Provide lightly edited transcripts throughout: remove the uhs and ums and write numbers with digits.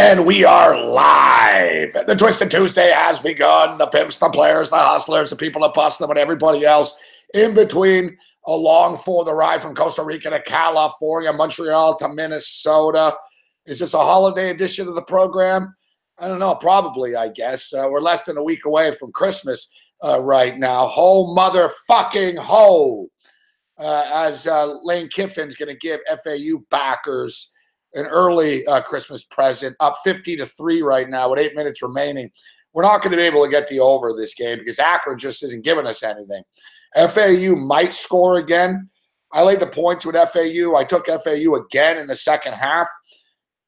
And we are live. The Twisted Tuesday has begun. The pimps, the players, the hustlers, the people that bust them, and everybody else in between, along for the ride from Costa Rica to California, Montreal to Minnesota. Is this a holiday edition of the program? I don't know. Probably, I guess. We're less than a week away from Christmas right now. Ho motherfucking ho. As Lane Kiffin's going to give FAU backers an early Christmas present, up 50-3 right now with 8 minutes remaining. We're not going to be able to get the over this game because Akron just isn't giving us anything. FAU might score again. I laid the points with FAU. I took FAU again in the second half.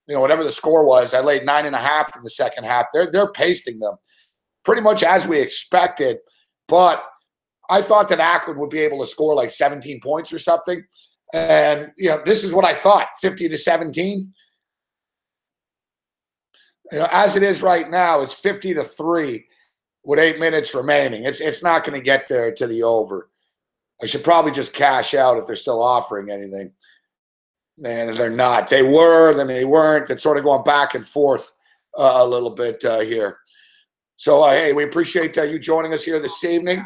You know, whatever the score was, I laid 9.5 in the second half. They're pasting them pretty much as we expected, but I thought that Akron would be able to score like 17 points or something. And, you know, this is what I thought, 50-17. You know, as it is right now, it's 50-3 with 8 minutes remaining. It's not going to get there to the over. I should probably just cash out if they're still offering anything. And they're not. They were, then they weren't. It's sort of going back and forth a little bit here. So, hey, we appreciate you joining us here this evening.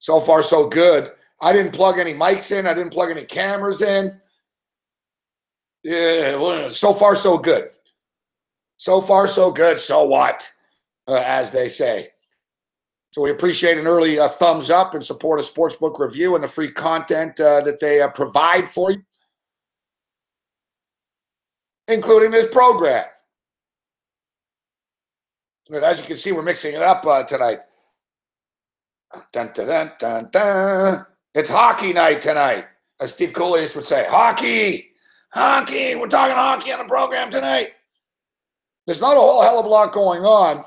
So far, so good. I didn't plug any mics in. I didn't plug any cameras in. Yeah, well, so far, so good. So far, so good. So what, as they say. So we appreciate an early thumbs up and support of Sportsbook Review and the free content that they provide for you, including this program. But as you can see, we're mixing it up tonight. Dun, dun, dun, dun, dun. It's hockey night tonight, as Steve Coolius would say. Hockey! Hockey! We're talking hockey on the program tonight. There's not a whole hell of a lot going on.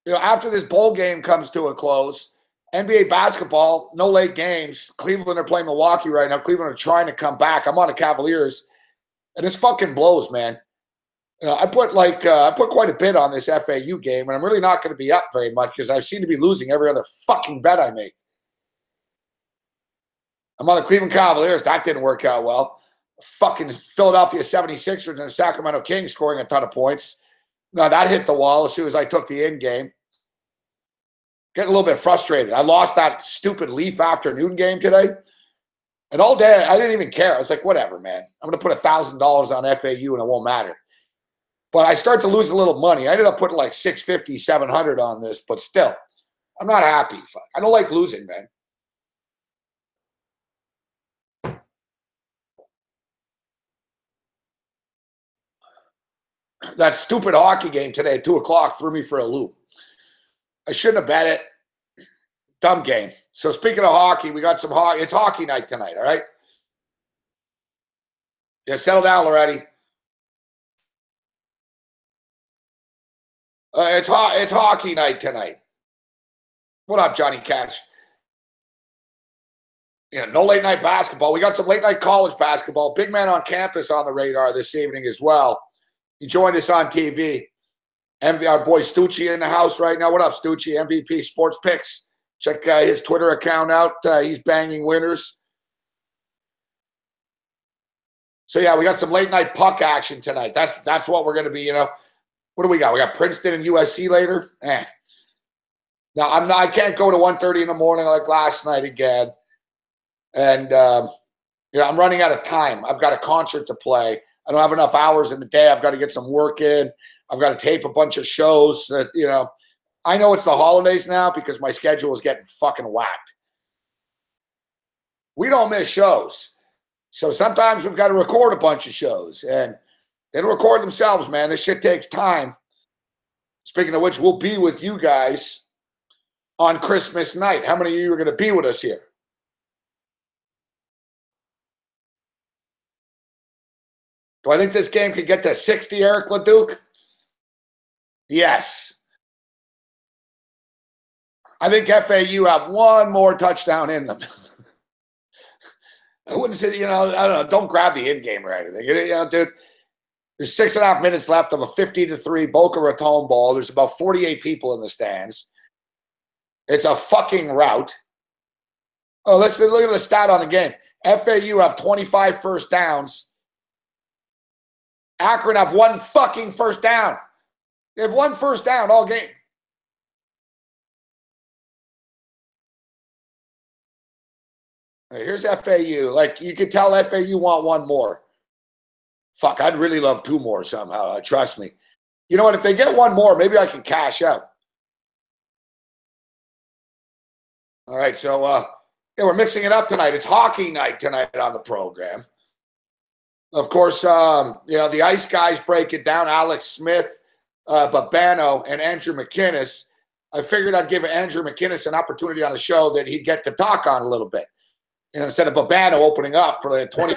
You know, after this bowl game comes to a close, NBA basketball, no late games. Cleveland are playing Milwaukee right now. Cleveland are trying to come back. I'm on the Cavaliers, and this fucking blows, man. You know, I put quite a bit on this FAU game, and I'm really not going to be up very much because I seem to be losing every other fucking bet I make. I'm on the Cleveland Cavaliers. That didn't work out well. Fucking Philadelphia 76ers and the Sacramento Kings scoring a ton of points. Now, that hit the wall as soon as I took the in game. Getting a little bit frustrated. I lost that stupid Leaf afternoon game today. And all day, I didn't even care. I was like, whatever, man. I'm going to put $1,000 on FAU and it won't matter. But I start to lose a little money. I ended up putting like $650, $700 on this, but still, I'm not happy. Fuck. I don't like losing, man. That stupid hockey game today at 2 o'clock threw me for a loop. I shouldn't have bet it. Dumb game. So speaking of hockey, we got some hockey. It's hockey night tonight, all right? Yeah, settle down already. It's hockey night tonight. What up, Johnny Cash? You know, no late night basketball. We got some late night college basketball. Big man on campus on the radar this evening as well. He joined us on TV. Our boy Stucci in the house right now. What up, Stucci? MVP Sports Picks. Check his Twitter account out. He's banging winners. So, yeah, we got some late night puck action tonight. That's what we're going to be, you know. What do we got? We got Princeton and USC later. Now I can't go to 1:30 in the morning like last night again. And you know, I'm running out of time. I've got a concert to play. I don't have enough hours in the day. I've got to get some work in. I've got to tape a bunch of shows. That, you know, I know it's the holidays now because my schedule is getting fucking whacked. We don't miss shows, so sometimes we've got to record a bunch of shows and. They don't record themselves, man. This shit takes time. Speaking of which, we'll be with you guys on Christmas night. How many of you are going to be with us here? Do I think this game could get to 60, Eric LeDuc? Yes. I think FAU have one more touchdown in them. I wouldn't say, you know, I don't know, don't grab the in game or anything. You know, dude. There's 6.5 minutes left of a 50-3 Boca Raton ball. There's about 48 people in the stands. It's a fucking rout. Oh, let's look at the stat on the game. FAU have 25 first downs. Akron have 1 fucking first down. They have 1 first down all game. Here's FAU. Like, you could tell FAU want 1 more. Fuck, I'd really love 2 more somehow. Trust me. You know what? If they get 1 more, maybe I can cash out. All right, so yeah, we're mixing it up tonight. It's hockey night tonight on the program. Of course, you know, the Ice guys break it down. Alex Smith, Babano, and Andrew McInnes. I figured I'd give Andrew McInnes an opportunity on the show that he'd get to talk on a little bit. And instead of Babano opening up for the 20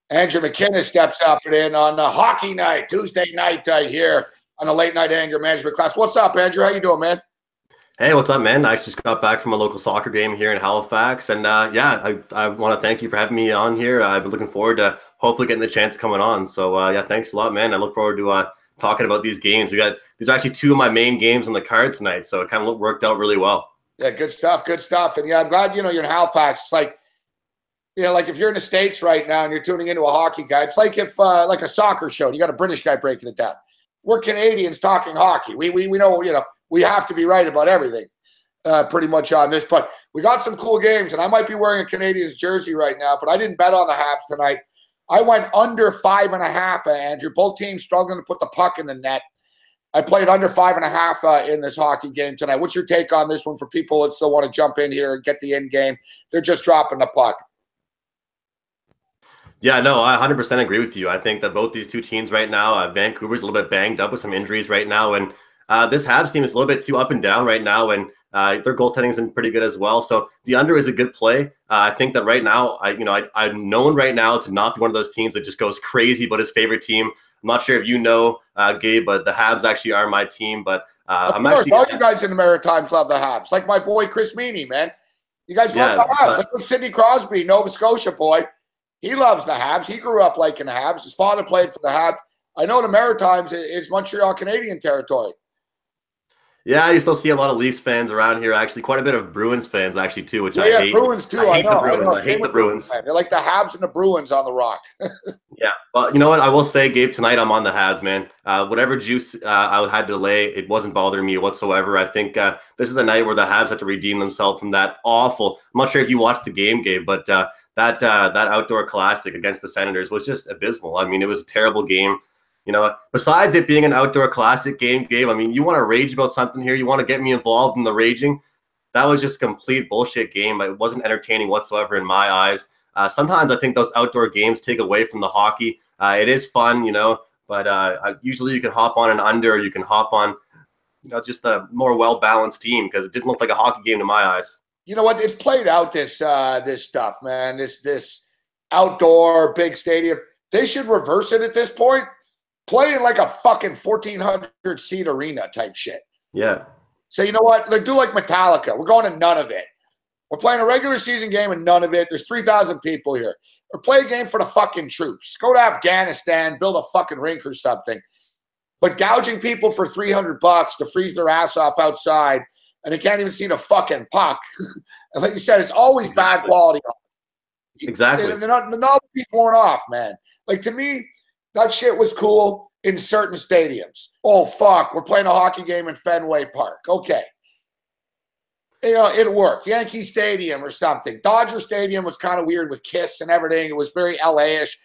Andrew McInnes steps up and in on hockey night, Tuesday night here on the late night anger management class. What's up, Andrew? How you doing, man? Hey, what's up, man? I just got back from a local soccer game here in Halifax. And yeah, I want to thank you for having me on here. I've been looking forward to hopefully getting the chance coming on. So yeah, thanks a lot, man. I look forward to talking about these games. These are actually 2 of my main games on the card tonight. So it kind of worked out really well. Yeah, good stuff. Good stuff. And yeah, I'm glad, you know, you're in Halifax. It's like, you know, like if you're in the States right now and you're tuning into a hockey guy, it's like if like a soccer show, you got a British guy breaking it down. We're Canadians talking hockey. We know, you know, we have to be right about everything pretty much on this. But we got some cool games, and I might be wearing a Canadiens jersey right now, but I didn't bet on the Habs tonight. I went under 5.5, Andrew. Both teams struggling to put the puck in the net. I played under 5.5 in this hockey game tonight. What's your take on this one for people that still want to jump in here and get the end game? They're just dropping the puck. Yeah, no, I 100% agree with you. I think that both these 2 teams right now, Vancouver's a little bit banged up with some injuries right now, and this Habs team is a little bit too up and down right now, and their goaltending has been pretty good as well. So the under is a good play. I think that right now, I'm known right now to not be one of those teams that just goes crazy about his favorite team. I'm not sure if you know, Gabe, but the Habs actually are my team. But I'm actually all you guys in the Maritimes love the Habs, like my boy Chris Meany, man. You guys love the Habs, like Sidney Crosby, Nova Scotia boy. He loves the Habs. He grew up liking the Habs. His father played for the Habs. I know the Maritimes is Montreal Canadian territory. Yeah, you still see a lot of Leafs fans around here, actually. Quite a bit of Bruins fans, actually, too, which I hate. Bruins, too. I hate the Bruins. I hate the Bruins. They're like the Habs and the Bruins on the rock. Yeah, but you know what? I will say, Gabe, tonight I'm on the Habs, man. Whatever juice I had to lay, it wasn't bothering me whatsoever. I think this is a night where the Habs have to redeem themselves from that awful. I'm not sure if you watched the game, Gabe, but that outdoor classic against the Senators was just abysmal. I mean, it was a terrible game. You know, besides it being an outdoor classic game, Gabe, I mean, you want to rage about something here? You want to get me involved in the raging? That was just complete bullshit game. It wasn't entertaining whatsoever in my eyes. Sometimes I think those outdoor games take away from the hockey. It is fun, you know, but usually you can hop on an under, or you can hop on, you know, just a more well-balanced team, because it didn't look like a hockey game to my eyes. You know what? It's played out, this stuff, man. This outdoor big stadium. They should reverse it at this point. Play in like a fucking 1,400-seat arena type shit. Yeah. So you know what? Like, do like Metallica. We're going to none of it. We're playing a regular season game and none of it. There's 3,000 people here. Or play a game for the fucking troops. Go to Afghanistan, build a fucking rink or something. But gouging people for $300 to freeze their ass off outside, and they can't even see the fucking puck. And like you said, it's always bad quality. Exactly. The novelty's worn off, man. Like, to me, that shit was cool in certain stadiums. Oh, fuck, we're playing a hockey game in Fenway Park. Okay. You know, it worked. Yankee Stadium or something. Dodger Stadium was kind of weird with Kiss and everything. It was very LA-ish.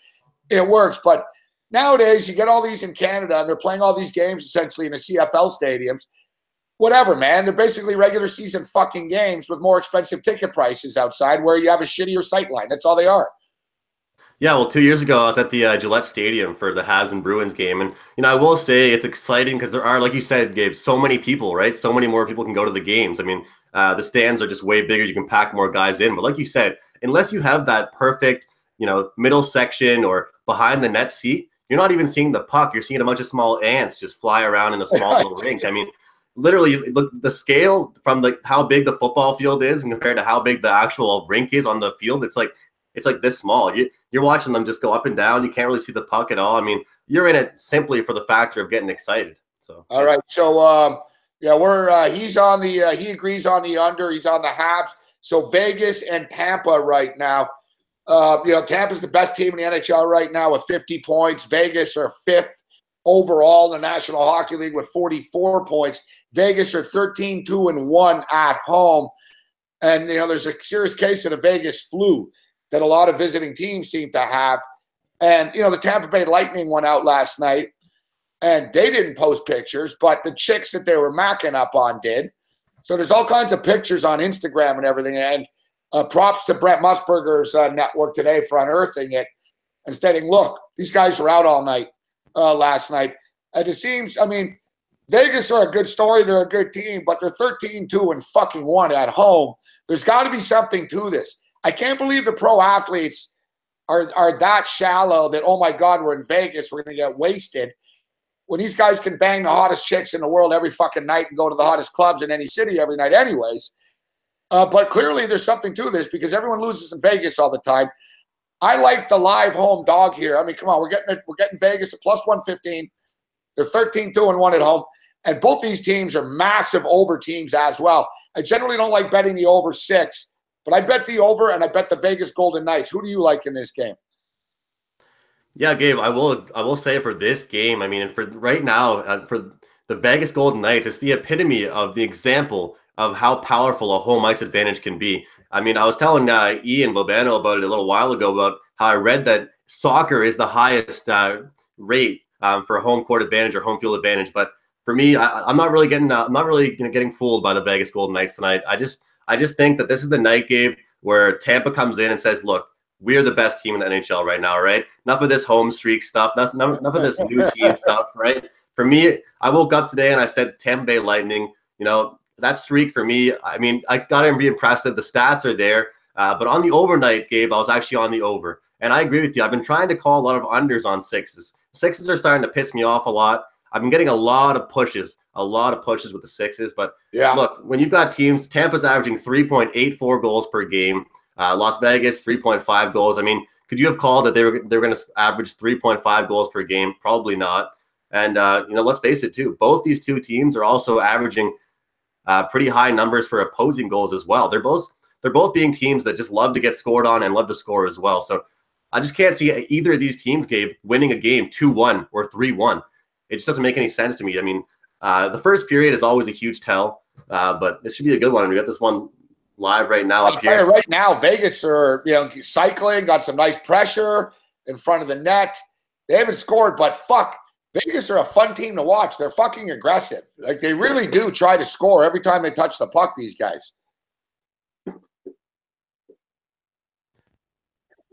It works. But nowadays, you get all these in Canada, and they're playing all these games essentially in the CFL stadiums. Whatever, man. They're basically regular season fucking games with more expensive ticket prices outside where you have a shittier sightline. That's all they are. Yeah, well, 2 years ago, I was at the Gillette Stadium for the Habs and Bruins game. And, you know, I will say it's exciting because there are, like you said, Gabe, so many people, right? So many more people can go to the games. I mean, the stands are just way bigger. You can pack more guys in. But like you said, unless you have that perfect, you know, middle section or behind the net seat, you're not even seeing the puck. You're seeing a bunch of small ants just fly around in a small little rink. I mean, literally, look, the scale from how big the football field is and compared to how big the actual rink is on the field, it's like this small. You're watching them just go up and down. You can't really see the puck at all. I mean, you're in it simply for the factor of getting excited. So all right. So yeah, we're he agrees on the under. He's on the Habs. So Vegas and Tampa right now. Tampa's the best team in the NHL right now with 50 points. Vegas are fifth overall in the National Hockey League with 44 points. Vegas are 13-2-1 at home. And, there's a serious case of the Vegas flu that a lot of visiting teams seem to have. And, the Tampa Bay Lightning went out last night, and they didn't post pictures, but the chicks that they were macking up on did. So there's all kinds of pictures on Instagram and everything. And props to Brent Musburger's network today for unearthing it and stating, look, these guys were out all night last night. And it seems, Vegas are a good story. They're a good team, but they're 13-2-1 at home. There's got to be something to this. I can't believe the pro athletes are that shallow that, oh, my God, we're in Vegas. We're going to get wasted. When these guys can bang the hottest chicks in the world every fucking night and go to the hottest clubs in any city every night anyways. But clearly there's something to this because everyone loses in Vegas all the time. I like the live home dog here. Come on, we're getting Vegas at +115. They're 13-2-1 at home. And both these teams are massive over teams as well. I generally don't like betting the over 6, but I bet the over and I bet the Vegas Golden Knights. Who do you like in this game? Yeah, Gabe, I will say for this game, for right now, for the Vegas Golden Knights, it's the epitome of the example of how powerful a home ice advantage can be. I was telling Ian Bobano about it a little while ago about how I read that soccer is the highest rate for home court advantage or home field advantage. But for me, I'm not really getting fooled by the Vegas Golden Knights tonight. I just think that this is the night, Gabe, where Tampa comes in and says, look, we're the best team in the NHL right now, right? Enough of this home streak stuff. Enough of this new team stuff, right? For me, I woke up today and I said Tampa Bay Lightning. That streak for me, I got to be impressive. The stats are there. But on the overnight, Gabe, I was actually on the over. And I agree with you. I've been trying to call a lot of unders on sixes. Sixes are starting to piss me off a lot. I've been getting a lot of pushes with the sixes. But yeah, look, when you've got teams, Tampa's averaging 3.84 goals per game. Las Vegas, 3.5 goals. Could you have called that they were going to average 3.5 goals per game? Probably not. And, let's face it, too. Both these two teams are also averaging pretty high numbers for opposing goals as well. They're both being teams that just love to get scored on and love to score as well. So I just can't see either of these teams, Gabe, winning a game 2-1 or 3-1. It just doesn't make any sense to me. The first period is always a huge tell, but this should be a good one. We got this one live right now up here. Right now, Vegas are cycling, got some nice pressure in front of the net. They haven't scored, but fuck, Vegas are a fun team to watch. They're fucking aggressive. Like, they really do try to score every time they touch the puck, these guys.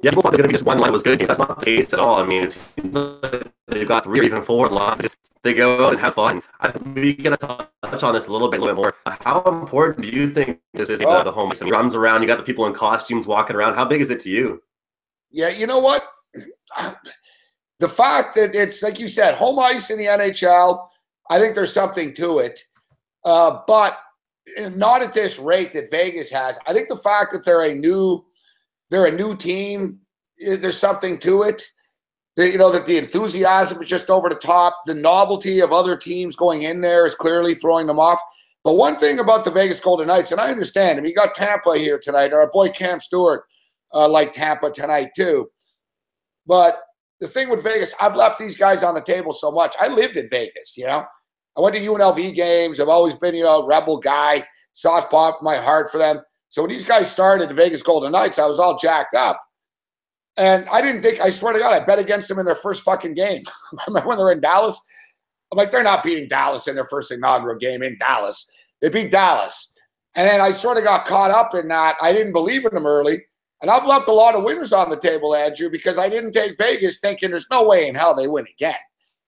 Yeah, people thought going to be just one line was good. That's not the case at all. They've got 3 or even 4 lines. They go out and have fun. We're going to touch on this a little bit more. How important do you think this is, the home ice? Drums around, you got the people in costumes walking around. How big is it to you? Yeah, you know what? The fact that it's, like you said, home ice in the NHL, I think there's something to it. But not at this rate that Vegas has. I think the fact that they're a new team, there's something to it. That the enthusiasm is just over the top. The novelty of other teams going in there is clearly throwing them off. But one thing about the Vegas Golden Knights, and I understand, you got Tampa here tonight. Our boy Cam Stewart liked Tampa tonight too. But the thing with Vegas, I've left these guys on the table so much. I lived in Vegas, I went to UNLV games. I've always been, a Rebel guy, soft spot for my heart for them. So when these guys started the Vegas Golden Knights, I was all jacked up. And I swear to God, I bet against them in their first fucking game. Remember when they were in Dallas? I'm like, they're not beating Dallas in their first inaugural game in Dallas. They beat Dallas. And then I sort of got caught up in that. I didn't believe in them early. And I've left a lot of winners on the table, Andrew, because I didn't take Vegas thinking there's no way in hell they win again.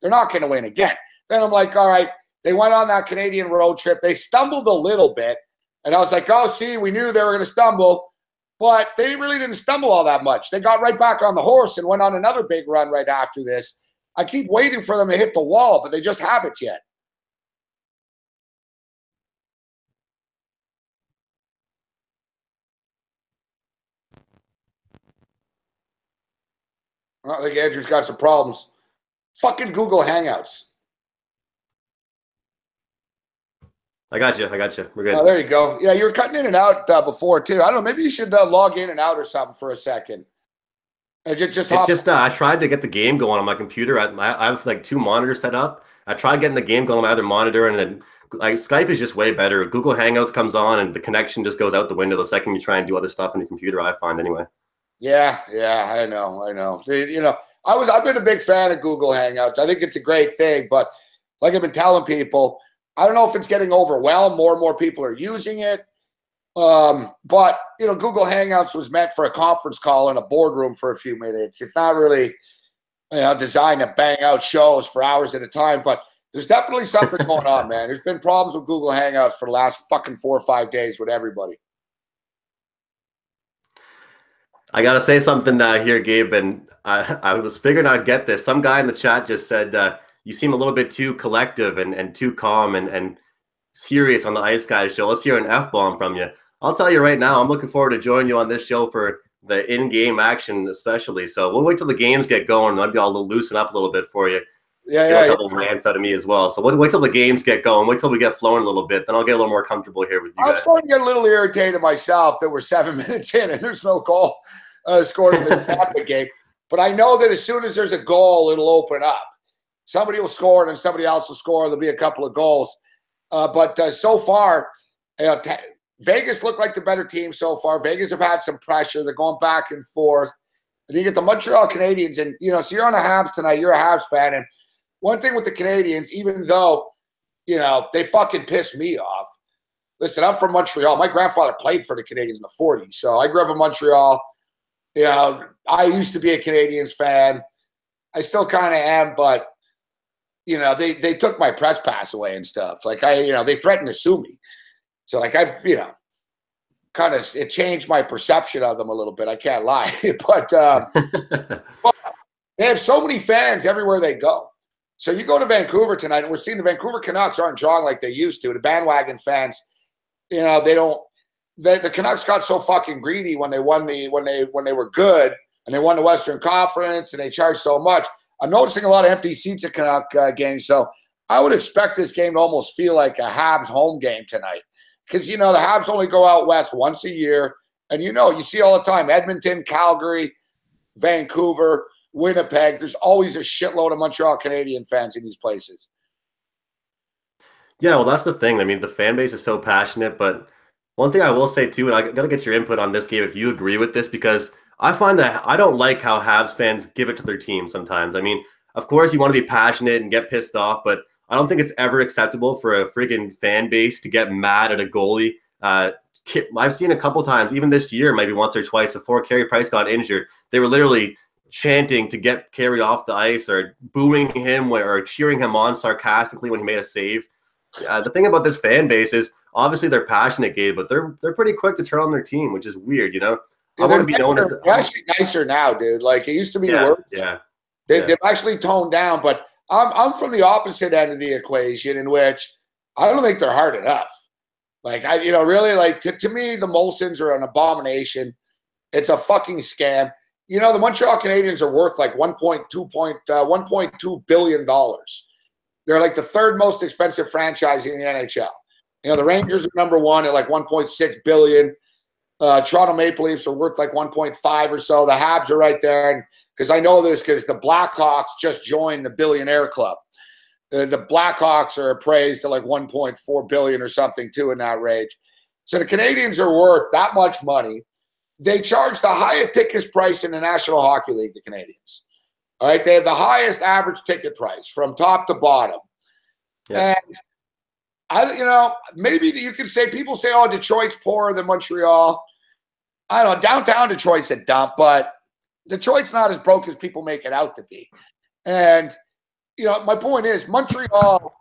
They're not going to win again. Then I'm like, all right, they went on that Canadian road trip. They stumbled a little bit. And I was like, oh, see, we knew they were going to stumble. But they really didn't stumble all that much. They got right back on the horse and went on another big run right after this. I keep waiting for them to hit the wall, but they just haven't yet. I think Andrew's got some problems. Fucking Google Hangouts. I got you. I got you. We're Oh, good. there you go. Yeah, you were cutting in and out before too. I don't know. Maybe you should log in and out or something for a second. And just It's hop. just I tried to get the game going on my computer. I have like two monitors set up. I tried getting the game going on my other monitor, and then like Skype is just way better. Google Hangouts comes on, and the connection just goes out the window the second you try and do other stuff on your computer. I find anyway. Yeah, I know. I've been a big fan of Google Hangouts. I think it's a great thing, but like I've been telling people, I don't know if it's getting overwhelmed. More and more people are using it. But Google Hangouts was meant for a conference call in a boardroom for a few minutes. It's not really, designed to bang out shows for hours at a time. But there's definitely something going on, man. There's been problems with Google Hangouts for the last fucking 4 or 5 days with everybody. I gotta say something here, Gabe, and I was figuring I'd get this. Some guy in the chat just said you seem a little bit too collective and too calm and serious on the Ice Guys show. Let's hear an F-bomb from you. I'll tell you right now, I'm looking forward to joining you on this show for the in-game action especially. So we'll wait till the games get going. Maybe I'll loosen up a little bit for you. Get a couple rants out of me as well. So wait till the games get going. Wait till we get flowing a little bit. Then I'll get a little more comfortable here with you guys. I'm starting to get a little irritated myself that we're 7 minutes in and there's no goal scored in the Tampa game. But I know that as soon as there's a goal, it'll open up. Somebody will score and then somebody else will score. There'll be a couple of goals. But so far, Vegas looked like the better team so far. Vegas have had some pressure. They're going back and forth. And you get the Montreal Canadiens, and so you're on the Habs tonight. You're a Habs fan, and one thing with the Canadiens, even though they fucking piss me off. Listen, I'm from Montreal. My grandfather played for the Canadiens in the '40s, so I grew up in Montreal. I used to be a Canadiens fan. I still kind of am, but they took my press pass away and stuff. Like they threatened to sue me. So like I've, kind of, it changed my perception of them a little bit. I can't lie, but they have so many fans everywhere they go. So you go to Vancouver tonight, and we're seeing the Vancouver Canucks aren't drawing like they used to. The bandwagon fans, they don't. The Canucks got so fucking greedy when they won when they were good and they won the Western Conference and they charged so much. I'm noticing a lot of empty seats at Canuck games, so I would expect this game to almost feel like a Habs home game tonight. Because, the Habs only go out west once a year. And, you see all the time, Edmonton, Calgary, Vancouver, Winnipeg. There's always a shitload of Montreal Canadian fans in these places. Yeah, well, that's the thing. I mean, the fan base is so passionate. But one thing I will say, too, and I got to get your input on this, Gabe, if you agree with this, because I find that I don't like how Habs fans give it to their team sometimes. I mean, of course, you want to be passionate and get pissed off, but I don't think it's ever acceptable for a friggin' fan base to get mad at a goalie. I've seen a couple times, even this year, maybe once or twice before Carey Price got injured, they were literally chanting to get Carey off the ice or booing him or cheering him on sarcastically when he made a save. The thing about this fan base is obviously they're passionate, Gabe, but they're pretty quick to turn on their team, which is weird, I want to be known as they're actually nicer now, dude. Like it used to be the worst. They've actually toned down, but I'm from the opposite end of the equation, in which I don't think they're hard enough. Like really, like to me, the Molsons are an abomination. It's a fucking scam. The Montreal Canadiens are worth like $1.2 billion. They're like the third most expensive franchise in the NHL. The Rangers are number one at like $1.6 billion. Toronto Maple Leafs are worth like 1.5 or so. The Habs are right there. And because I know this because the Blackhawks just joined the billionaire club. The Blackhawks are appraised at like 1.4 billion or something too in that range. So the Canadiens are worth that much money. They charge the highest ticket price in the National Hockey League, the Canadiens. All right, they have the highest average ticket price from top to bottom. Yeah. And maybe you could say, people say, oh, Detroit's poorer than Montreal. I don't know, downtown Detroit's a dump, but Detroit's not as broke as people make it out to be. And, my point is Montreal,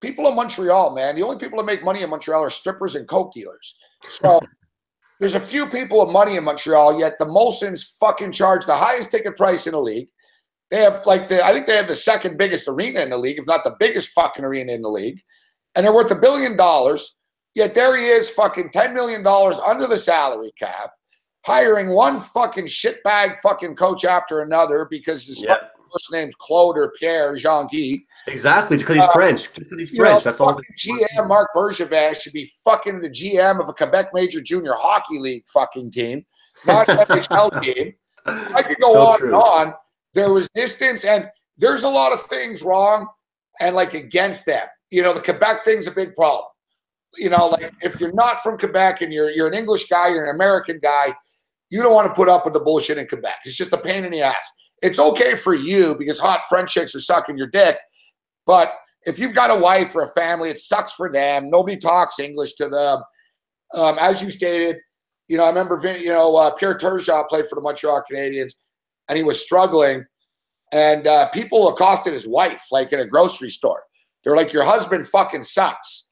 people in Montreal, man, the only people that make money in Montreal are strippers and coke dealers. So there's a few people with money in Montreal, yet the Molsons fucking charge the highest ticket price in the league. They have I think they have the second biggest arena in the league, if not the biggest fucking arena in the league. And they're worth $1 billion. Yet there he is, fucking $10 million under the salary cap, hiring one fucking shitbag fucking coach after another because his first name's Claude or Pierre, Jean-Guy. Exactly, because he's French. Because he's French. That's all. GM Marc Bergevin should be fucking the GM of a Quebec Major Junior Hockey League fucking team, not an NHL team. I could go on and on. There was distance, and there's a lot of things wrong and like against them. You know, the Quebec thing's a big problem. You know, like if you're not from Quebec and you're an English guy, you're an American guy, you don't want to put up with the bullshit in Quebec. It's just a pain in the ass. It's okay for you because hot French chicks are sucking your dick. But if you've got a wife or a family, it sucks for them. Nobody talks English to them. As you stated, you know, I remember, Pierre Turgeon played for the Montreal Canadiens, and he was struggling. And people accosted his wife, like in a grocery store. They're like, your husband fucking sucks.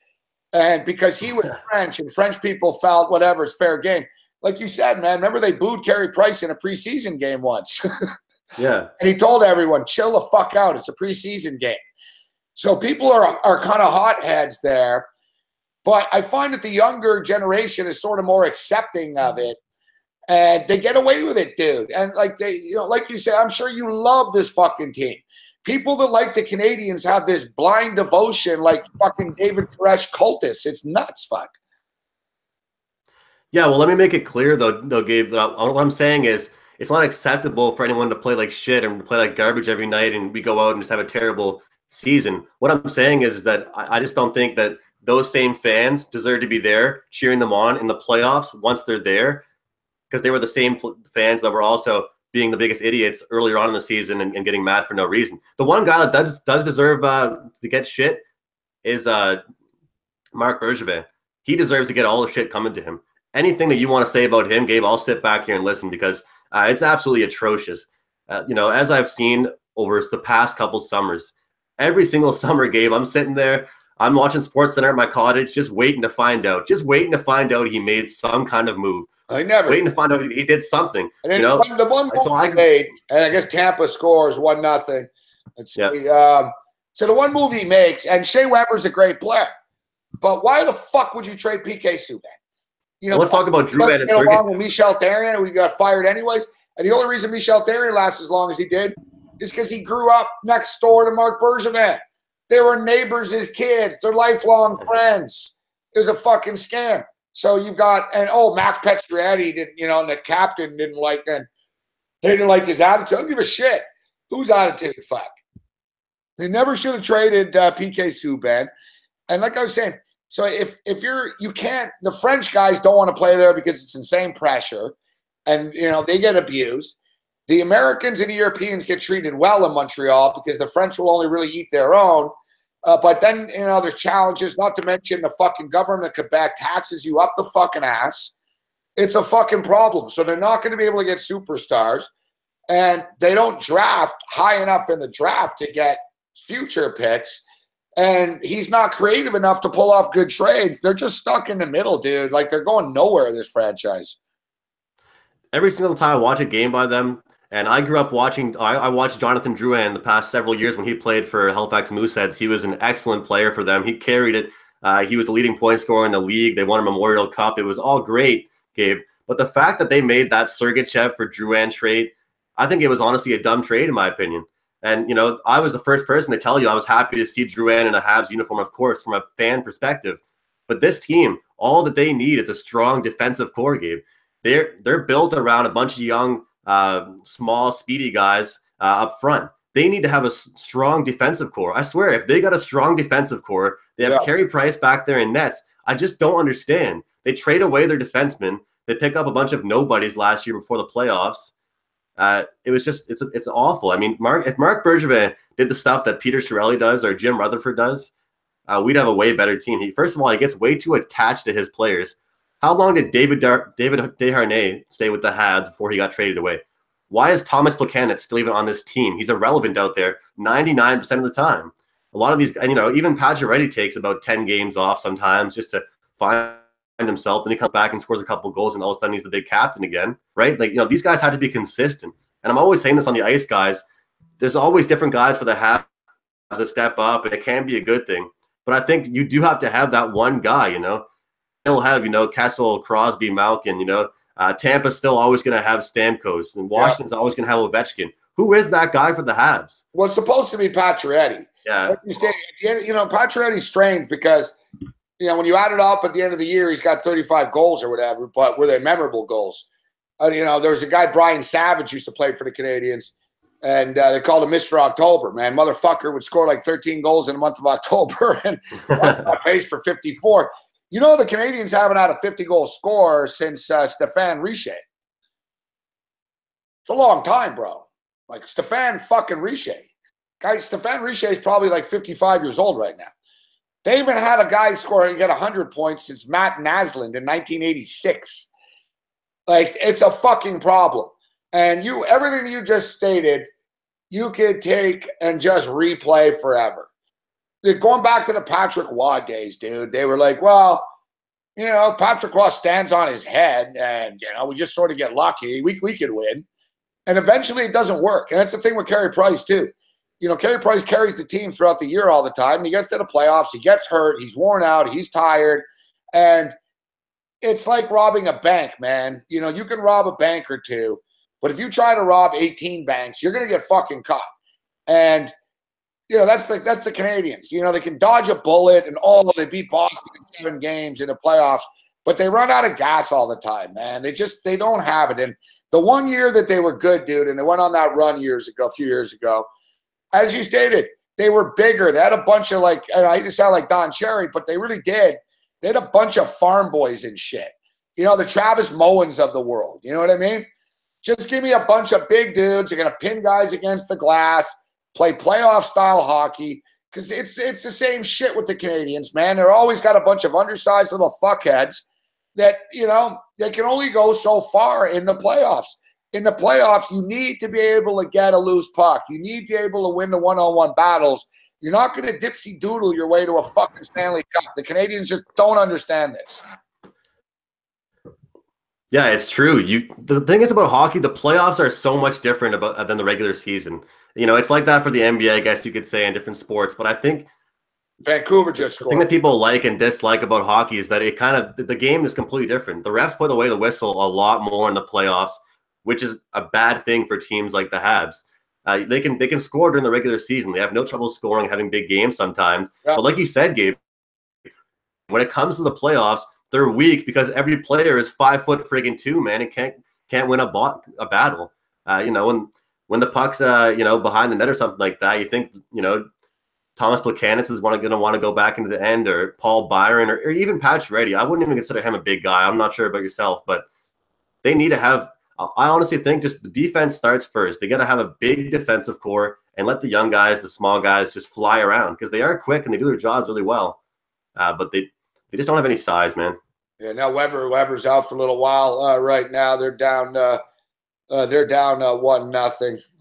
And because he was French, and French people felt whatever, it's fair game. Like you said, man, remember they booed Carey Price in a preseason game once. Yeah. And he told everyone, chill the fuck out. It's a preseason game. So people are kind of hotheads there. But I find that the younger generation is sort of more accepting of it. And they get away with it, dude. And like like you said, I'm sure you love this fucking team. People that like the Canadiens have this blind devotion like fucking David Koresh cultists. It's nuts, fuck. Yeah, well, let me make it clear, though, Gabe. What I'm saying is it's not acceptable for anyone to play like shit and play like garbage every night and we go out and just have a terrible season. What I'm saying is that I just don't think that those same fans deserve to be there cheering them on in the playoffs once they're there, because they were the same fans that were also being the biggest idiots earlier on in the season and getting mad for no reason. The one guy that does deserve to get shit is Marc Bergevin. He deserves to get all the shit coming to him. Anything that you want to say about him, Gabe, I'll sit back here and listen because it's absolutely atrocious. As I've seen over the past couple summers, every single summer, Gabe, I'm sitting there, I'm watching SportsCenter at my cottage, just waiting to find out he made some kind of move. Waiting to find out he did something. And then the one move he made, and I guess Tampa scores 1-0. Let's see. So the one move he makes, and Shea Weber's a great player, but why the fuck would you trade PK Subban? Let's talk about Drouin and Sergei. With Michel Therrien, we got fired anyways. And the only reason Michel Therrien lasts as long as he did is because he grew up next door to Marc Bergevin. They were neighbors as kids. They're lifelong friends. It was a fucking scam. So you've got, Max Pacioretty didn't, and the captain didn't like him. They didn't like his attitude. I don't give a shit whose attitude, fuck. They never should have traded PK Subban. And like I was saying, so if you can't, the French guys don't want to play there because it's insane pressure and, they get abused. The Americans and the Europeans get treated well in Montreal because the French will only really eat their own. But then, there's challenges, not to mention the fucking government of Quebec taxes you up the fucking ass. It's a fucking problem. So they're not going to be able to get superstars. And they don't draft high enough in the draft to get future picks. And he's not creative enough to pull off good trades. They're just stuck in the middle, dude. Like, they're going nowhere, this franchise. Every single time I watch a game by them, and I grew up watching, I watched Jonathan Drouin the past several years when he played for Halifax Mooseheads. He was an excellent player for them. He carried it. He was the leading point scorer in the league. They won a Memorial Cup. It was all great, Gabe. But the fact that they made that Sergachev for Drouin trade, I think it was honestly a dumb trade in my opinion. And, I was the first person to tell you I was happy to see Drouin in a Habs uniform, of course, from a fan perspective. But this team, all that they need is a strong defensive core, Gabe. They're built around a bunch of young, small, speedy guys up front. They need to have a strong defensive core. I swear, if they got a strong defensive core, they have Carey Price back there in nets. I just don't understand. They trade away their defensemen. They pick up a bunch of nobodies last year before the playoffs. It was just, it's awful. I mean, if Marc Bergevin did the stuff that Peter Chiarelli does or Jim Rutherford does, we'd have a way better team. First of all, he gets way too attached to his players. How long did David Desharnais stay with the Habs before he got traded away? Why is Thomas Plekanec still even on this team? He's irrelevant out there 99% of the time. A lot of these, and even Pacioretty takes about 10 games off sometimes just to find himself. Then he comes back and scores a couple goals, and all of a sudden he's the big captain again, right? Like, these guys have to be consistent. And I'm always saying this on the ice, guys. There's always different guys for the Habs to step up, and it can be a good thing. But I think you do have to have that one guy, They'll have, Kessel, Crosby, Malkin, Tampa's still always going to have Stamkos, and Washington's always going to have Ovechkin. who is that guy for the Habs? Well, it's supposed to be Pacioretty. Yeah. Like you stated, at the end, Pacioretty's strange because, when you add it up at the end of the year, he's got 35 goals or whatever, but were they memorable goals? There was a guy, Brian Savage, used to play for the Canadiens, and they called him Mr. October, man. Motherfucker would score like 13 goals in the month of October and on pace for 54. The Canadiens haven't had a 50-goal scorer since Stéphane Richer. It's a long time, bro. Like Stéphane fucking Richer. Guys, Stéphane Richer is probably like 55 years old right now. They even had a guy score and get 100 points since Matt Naslund in 1986. Like, it's a fucking problem. And everything you just stated, you could take and just replay forever. Going back to the Patrick Waugh days, dude, they were like, well, Patrick Waugh stands on his head and, we just sort of get lucky. We could win. And eventually it doesn't work. And that's the thing with Carey Price, too. Carey Price carries the team throughout the year all the time. And he gets to the playoffs. He gets hurt. He's worn out. He's tired. And it's like robbing a bank, man. You can rob a bank or two. But if you try to rob 18 banks, you're going to get fucking caught. And, that's the Canadiens. They can dodge a bullet and they beat Boston in 7 games in the playoffs. But they run out of gas all the time, man. They don't have it. And the one year that they were good, dude, and they went on that run a few years ago, as you stated, they were bigger. They had a bunch of I hate to sound like Don Cherry, but they really did. They had a bunch of farm boys and shit. The Travis Mowens of the world. You know what I mean? Just give me a bunch of big dudes. You're going to pin guys against the glass, play playoff-style hockey, because it's the same shit with the Canadiens, man. They're always got a bunch of undersized little fuckheads that, they can only go so far in the playoffs. In the playoffs, you need to be able to get a loose puck. You need to be able to win the one-on-one battles. You're not going to dipsy-doodle your way to a fucking Stanley Cup. The Canadiens just don't understand this. Yeah, it's true. The thing is about hockey, the playoffs are so much different than the regular season. It's like that for the NBA, I guess you could say, in different sports. But I think Vancouver just scored. The thing that people like and dislike about hockey is that the game is completely different. The refs put away the whistle a lot more in the playoffs, which is a bad thing for teams like the Habs. They can score during the regular season. They have no trouble scoring, having big games sometimes. Yeah. But like you said, Gabe, when it comes to the playoffs, they're weak because every player is 5'2", man, and can't win a battle. When the puck's behind the net or something like that, you think Thomas Plekanec is going to want to go back into the end, or Paul Byron, or even Pacioretty. I wouldn't even consider him a big guy. I'm not sure about yourself, but they need to have. I honestly think just the defense starts first. They got to have a big defensive core and let the young guys, the small guys, just fly around because they are quick and they do their jobs really well. But they just don't have any size, man. Yeah, now Weber's out for a little while. Right now they're down 1-0. Let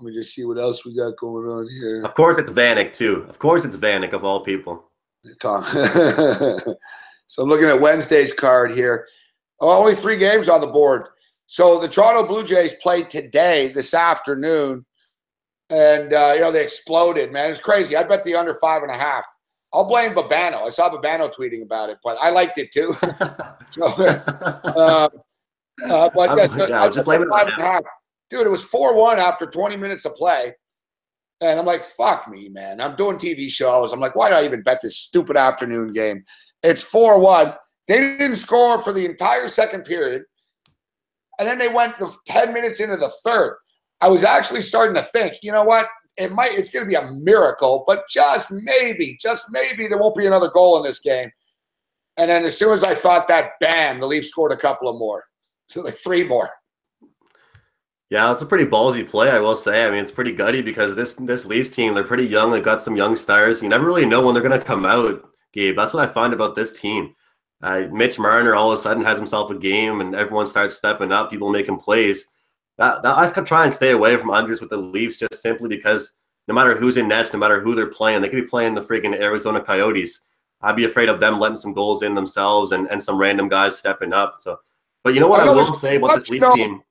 me just see what else we got going on here. Of course, it's Vanek too. Of course, it's Vanek of all people. So I'm looking at Wednesday's card here. Only 3 games on the board. So the Toronto Blue Jays played today, this afternoon, and they exploded, man. It's crazy. I bet the under 5.5. I'll blame Babano. I saw Babano tweeting about it, but I liked it too. Just blame it on him. Dude, it was 4-1 after 20 minutes of play. And I'm like, fuck me, man. I'm doing TV shows. I'm like, why did I even bet this stupid afternoon game? It's 4-1. They didn't score for the entire second period. And then they went 10 minutes into the third. I was actually starting to think, you know what? It's going to be a miracle, but just maybe there won't be another goal in this game. And then as soon as I thought that, bam, the Leafs scored a couple of more. So like 3 more. Yeah, it's a pretty ballsy play, I will say. I mean, it's pretty gutty because this Leafs team, they're pretty young. They've got some young stars. You never really know when they're going to come out, Gabe. That's what I find about this team. Mitch Marner all of a sudden has himself a game and everyone starts stepping up, people making plays. I just try and stay away from unders with the Leafs just simply because no matter who's in nets, no matter who they're playing, they could be playing the freaking Arizona Coyotes. I'd be afraid of them letting some goals in themselves and some random guys stepping up. So, but you know what I will say about this Leafs team?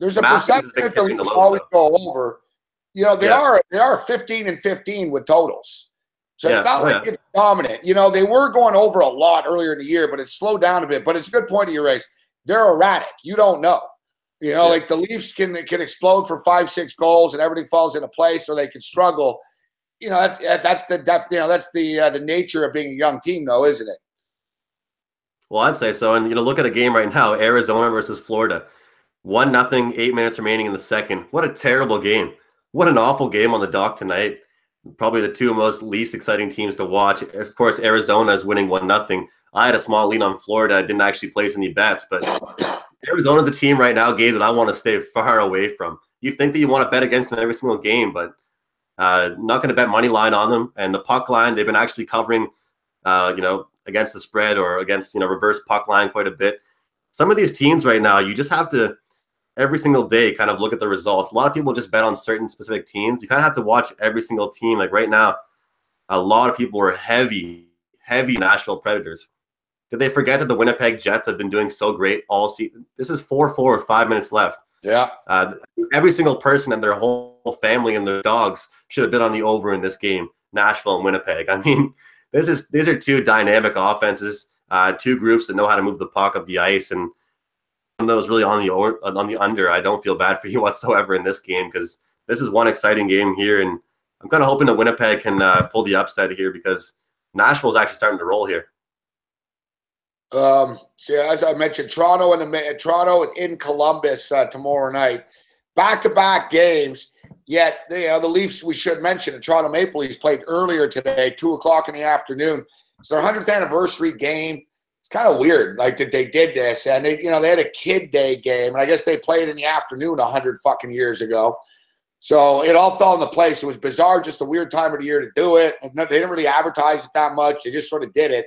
There's a perception that the Leafs always go over. They are 15-15 with totals. So it's not like it's dominant. They were going over a lot earlier in the year, but it's slowed down a bit. But it's a good point of your race. They're erratic. You don't know. You know, like the Leafs can explode for 5-6 goals and everything falls into place, or they can struggle. You know, that's the nature of being a young team, though, isn't it? Well, I'd say so. And look at a game right now: Arizona versus Florida. 1-0, 8 minutes remaining in the second. What a terrible game! What an awful game on the dock tonight. Probably the two most least exciting teams to watch. Of course, Arizona is winning 1-0. I had a small lean on Florida. I didn't actually place any bets, but Arizona's a team right now, Gabe, that I want to stay far away from. You'd think that you want to bet against them every single game, but not going to bet money line on them. And the puck line, they've been actually covering, against the spread or against, reverse puck line quite a bit. Some of these teams right now, you just have to every single day kind of look at the results. A lot of people just bet on certain specific teams. You kind of have to watch every single team. Like right now, a lot of people were heavy Nashville Predators. Did they forget that the Winnipeg Jets have been doing so great all season? This is 4-4 with 5 minutes left. Yeah. Every single person and their whole family and their dogs should have been on the over in this game, Nashville and Winnipeg. I mean, these are two dynamic offenses, two groups that know how to move the puck up the ice, and those really on the under. I don't feel bad for you whatsoever in this game because this is one exciting game here, and I'm kind of hoping that Winnipeg can pull the upset here because Nashville is actually starting to roll here. As I mentioned, Toronto is in Columbus tomorrow night. Back-to-back games. Yet the Leafs, we should mention, the Toronto Maple Leafs played earlier today, 2:00 in the afternoon. It's their 100th anniversary game. It's kind of weird, like that they did this, and they had a Kid Day game, and I guess they played in the afternoon 100 fucking years ago. So it all fell into place. It was bizarre, just a weird time of the year to do it. They didn't really advertise it that much. They just sort of did it.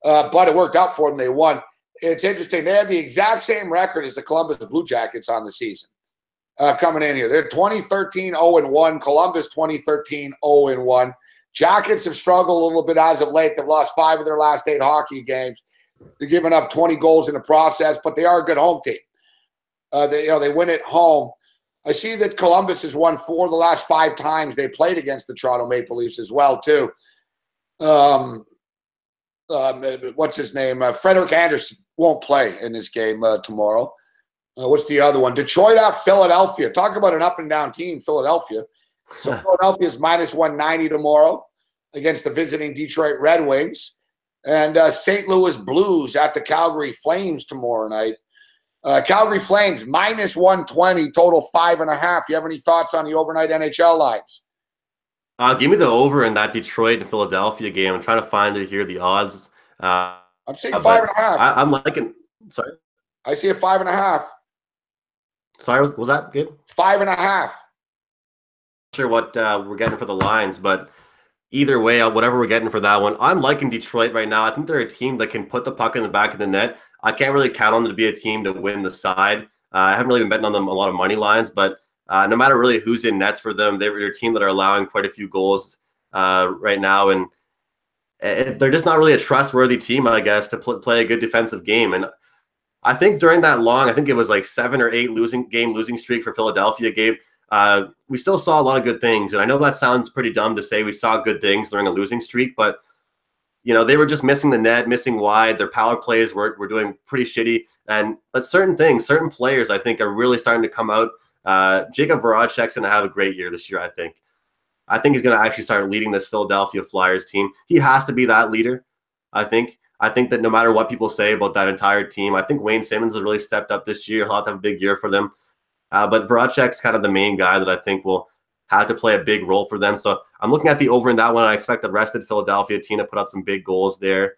But it worked out for them. They won. It's interesting. They have the exact same record as the Columbus Blue Jackets on the season coming in here. They're 2013 0-1. Columbus 2013 0-1. Jackets have struggled a little bit as of late. They've lost 5 of their last 8 hockey games. They're giving up 20 goals in the process, but they are a good home team. They win at home. I see that Columbus has won 4 of the last 5 times they played against the Toronto Maple Leafs as well, too. What's his name? Frederick Anderson won't play in this game tomorrow. What's the other one? Detroit at Philadelphia. Talk about an up-and-down team, Philadelphia. So Philadelphia is minus 190 tomorrow against the visiting Detroit Red Wings. And St. Louis Blues at the Calgary Flames tomorrow night. Calgary Flames minus 120, total 5.5. You have any thoughts on the overnight NHL lines? Give me the over in that Detroit and Philadelphia game. I'm trying to find it here, the odds. I'm saying 5.5. I'm liking. Sorry, I see a 5.5. Sorry, was that good? 5.5. Not sure what we're getting for the lines, but either way, whatever we're getting for that one, I'm liking Detroit right now. I think they're a team that can put the puck in the back of the net. I can't really count on them to be a team to win the side. I haven't really been betting on them a lot of money lines, but no matter really who's in nets for them, they're a team that are allowing quite a few goals right now, and they're just not really a trustworthy team, I guess, to play a good defensive game. And I think during that long, I think it was like 7 or 8 losing streak for Philadelphia, Gabe, we still saw a lot of good things. And I know that sounds pretty dumb to say we saw good things during a losing streak, but they were just missing the net, missing wide. Their power plays were doing pretty shitty. But certain players, I think, are really starting to come out. Jacob Voracek's going to have a great year this year, I think. I think he's going to actually start leading this Philadelphia Flyers team. He has to be that leader, I think. I think that no matter what people say about that entire team, I think Wayne Simmons has really stepped up this year. He'll have to have a big year for them. But Voracek's kind of the main guy that I think will have to play a big role for them. So I'm looking at the over in that one. I expect the rested Philadelphia team to put out some big goals there.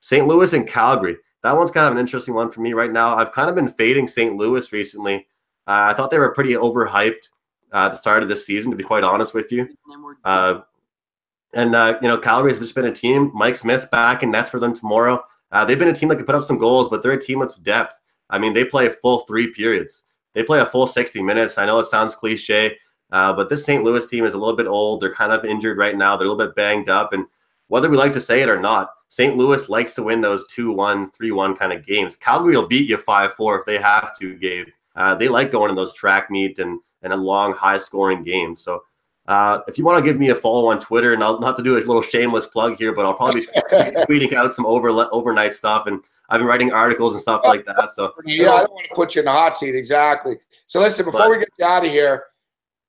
St. Louis and Calgary. That one's kind of an interesting one for me right now. I've kind of been fading St. Louis recently. I thought they were pretty overhyped at the start of this season, to be quite honest with you. Calgary's just been a team. Mike Smith's back, and that's for them tomorrow. They've been a team that can put up some goals, but they're a team that's depth. I mean, they play a full 3 periods. They play a full 60 minutes. I know it sounds cliche, but this St. Louis team is a little bit old. They're kind of injured right now. They're a little bit banged up, and whether we like to say it or not, St. Louis likes to win those 2-1, 3-1 kind of games. Calgary will beat you 5-4 if they have to, Gabe. They like going in those track meet and a long, high-scoring games. So If you want to give me a follow on Twitter, and I'll not to do a little shameless plug here, but I'll probably be tweeting out some overnight stuff, and I've been writing articles and stuff like that. So yeah, I don't want to put you in the hot seat exactly. So listen, before we get you out of here,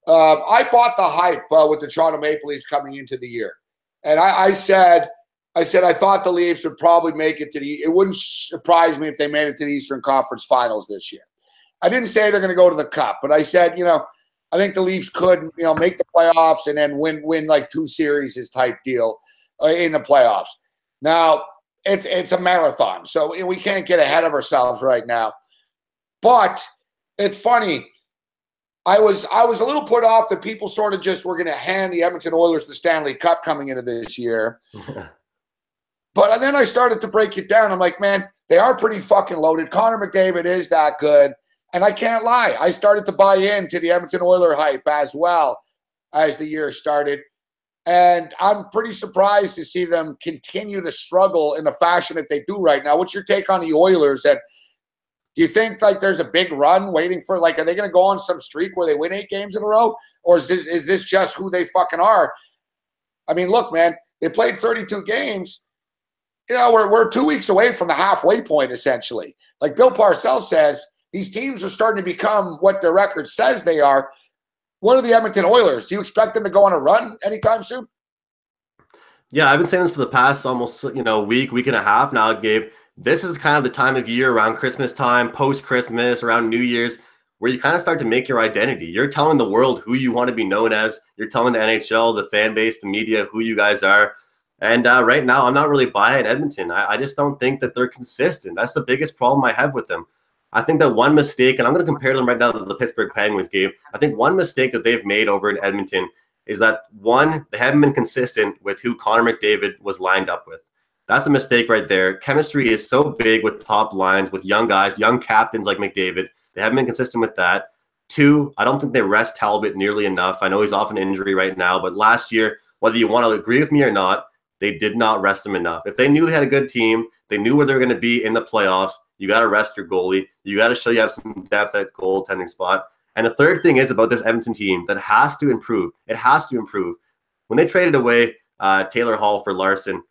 I bought the hype with the Toronto Maple Leafs coming into the year, and I said I thought the Leafs would probably make it to it wouldn't surprise me if they made it to the Eastern Conference Finals this year. I didn't say they're going to go to the Cup, but I said, I think the Leafs could, make the playoffs and then win like 2 series type deal in the playoffs. Now, it's a marathon, so we can't get ahead of ourselves right now. But it's funny. I was a little put off that people sort of just were going to hand the Edmonton Oilers the Stanley Cup coming into this year. But then I started to break it down. I'm like, man, they are pretty fucking loaded. Connor McDavid is that good. And I can't lie. I started to buy into the Edmonton Oilers hype as well as the year started. And I'm pretty surprised to see them continue to struggle in the fashion that they do right now. What's your take on the Oilers? And do you think like there's a big run waiting for, like, are they going to go on some streak where they win 8 games in a row? Or is this just who they fucking are? I mean, look, man, they played 32 games. We're 2 weeks away from the halfway point, essentially. Like Bill Parcells says, these teams are starting to become what their record says they are. What are the Edmonton Oilers? Do you expect them to go on a run anytime soon? Yeah, I've been saying this for the past almost week and a half now, Gabe. This is kind of the time of year around Christmas time, post-Christmas, around New Year's, where you kind of start to make your identity. You're telling the world who you want to be known as. You're telling the NHL, the fan base, the media, who you guys are. And right now, I'm not really buying Edmonton. I just don't think that they're consistent. That's the biggest problem I have with them. I think that one mistake, and I'm going to compare them right now to the Pittsburgh Penguins game. I think one mistake that they've made over in Edmonton is that, one, they haven't been consistent with who Connor McDavid was lined up with. That's a mistake right there. Chemistry is so big with top lines, with young guys, young captains like McDavid. They haven't been consistent with that. 2, I don't think they rest Talbot nearly enough. I know he's off an injury right now, but last year, whether you want to agree with me or not, they did not rest him enough. If they knew they had a good team, they knew where they were going to be in the playoffs, you got to rest your goalie. You got to show you have some depth at goaltending spot. And the third thing is about this Edmonton team that has to improve. It has to improve. When they traded away Taylor Hall for Larson,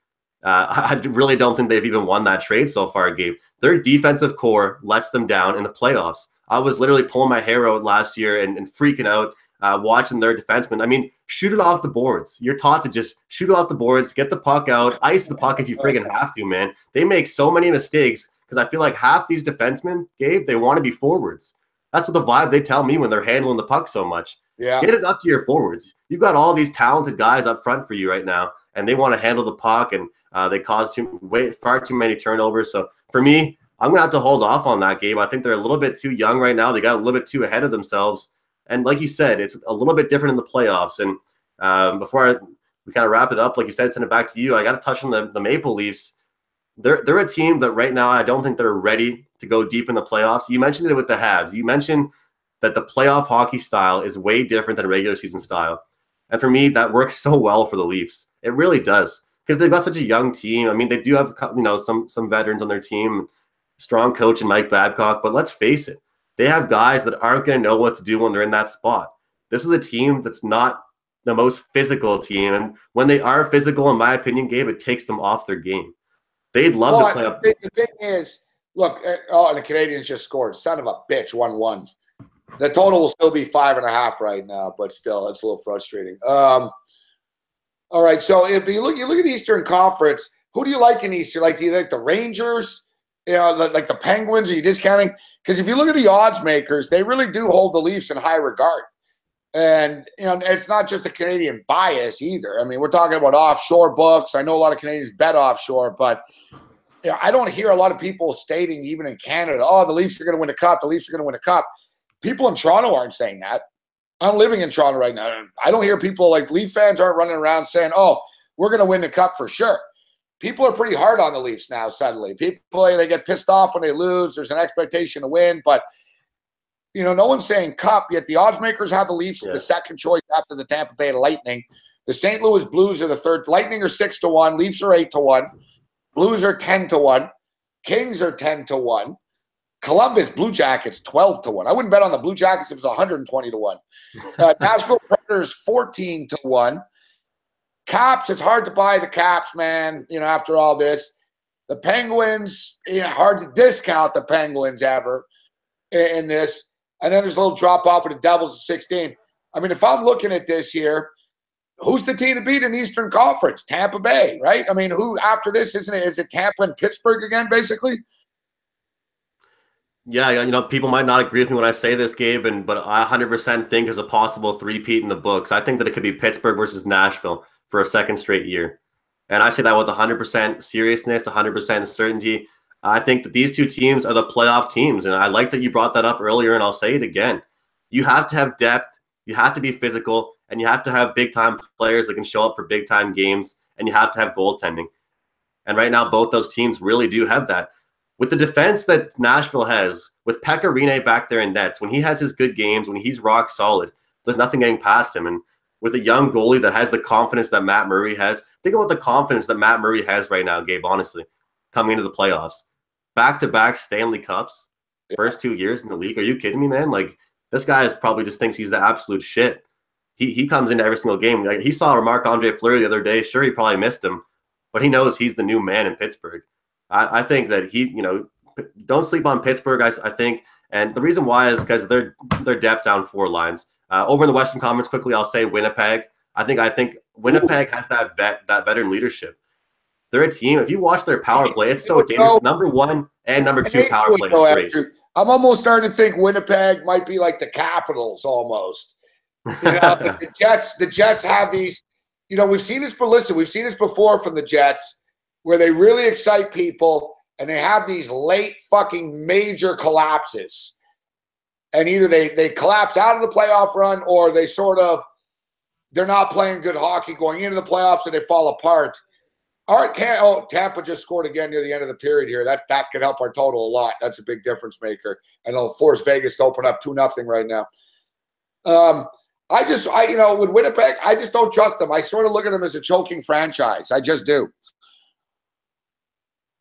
I really don't think they've even won that trade so far, Gabe. Their defensive core lets them down in the playoffs. I was literally pulling my hair out last year and freaking out watching their defensemen. I mean, shoot it off the boards. You're taught to just shoot it off the boards, get the puck out, ice the puck if you friggin' have to, man. They make so many mistakes because I feel like half these defensemen, Gabe, they want to be forwards. That's what the vibe they tell me when they're handling the puck so much. Yeah. Get it up to your forwards. You've got all these talented guys up front for you right now, and they want to handle the puck, and they cause far too many turnovers. So for me, I'm going to have to hold off on that, Gabe. I think they're a little bit too young right now. They got a little bit too ahead of themselves. And like you said, it's a little bit different in the playoffs. And before we kind of wrap it up, like you said, send it back to you, I got to touch on the Maple Leafs. They're a team that right now I don't think they're ready to go deep in the playoffs. You mentioned it with the Habs. You mentioned that the playoff hockey style is way different than regular season style. And for me, that works so well for the Leafs. It really does. Because they've got such a young team. I mean, they do have some veterans on their team, strong coach in Mike Babcock. But let's face it, they have guys that aren't going to know what to do when they're in that spot. This is a team that's not the most physical team. And when they are physical, in my opinion, Gabe, it takes them off their game. They'd love to play up. The thing is, look, and the Canadiens just scored. Son of a bitch, 1-1. The total will still be 5.5 right now, but still, it's a little frustrating. All right, so if you look at the Eastern Conference, who do you like in Eastern? Like, do you like the Rangers? Like the Penguins? Are you discounting? Because if you look at the odds makers, they really do hold the Leafs in high regard. And, it's not just a Canadian bias either. I mean, we're talking about offshore books. I know a lot of Canadians bet offshore, but I don't hear a lot of people stating, even in Canada, oh, the Leafs are going to win a cup. The Leafs are going to win a cup. People in Toronto aren't saying that. I'm living in Toronto right now. I don't hear people like Leaf fans aren't running around saying, oh, we're going to win the cup for sure. People are pretty hard on the Leafs now suddenly. People, they get pissed off when they lose. There's an expectation to win, but no one's saying cup, yet the odds makers have the Leafs as the second choice after the Tampa Bay Lightning. The St. Louis Blues are the third. Lightning are 6-1. Leafs are 8-1. Blues are 10-1. Kings are 10-1. Columbus Blue Jackets 12-1. I wouldn't bet on the Blue Jackets if it was 120-1. Nashville Predators 14-1. Caps, it's hard to buy the Caps, man, after all this. The Penguins, hard to discount the Penguins ever in this. And then there's a little drop off with the Devils at 16. I mean, if I'm looking at this here, who's the team to beat in the Eastern Conference? Tampa Bay, right? I mean, who after this, isn't it? Is it Tampa and Pittsburgh again, basically? Yeah, people might not agree with me when I say this, Gabe, but I 100% think there's a possible three-peat in the books. I think that it could be Pittsburgh versus Nashville for a second straight year. And I say that with 100% seriousness, 100% certainty. I think that these two teams are the playoff teams, and I like that you brought that up earlier, and I'll say it again. You have to have depth, you have to be physical, and you have to have big-time players that can show up for big-time games, and you have to have goaltending. And right now, both those teams really do have that. With the defense that Nashville has, with Pekka Rinne back there in nets, when he has his good games, when he's rock solid, there's nothing getting past him. And with a young goalie that has the confidence that Matt Murray has, think about the confidence that Matt Murray has right now, Gabe, honestly, coming into the playoffs. Back-to-back Stanley Cups, first 2 years in the league. Are you kidding me, man? Like, this guy probably just thinks he's the absolute shit. He comes into every single game. Like, he saw Marc-Andre Fleury the other day. Sure, he probably missed him, but he knows he's the new man in Pittsburgh. I think that don't sleep on Pittsburgh, I think. And the reason why is because their depth down four lines. Over in the Western Conference, quickly, I'll say Winnipeg. I think Winnipeg has that veteran leadership. They're a team. If you watch their power play, it's so dangerous. Number 1 and number 2 power play is great. I'm almost starting to think Winnipeg might be like the Capitals almost. The Jets have these. We've seen this, but listen, we've seen this before from the Jets, where they really excite people and they have these late fucking major collapses. And either they collapse out of the playoff run or they're not playing good hockey going into the playoffs and they fall apart. Tampa just scored again near the end of the period here. That could help our total a lot. That's a big difference maker. And it'll force Vegas to open up 2-0 right now. With Winnipeg, I just don't trust them. I sort of look at them as a choking franchise. I just do.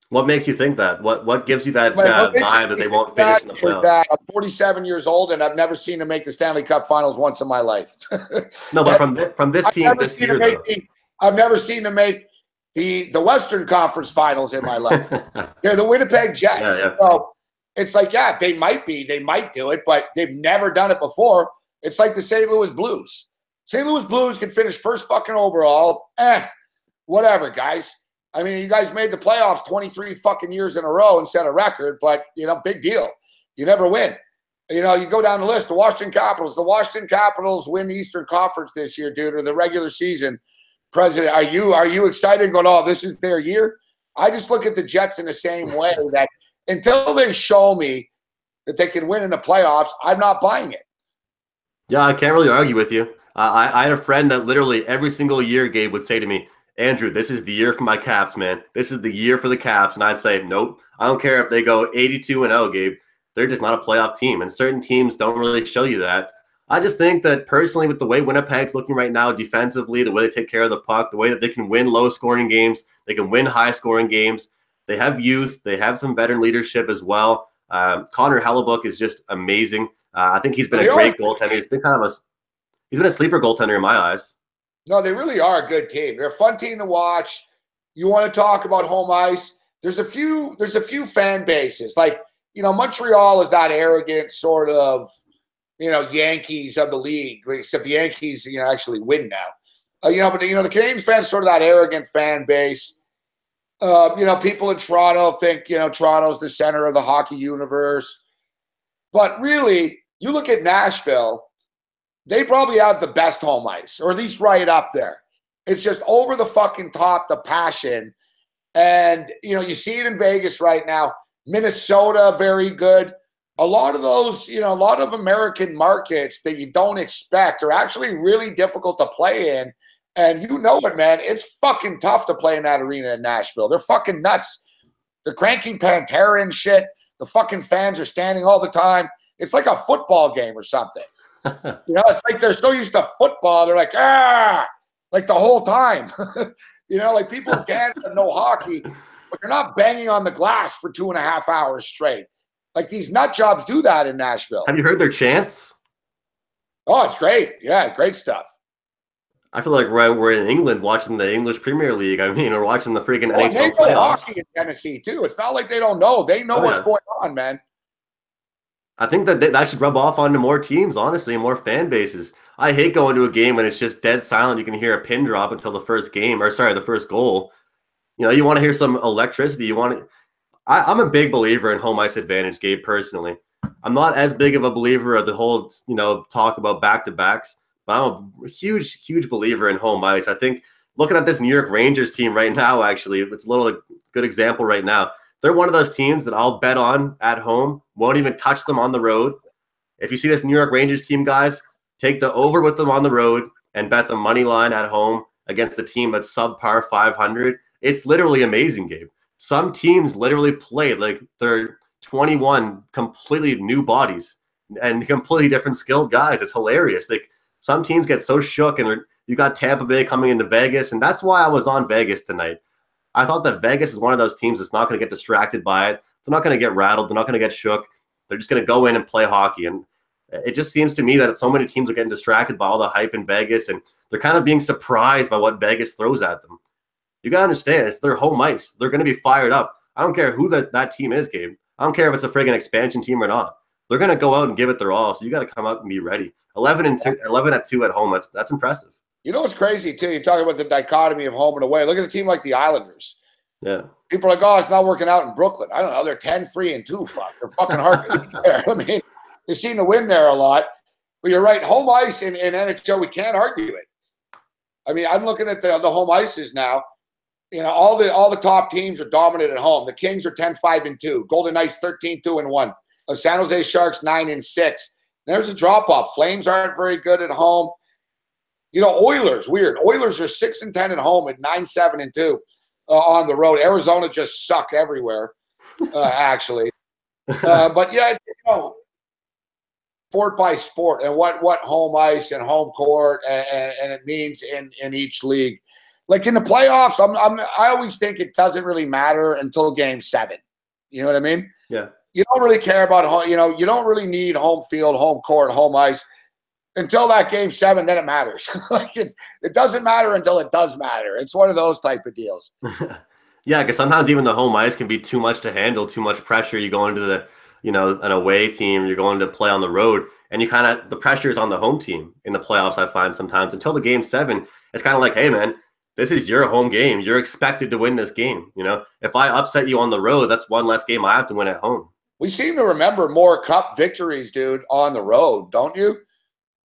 What makes you think that? What gives you that vibe that they won't finish in the playoffs? I'm 47 years old, and I've never seen them make the Stanley Cup Finals once in my life. No, but from this team this year, though. I've never seen them make the Western Conference Finals in my life. They're the Winnipeg Jets. Yeah. So it's like, they might do it, but they've never done it before. It's like the St. Louis Blues. St. Louis Blues can finish first fucking overall. Whatever, guys. I mean, you guys made the playoffs 23 fucking years in a row and set a record, but, big deal. You never win. You go down the list, the Washington Capitals. The Washington Capitals win the Eastern Conference this year, dude, or the regular season. President, are you excited going, oh, this is their year? I just look at the Jets in the same way that until they show me that they can win in the playoffs, I'm not buying it. Yeah, I can't really argue with you. I had a friend that literally every single year, Gabe, would say to me, Andrew, this is the year for my Caps, man. This is the year for the Caps. And I'd say, nope, I don't care if they go 82-0, Gabe. They're just not a playoff team. And certain teams don't really show you that. I just think that personally, with the way Winnipeg's looking right now defensively, the way they take care of the puck, the way that they can win low-scoring games, they can win high-scoring games. They have youth. They have some veteran leadership as well. Connor Hellebuck is just amazing. I think he's been a great goaltender. He's been a sleeper goaltender in my eyes. No, they really are a good team. They're a fun team to watch. You want to talk about home ice? There's a few fan bases. Like, Montreal is that arrogant sort of, Yankees of the league, except the Yankees, actually win now. But the Canadiens fans sort of that arrogant fan base. People in Toronto think, Toronto's the center of the hockey universe. But really, you look at Nashville, they probably have the best home ice, or at least right up there. It's just over the fucking top, the passion. And, you see it in Vegas right now. Minnesota, very good. A lot of those, a lot of American markets that you don't expect are actually really difficult to play in. And you know it, man. It's fucking tough to play in that arena in Nashville. They're fucking nuts. They're cranking Pantera and shit. The fucking fans are standing all the time. It's like a football game or something. It's like they're so used to football. They're like, like the whole time. Like people in Canada know hockey, but they're not banging on the glass for 2.5 hours straight. Like these nut jobs do that in Nashville. Have you heard their chants? Oh, it's great. Yeah, great stuff. I feel like we're in England watching the English Premier League. I mean, we're watching the freaking NHL they playoffs. know hockey in Tennessee too. It's not like they don't know. They know what's going on, man. I think that should rub off onto more teams, honestly, and more fan bases. I hate going to a game when it's just dead silent. You can hear a pin drop until the first goal. You know, you want to hear some electricity. I'm a big believer in home ice advantage, Gabe, personally. I'm not as big of a believer of the whole, talk about back-to-backs, but I'm a huge, huge believer in home ice. I think looking at this New York Rangers team right now, actually, it's a little good example right now. They're one of those teams that I'll bet on at home, won't even touch them on the road. If you see this New York Rangers team, guys, take the over with them on the road and bet the money line at home against a team that's subpar 500. It's literally amazing, Gabe. Some teams literally play like they're 21 completely new bodies and completely different skilled guys. It's hilarious. Like some teams get so shook, and you got Tampa Bay coming into Vegas, and that's why I was on Vegas tonight. I thought that Vegas is one of those teams that's not going to get distracted by it. They're not going to get rattled. They're not going to get shook. They're just going to go in and play hockey. And it just seems to me that so many teams are getting distracted by all the hype in Vegas, and they're kind of being surprised by what Vegas throws at them. You got to understand, it's their home ice. They're going to be fired up. I don't care who that team is, Gabe. I don't care if it's a friggin' expansion team or not. They're going to go out and give it their all, so you got to come out and be ready. 11-2 at home, that's impressive. You know what's crazy, too? You're talking about the dichotomy of home and away. Look at a team like the Islanders. Yeah. People are like, oh, it's not working out in Brooklyn. I don't know. They're 10-3-2. Fuck. They're fucking hard to get there. I mean, they seem to win there a lot. But you're right. Home ice in NHL, we can't argue it. I mean, I'm looking at the home ices now. You know, all the top teams are dominant at home. The Kings are 10-5-2. Golden Knights 13-2-1. San Jose Sharks 9-6. There's a drop-off. Flames aren't very good at home. You know, Oilers, weird. Oilers are 6-10 at home at 9-7-2 on the road. Arizona just suck everywhere, actually. But yeah, sport by sport and what home ice and home court and it means in each league. Like in the playoffs, I always think it doesn't really matter until Game 7. You know what I mean? Yeah. You don't really care about home. You know, you don't really need home field, home court, home ice until that Game 7. Then it matters. Like it doesn't matter until it does matter. It's one of those type of deals. Yeah, because sometimes even the home ice can be too much to handle, too much pressure. You go into an away team, you're going to play on the road, and the pressure is on the home team in the playoffs. I find sometimes until the Game 7, it's kind of like, hey man, this is your home game. You're expected to win this game. You know, if I upset you on the road, that's one less game I have to win at home. We seem to remember more cup victories, dude, on the road, don't you?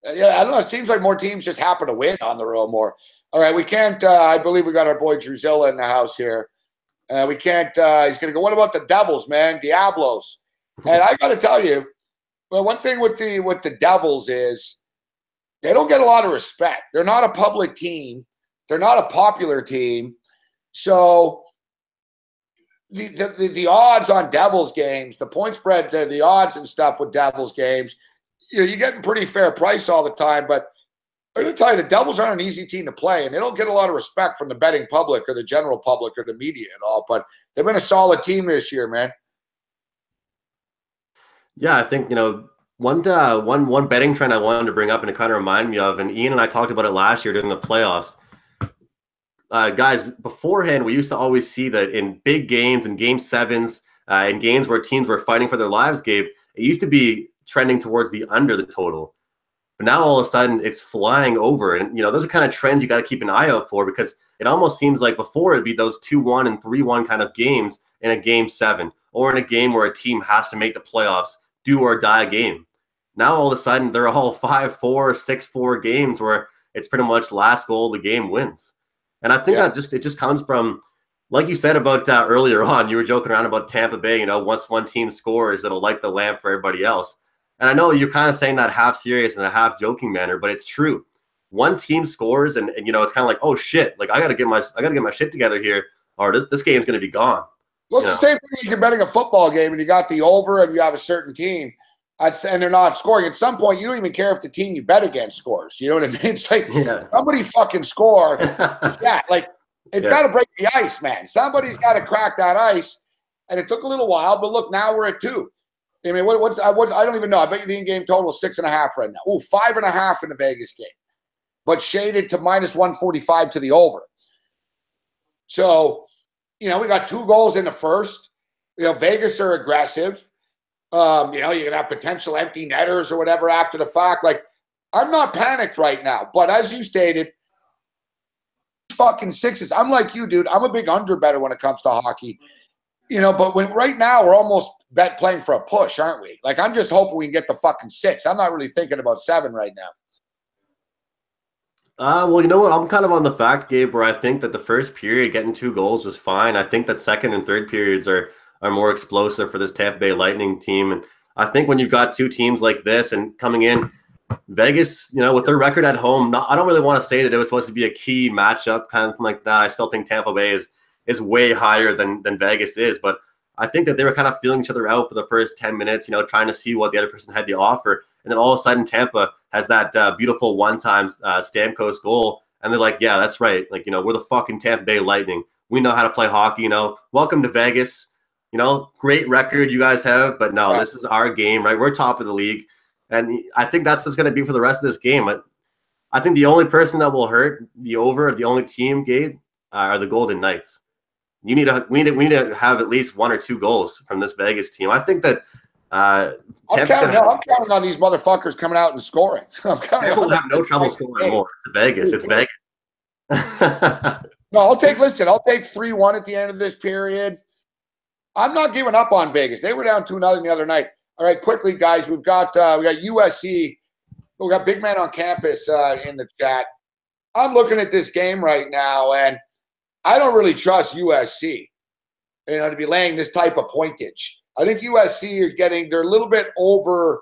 Yeah, I don't know. It seems like more teams just happen to win on the road more. All right, we can't. I believe we got our boy Druzilla in the house here. We can't. He's going to go. What about the Devils, man? Diablos. And I got to tell you, well, one thing with the Devils is they don't get a lot of respect. They're not a public team. They're not a popular team. So the odds on Devils games, the point spread, the odds and stuff with Devils games, you're getting pretty fair price all the time. But I'm going to tell you, the Devils aren't an easy team to play, and they don't get a lot of respect from the betting public or the general public or the media at all. But they've been a solid team this year, man. Yeah, I think, one betting trend I wanted to bring up and it kind of reminded me of, and Ian and I talked about it last year during the playoffs. Guys, beforehand, we used to always see that in big games and Game 7s, in games where teams were fighting for their lives, Gabe, it used to be trending towards the under the total. But now all of a sudden it's flying over. And, those are kind of trends you got to keep an eye out for, because it almost seems like before it'd be those 2-1 and 3-1 kind of games in a Game 7 or in a game where a team has to make the playoffs, do or die game. Now all of a sudden they're all 5-4, 6-4 games where it's pretty much last goal of the game wins. And I think it just comes from, like you said about earlier on, you were joking around about Tampa Bay, once one team scores, it'll light the lamp for everybody else. And I know you're kind of saying that half serious and a half joking manner, but it's true. One team scores and it's kind of like, oh shit, like I gotta get my shit together here, or this game's gonna be gone. Well, it's the same thing if you're betting a football game and you got the over and you have a certain team and they're not scoring. At some point, you don't even care if the team you bet against scores. You know what I mean? It's like somebody fucking score. It's got to break the ice, man. Somebody's got to crack that ice. And it took a little while, but look, now we're at 2. I mean, what's I don't even know. I bet you the in-game total is 6.5 right now. Oh, 5.5 in the Vegas game, but shaded to -145 to the over. So, we got 2 goals in the first. Vegas are aggressive. You're going to have potential empty netters or whatever after the fact. Like, I'm not panicked right now. But as you stated, fucking 6s. I'm like you, dude. I'm a big under better when it comes to hockey. But right now we're almost playing for a push, aren't we? Like, I'm just hoping we can get the fucking 6. I'm not really thinking about 7 right now. Well, you know what? I'm kind of on the fact, Gabe, where I think that the first period getting 2 goals was fine. I think that second and third periods are more explosive for this Tampa Bay Lightning team. And I think when you've got 2 teams like this and coming in, Vegas, with their record at home, I don't really want to say that it was supposed to be a key matchup, kind of like that. I still think Tampa Bay is way higher than Vegas is, but I think that they were kind of feeling each other out for the first 10 minutes, trying to see what the other person had to offer. And then all of a sudden, Tampa has that beautiful one-time Stamkos goal. And they're like, yeah, that's right. Like, we're the fucking Tampa Bay Lightning. We know how to play hockey, Welcome to Vegas. Great record you guys have. But no, This is our game, right? We're top of the league. And I think that's just going to be for the rest of this game. I think the only person that will hurt the only team, Gabe, are the Golden Knights. We need to have at least 1 or 2 goals from this Vegas team. I think that I'm counting on these motherfuckers coming out and scoring. They will have no trouble scoring more. It's Vegas. It's Vegas. No, I'll take 3-1 at the end of this period. I'm not giving up on Vegas. They were down 2-0 the other night. All right, quickly, guys. We got USC. We got Big Man on Campus in the chat. I'm looking at this game right now, and I don't really trust USC, to be laying this type of pointage. I think USC they're a little bit overvalued.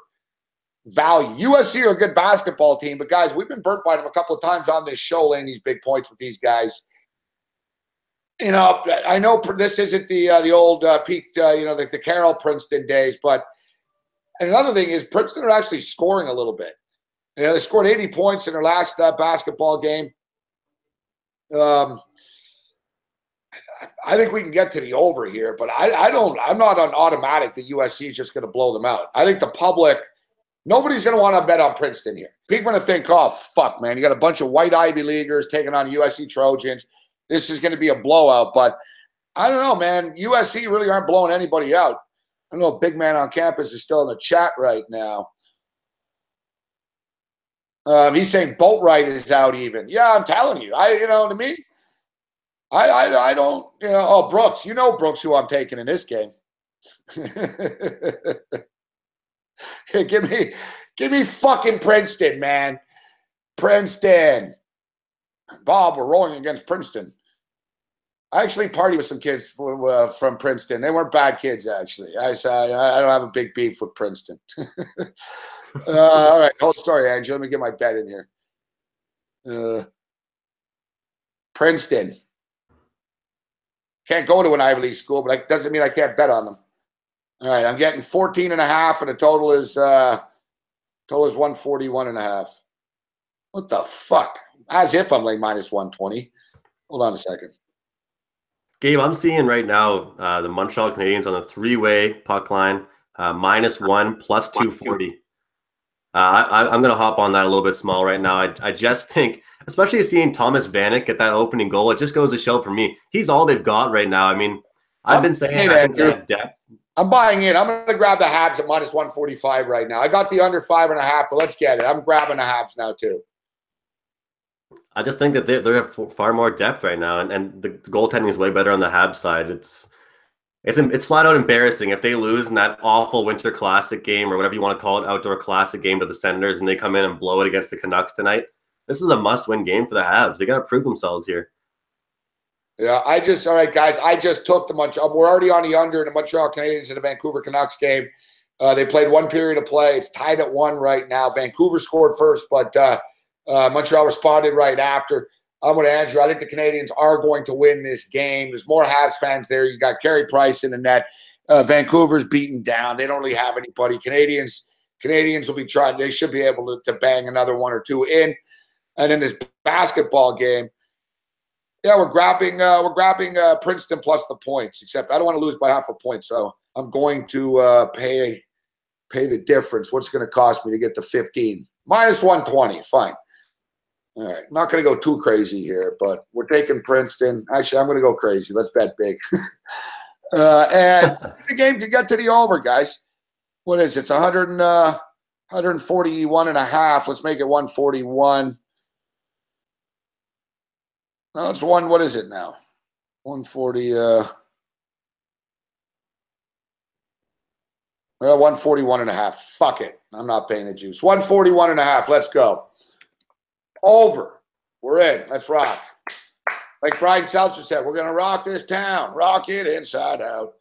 USC are a good basketball team, but guys, we've been burnt by them a couple of times on this show, laying these big points with these guys. I know this isn't the old peak, the Carroll Princeton days, but another thing is Princeton are actually scoring a little bit. They scored 80 points in their last basketball game. I think we can get to the over here, but I'm not on automatic that USC is just going to blow them out. I think the public, nobody's going to want to bet on Princeton here. People are going to think, oh, fuck, man, you got a bunch of white Ivy Leaguers taking on USC Trojans. This is going to be a blowout, but I don't know, man. USC really aren't blowing anybody out. I don't know if Big Man on Campus is still in the chat right now. He's saying Boatwright is out even. Yeah, I'm telling you. To me, I don't, oh, Brooks. Brooks, who I'm taking in this game. Hey, give me fucking Princeton, man. Princeton. Bob, we're rolling against Princeton. I actually partied with some kids from Princeton. They weren't bad kids, actually. I don't have a big beef with Princeton. All right. Hold story, Andrew. Let me get my bet in here. Princeton. Can't go to an Ivy League school, but that doesn't mean I can't bet on them. All right. I'm getting 14.5, and the total is 141.5. What the fuck? As if I'm like -120. Hold on a second. Gabe, I'm seeing right now the Montreal Canadiens on the 3-way puck line, -1 plus 240. I'm going to hop on that a little bit small right now. I just think, especially seeing Thomas Vanek get that opening goal, it just goes to show for me, he's all they've got right now. I mean, I've been saying I think they have depth. I'm buying in. I'm going to grab the Habs at -145 right now. I got the under 5.5, but let's get it. I'm grabbing the Habs now too. I just think that they have far more depth right now, and the goaltending is way better on the Habs side. It's flat out embarrassing if they lose in that awful Winter Classic game or whatever you want to call it, outdoor classic game to the Senators, and they come in and blow it against the Canucks tonight. This is a must-win game for the Habs. They got to prove themselves here. Yeah, all right, guys. I just took the Montreal. We're already on the under in the Montreal Canadiens and the Vancouver Canucks game. They played 1 period of play. It's tied at 1 right now. Vancouver scored first, but Montreal responded right after. I'm with Andrew. I think the Canadiens are going to win this game. There's more Habs fans there. You got Carey Price in the net. Vancouver's beaten down. They don't really have anybody. Canadiens will be trying. They should be able to bang another 1 or 2 in. And in this basketball game, yeah, we're grabbing Princeton plus the points. Except I don't want to lose by half a point, so I'm going to pay pay the difference. What's going to cost me to get the 15? Minus 120. Fine. All right. Not going to go too crazy here, but we're taking Princeton. Actually, I'm going to go crazy. Let's bet big. And the game can get to the over, guys. What is it? It's 141 and a half. Let's make it 141. No, it's one. What is it now? 140. 141 and a half. Fuck it. I'm not paying the juice. 141 and a half. Let's go. Over. We're in. Let's rock. Like Brian Seltzer said, we're going to rock this town. Rock it inside out.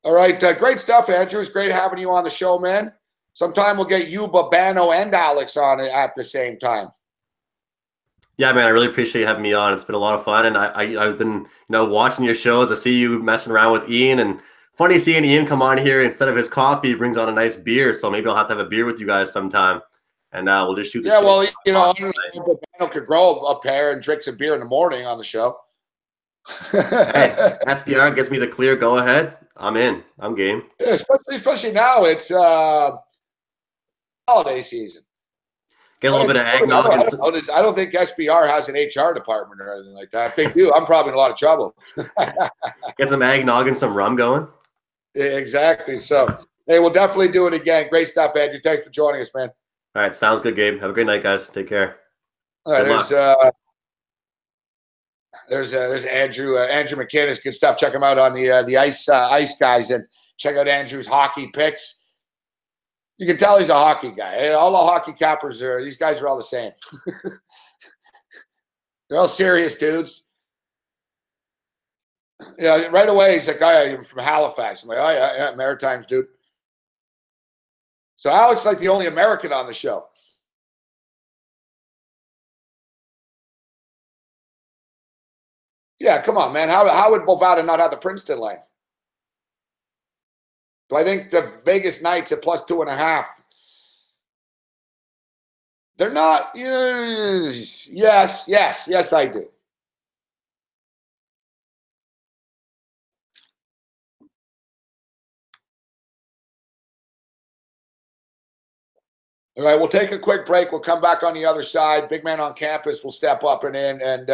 All right. Great stuff, Andrew. It's great having you on the show, man. Sometime we'll get you, Babano, and Alex on it at the same time. Yeah, man, I really appreciate you having me on. It's been a lot of fun, and I've been watching your shows. I see you messing around with Ian, and funny seeing Ian come on here instead of his coffee. He brings on a nice beer, so maybe I'll have to have a beer with you guys sometime, and we'll just shoot the shit. Well, Babano could grow a pair and drink some beer in the morning on the show. Hey, SPR gets me the clear go ahead. I'm in. I'm game. Yeah, especially now it's holiday season. Get a little bit of eggnog. I don't think SBR has an HR department or anything like that. If they do, I'm probably in a lot of trouble. Get some eggnog and some rum going. Yeah, exactly. So, hey, we'll definitely do it again. Great stuff, Andrew. Thanks for joining us, man. All right. Sounds good, Gabe. Have a great night, guys. Take care. All right. There's Andrew McKinnis. Good stuff. Check him out on the Ice Guys, and check out Andrew's hockey picks. You can tell he's a hockey guy. All the hockey cappers these guys are all the same. They're all serious dudes. Yeah, right away he's like, I'm from Halifax. I'm like, oh yeah, Maritimes, dude. So Alex is like the only American on the show. Yeah, come on, man. How would Bovada not have the Princeton line? Do I think the Vegas Knights at plus 2.5? They're not. Yes, I do. All right, we'll take a quick break. We'll come back on the other side. Big man on campus will step up and in, and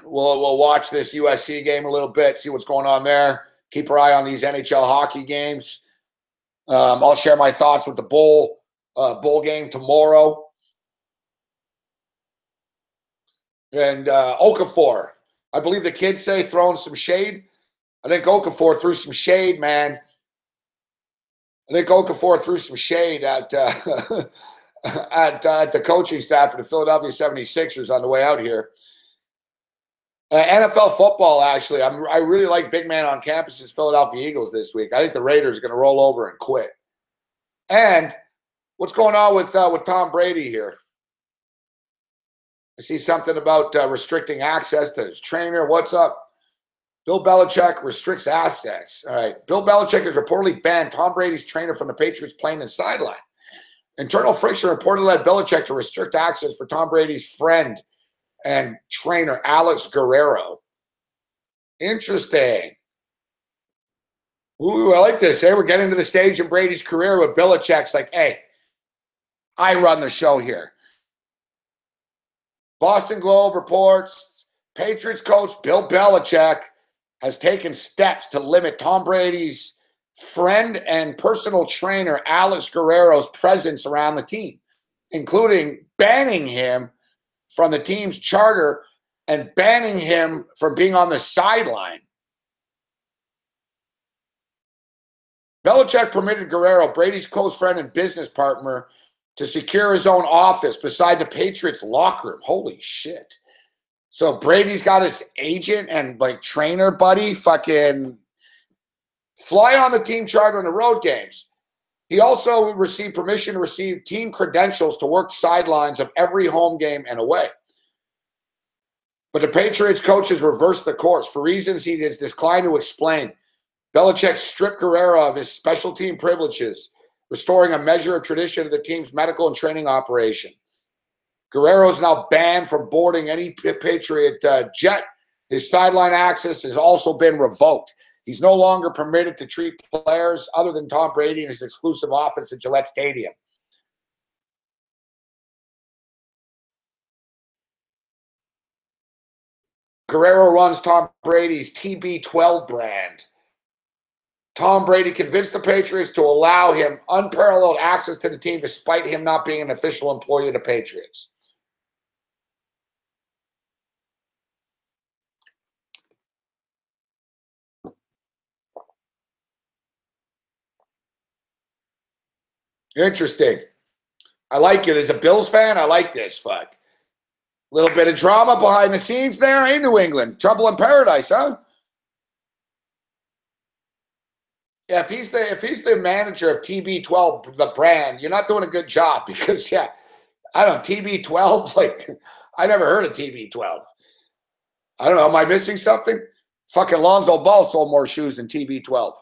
we'll watch this USC game a little bit, see what's going on there. Keep our eye on these NHL hockey games. I'll share my thoughts with the bowl game tomorrow. And Okafor, I believe the kids say throwing some shade. I think Okafor threw some shade, man. I think Okafor threw some shade at the coaching staff of the Philadelphia 76ers on the way out here. NFL football, actually, I really like big man on campus's Philadelphia Eagles this week. I think the Raiders are going to roll over and quit. And what's going on with Tom Brady here? I see something about restricting access to his trainer. What's up? Bill Belichick restricts assets. All right. Bill Belichick has reportedly banned Tom Brady's trainer from the Patriots playing and sideline. Internal friction reportedly led Belichick to restrict access for Tom Brady's friend and trainer Alex Guerrero. Interesting. Ooh, I like this. Hey, we're getting to the stage in Brady's career with Belichick's like, hey, I run the show here. Boston Globe reports Patriots coach Bill Belichick has taken steps to limit Tom Brady's friend and personal trainer Alex Guerrero's presence around the team, including banning him from the team's charter and banning him from being on the sideline. Belichick permitted Guerrero, Brady's close friend and business partner, to secure his own office beside the Patriots' locker room. Holy shit. So Brady's got his agent and like trainer buddy fucking fly on the team charter in the road games. He also received permission to receive team credentials to work sidelines of every home game and away. But the Patriots coaches reversed the course for reasons he has declined to explain. Belichick stripped Guerrero of his special team privileges, restoring a measure of tradition of the team's medical and training operation. Guerrero is now banned from boarding any Patriot jet. His sideline access has also been revoked. He's no longer permitted to treat players other than Tom Brady in his exclusive office at Gillette Stadium. Guerrero runs Tom Brady's TB12 brand. Tom Brady convinced the Patriots to allow him unparalleled access to the team despite him not being an official employee of the Patriots. Interesting. I like it. As a Bills fan, I like this. Fuck. Little bit of drama behind the scenes there, in New England. Trouble in paradise, huh? Yeah, if he's the manager of TB12, the brand, you're not doing a good job because, yeah, I don't know, TB12, like, I never heard of TB12. I don't know, am I missing something? Fucking Lonzo Ball sold more shoes than TB12.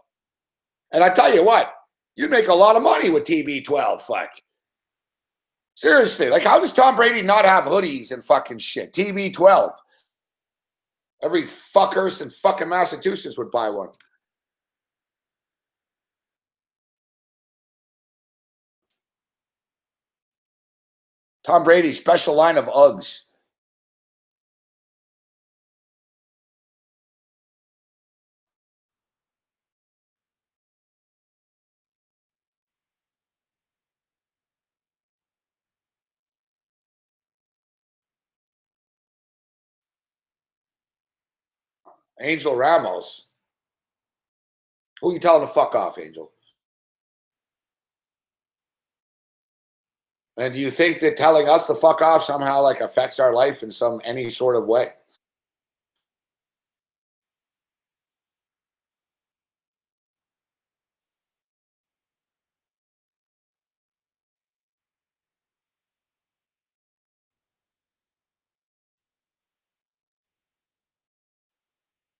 And I tell you what, you'd make a lot of money with TB12, fuck. Seriously, like, how does Tom Brady not have hoodies and fucking shit? TB12. Every fuckers in fucking Massachusetts would buy one. Tom Brady's special line of Uggs. Angel Ramos. Who you telling to fuck off, Angel? And do you think that telling us to fuck off somehow like affects our life in any sort of way?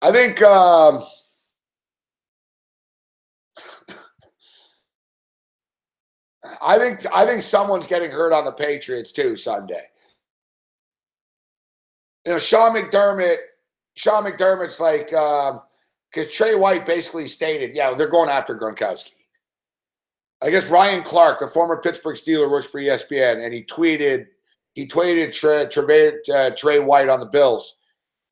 I think I think someone's getting hurt on the Patriots too Sunday. You know, Sean McDermott's like, because Trey White basically stated, yeah, they're going after Gronkowski. I guess Ryan Clark, the former Pittsburgh Steeler, works for ESPN, and he tweeted Trey White on the Bills,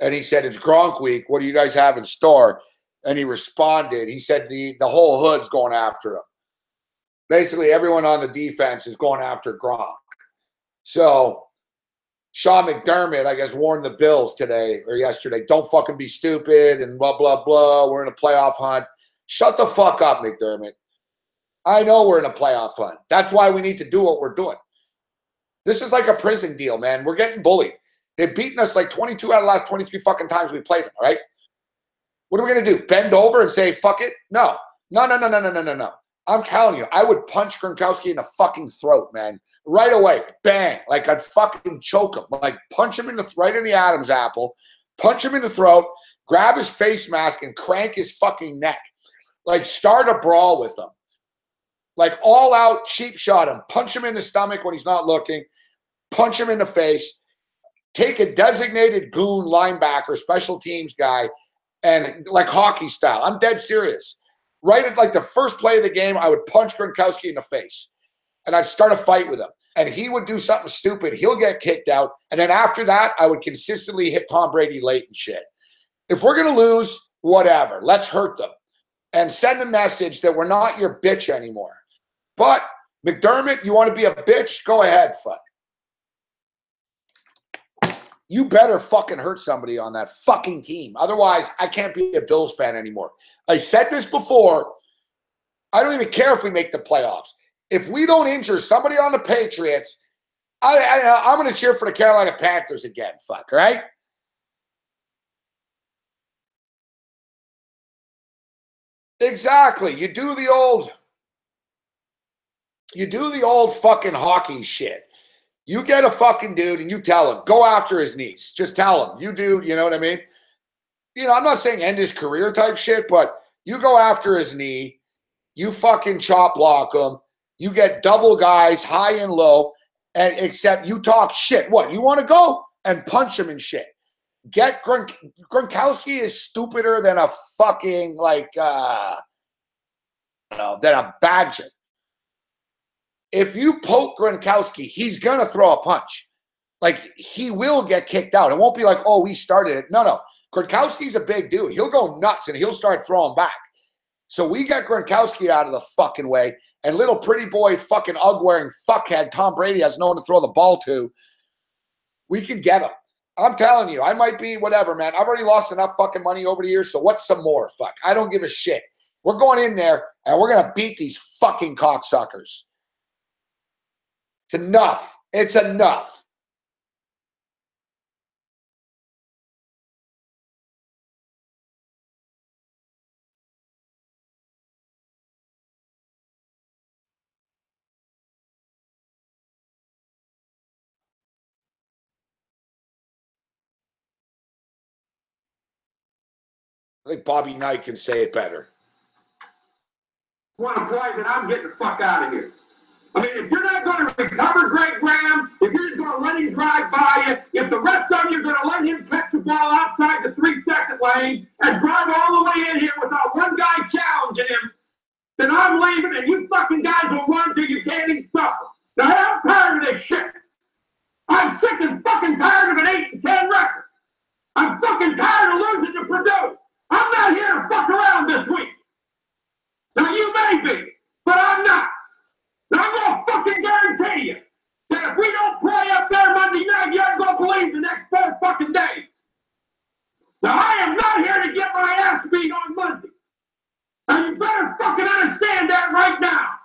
and he said, it's Gronk week. What do you guys have in store? And he responded. He said the whole hood's going after him. Basically, everyone on the defense is going after Gronk. So Sean McDermott, I guess, warned the Bills today or yesterday, don't fucking be stupid and blah, blah, blah. We're in a playoff hunt. Shut the fuck up, McDermott. I know we're in a playoff hunt. That's why we need to do what we're doing. This is like a prison deal, man. We're getting bullied. They've beaten us like 22 out of the last 23 fucking times we played them, right? What are we going to do? Bend over and say, fuck it? No. No. I'm telling you, I would punch Gronkowski in the fucking throat, man. Right away. Bang. Like I'd fucking choke him. Like punch him right in the Adam's apple. Punch him in the throat. Grab his face mask and crank his fucking neck. Like start a brawl with him. Like all out cheap shot him. Punch him in the stomach when he's not looking. Punch him in the face. Take a designated goon linebacker, special teams guy, and like hockey style. I'm dead serious. Right at like the first play of the game, I would punch Gronkowski in the face. And I'd start a fight with him. And he would do something stupid. He'll get kicked out. And then after that, I would consistently hit Tom Brady late and shit. If we're going to lose, whatever. Let's hurt them. And send a message that we're not your bitch anymore. But, McDermott, you want to be a bitch? Go ahead, fuck. You better fucking hurt somebody on that fucking team. Otherwise, I can't be a Bills fan anymore. I said this before. I don't even care if we make the playoffs. If we don't injure somebody on the Patriots, I'm going to cheer for the Carolina Panthers again, fuck, right? Exactly. You do the old fucking hockey shit. You get a fucking dude and you tell him, go after his knees. Just tell him. You do, you know what I mean? You know, I'm not saying end his career type shit, but you go after his knee. You fucking chop block him. You get double guys, high and low, and except you talk shit. What, you want to go? And punch him and shit. Gronkowski is stupider than a fucking than a badger. If you poke Gronkowski, he's gonna throw a punch. Like, he will get kicked out. It won't be like, oh, he started it. No. Gronkowski's a big dude. He'll go nuts and he'll start throwing back. So we got Gronkowski out of the fucking way, and little pretty boy fucking Ugg-wearing fuckhead Tom Brady has no one to throw the ball to. We can get him. I'm telling you, I might be whatever, man. I've already lost enough fucking money over the years, so what's some more? Fuck. I don't give a shit. We're going in there, and we're going to beat these fucking cocksuckers. It's enough. It's enough. I think Bobby Knight can say it better. Want to play, then I'm getting the fuck out of here. I mean, if you're not going to recover Greg Graham, if you're just going to let him drive by you, if the rest of you are going to let him catch the ball outside the 3-second lane and drive all the way in here without one guy challenging him, then I'm leaving and you fucking guys will run till you can't even suffer. Now, I'm tired of this shit. I'm sick and fucking tired of an 8-10 record. I'm fucking tired of losing to Purdue. I'm not here to fuck around this week. Now, you may be, but I'm not. And I'm going to fucking guarantee you that if we don't play up there Monday night, you ain't going to believe the next 4 fucking days. Now, I am not here to get my ass beat on Monday. Now, you better fucking understand that right now.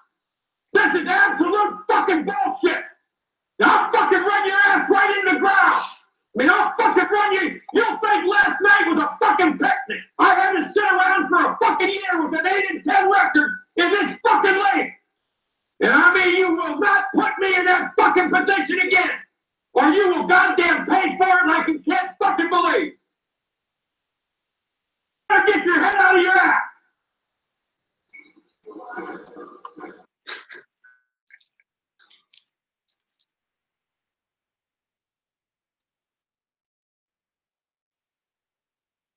This is absolute fucking bullshit. Now, I'll fucking run your ass right in the ground. I mean, I'll fucking run you. You'll think last night was a fucking picnic. I had to sit around for a fucking year with an 8-10 record in this fucking league. And I mean, you will not put me in that fucking position again. Or you will goddamn pay for it like you can't fucking believe. Get your head out of your ass.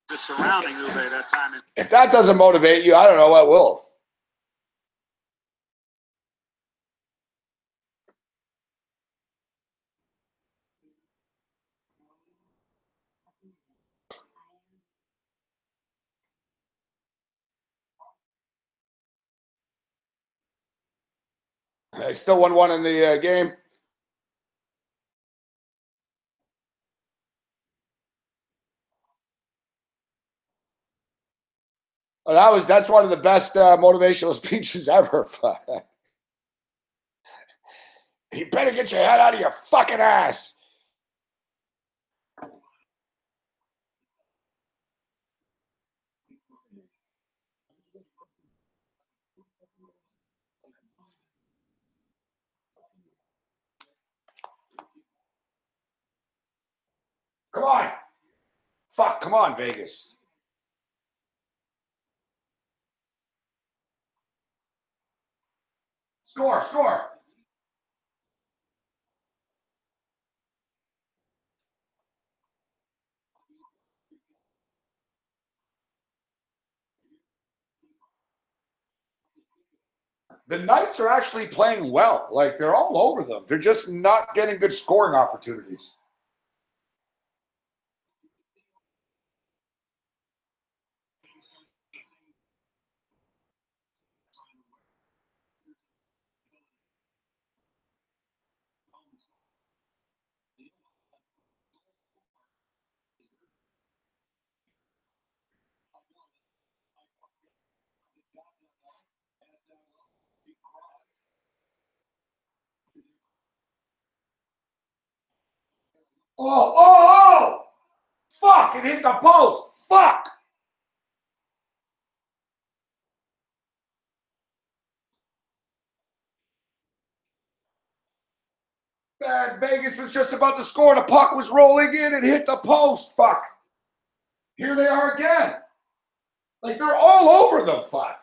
The surrounding Uwe that time. If that doesn't motivate you, I don't know what will. I still 1-1 in the game. Oh, that's one of the best motivational speeches ever. You better get your head out of your fucking ass. Come on. Fuck, come on, Vegas. Score. The Knights are actually playing well. Like, they're all over them. They're just not getting good scoring opportunities. Oh! Fuck, it hit the post. Fuck. Man, Vegas was just about to score. The puck was rolling in and hit the post. Fuck. Here they are again. Like, they're all over them. Fuck.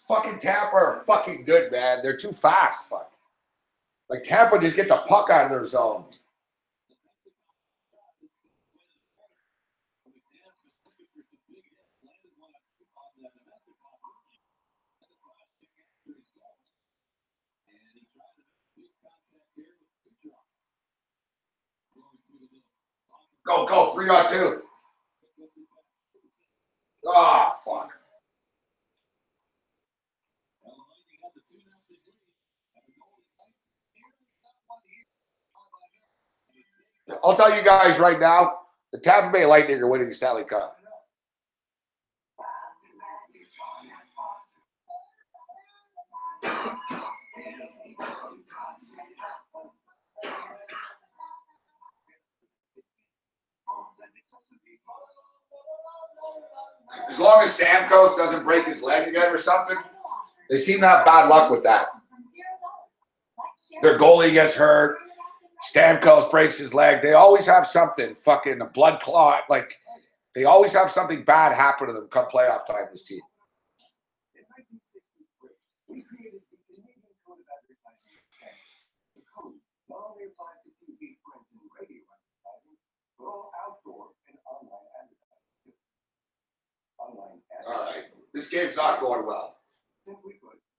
Fucking Tampa are fucking good, man. They're too fast, fuck. Like Tampa just get the puck out of their zone. Go, 3-on-2. Oh, fuck. I'll tell you guys right now, the Tampa Bay Lightning are winning the Stanley Cup. As long as Stamkos doesn't break his leg again or something, they seem to have bad luck with that. Their goalie gets hurt. Stamkos breaks his leg. They always have something, fucking a blood clot. Like, they always have something bad happen to them come playoff time, this team. All right. This game's not going well.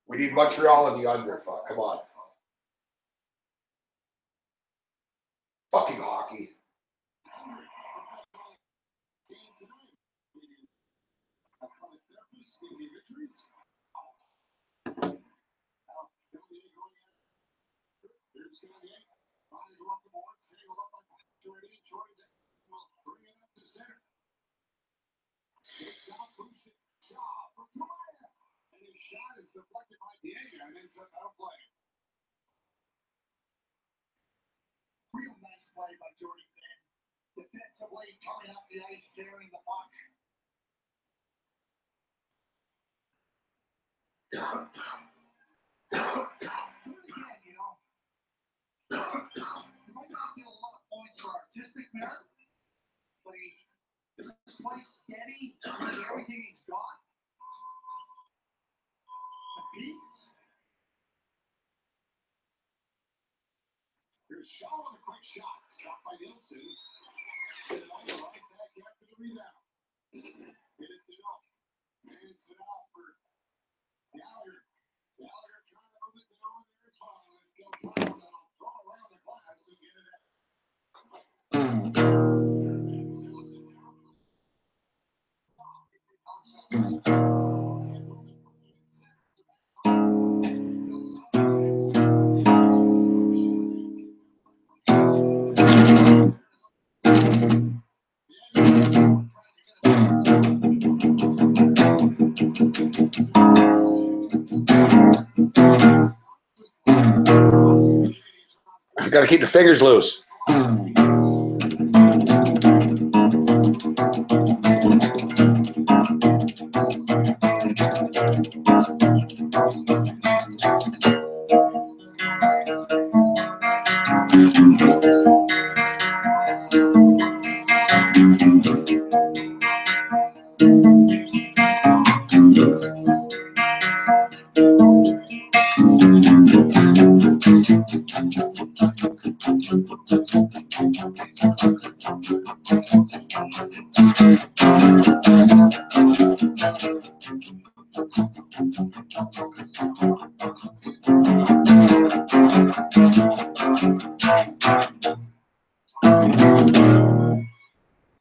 We need Montreal in the under. Fuck. Come on. Fucking hockey. Real nice play by Jordy Finn. Defensively coming up the ice, carrying the puck. Again, you know, he might not get a lot of points for artistic merit, but he plays steady with everything he's got. The beats. Here's Shaw on a quick shot. Stopped by Nielsen. Get it on the right back after the rebound. Get it to Noel. Hands it out for Gallagher. Gallagher trying to move it to Noel there as well. Let's go time. That'll throw around the glass and get it out. I got to keep the fingers loose.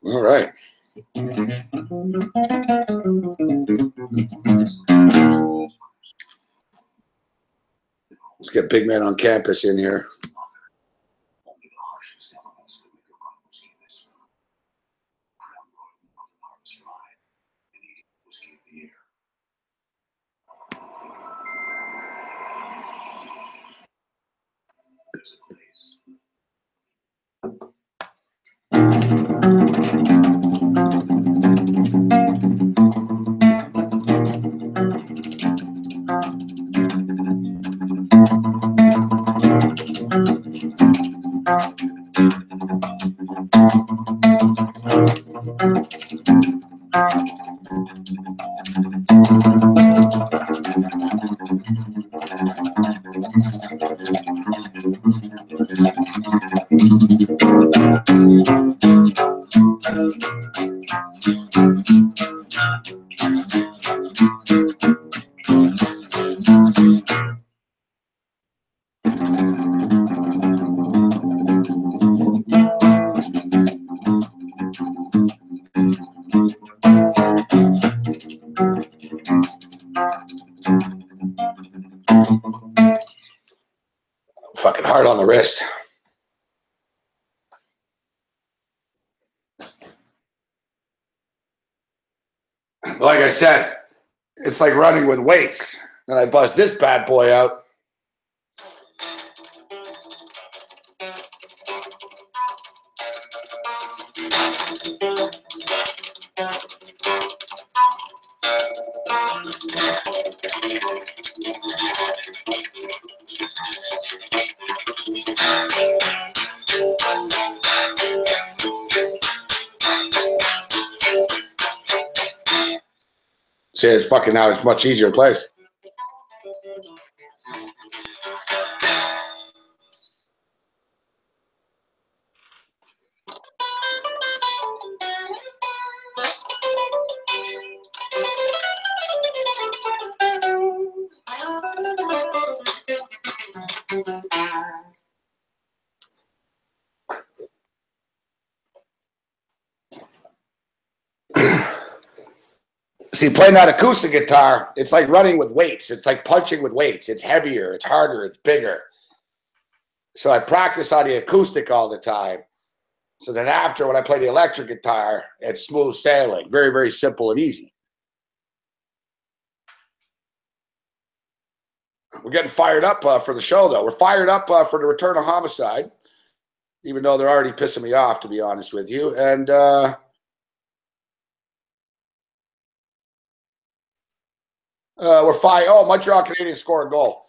All right. Let's get big man on campus in here. Fucking hard on the wrist. Like I said, it's like running with weights. And I bust this bad boy out. See, it's fucking now it's much easier to place. See, playing that acoustic guitar, it's like running with weights. It's like punching with weights. It's heavier, it's harder, it's bigger. So I practice on the acoustic all the time. So then after, when I play the electric guitar, it's smooth sailing. Very, very simple and easy. We're getting fired up for the show, though. We're fired up for the return of Homicide, even though they're already pissing me off, to be honest with you. And we're fired. Oh, Montreal Canadiens score a goal.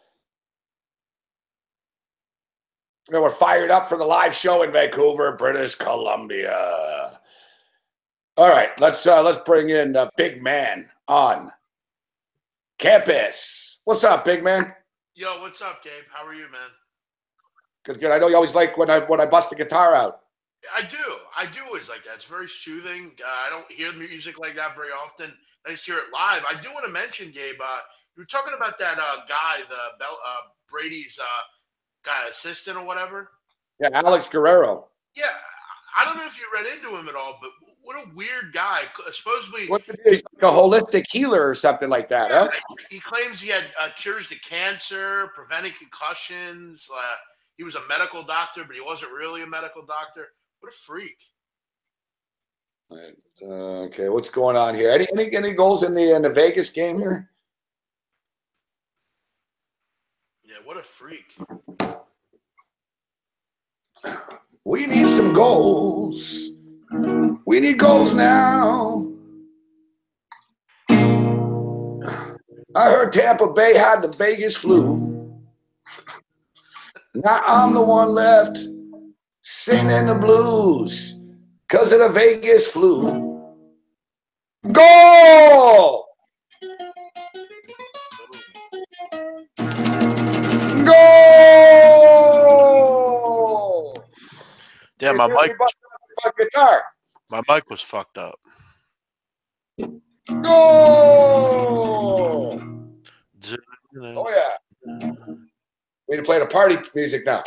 And we're fired up for the live show in Vancouver, British Columbia. All right, let's bring in the big man on campus. What's up, big man? Yo, what's up, Gabe? How are you, man? Good, good. I know you always like when I bust the guitar out. I do always like that. It's very soothing. I don't hear music like that very often. Nice to hear it live. I do want to mention, Gabe, you were talking about that guy, Brady's guy assistant or whatever. Yeah, Alex Guerrero. Yeah, I don't know if you read into him at all, but what a weird guy. Supposedly, What he's like a holistic healer or something like that, huh? He claims he had cures to cancer, preventing concussions. He was a medical doctor, but he wasn't really a medical doctor. What a freak. Okay, what's going on here? Any goals in the Vegas game here? Yeah, what a freak. We need some goals. We need goals now. I heard Tampa Bay had the Vegas flu. Now I'm the one left singing the blues because of the Vegas flu. Goal! Goal! Yeah, my mic was fucked up. Goal! Oh yeah. We need to play the party music now.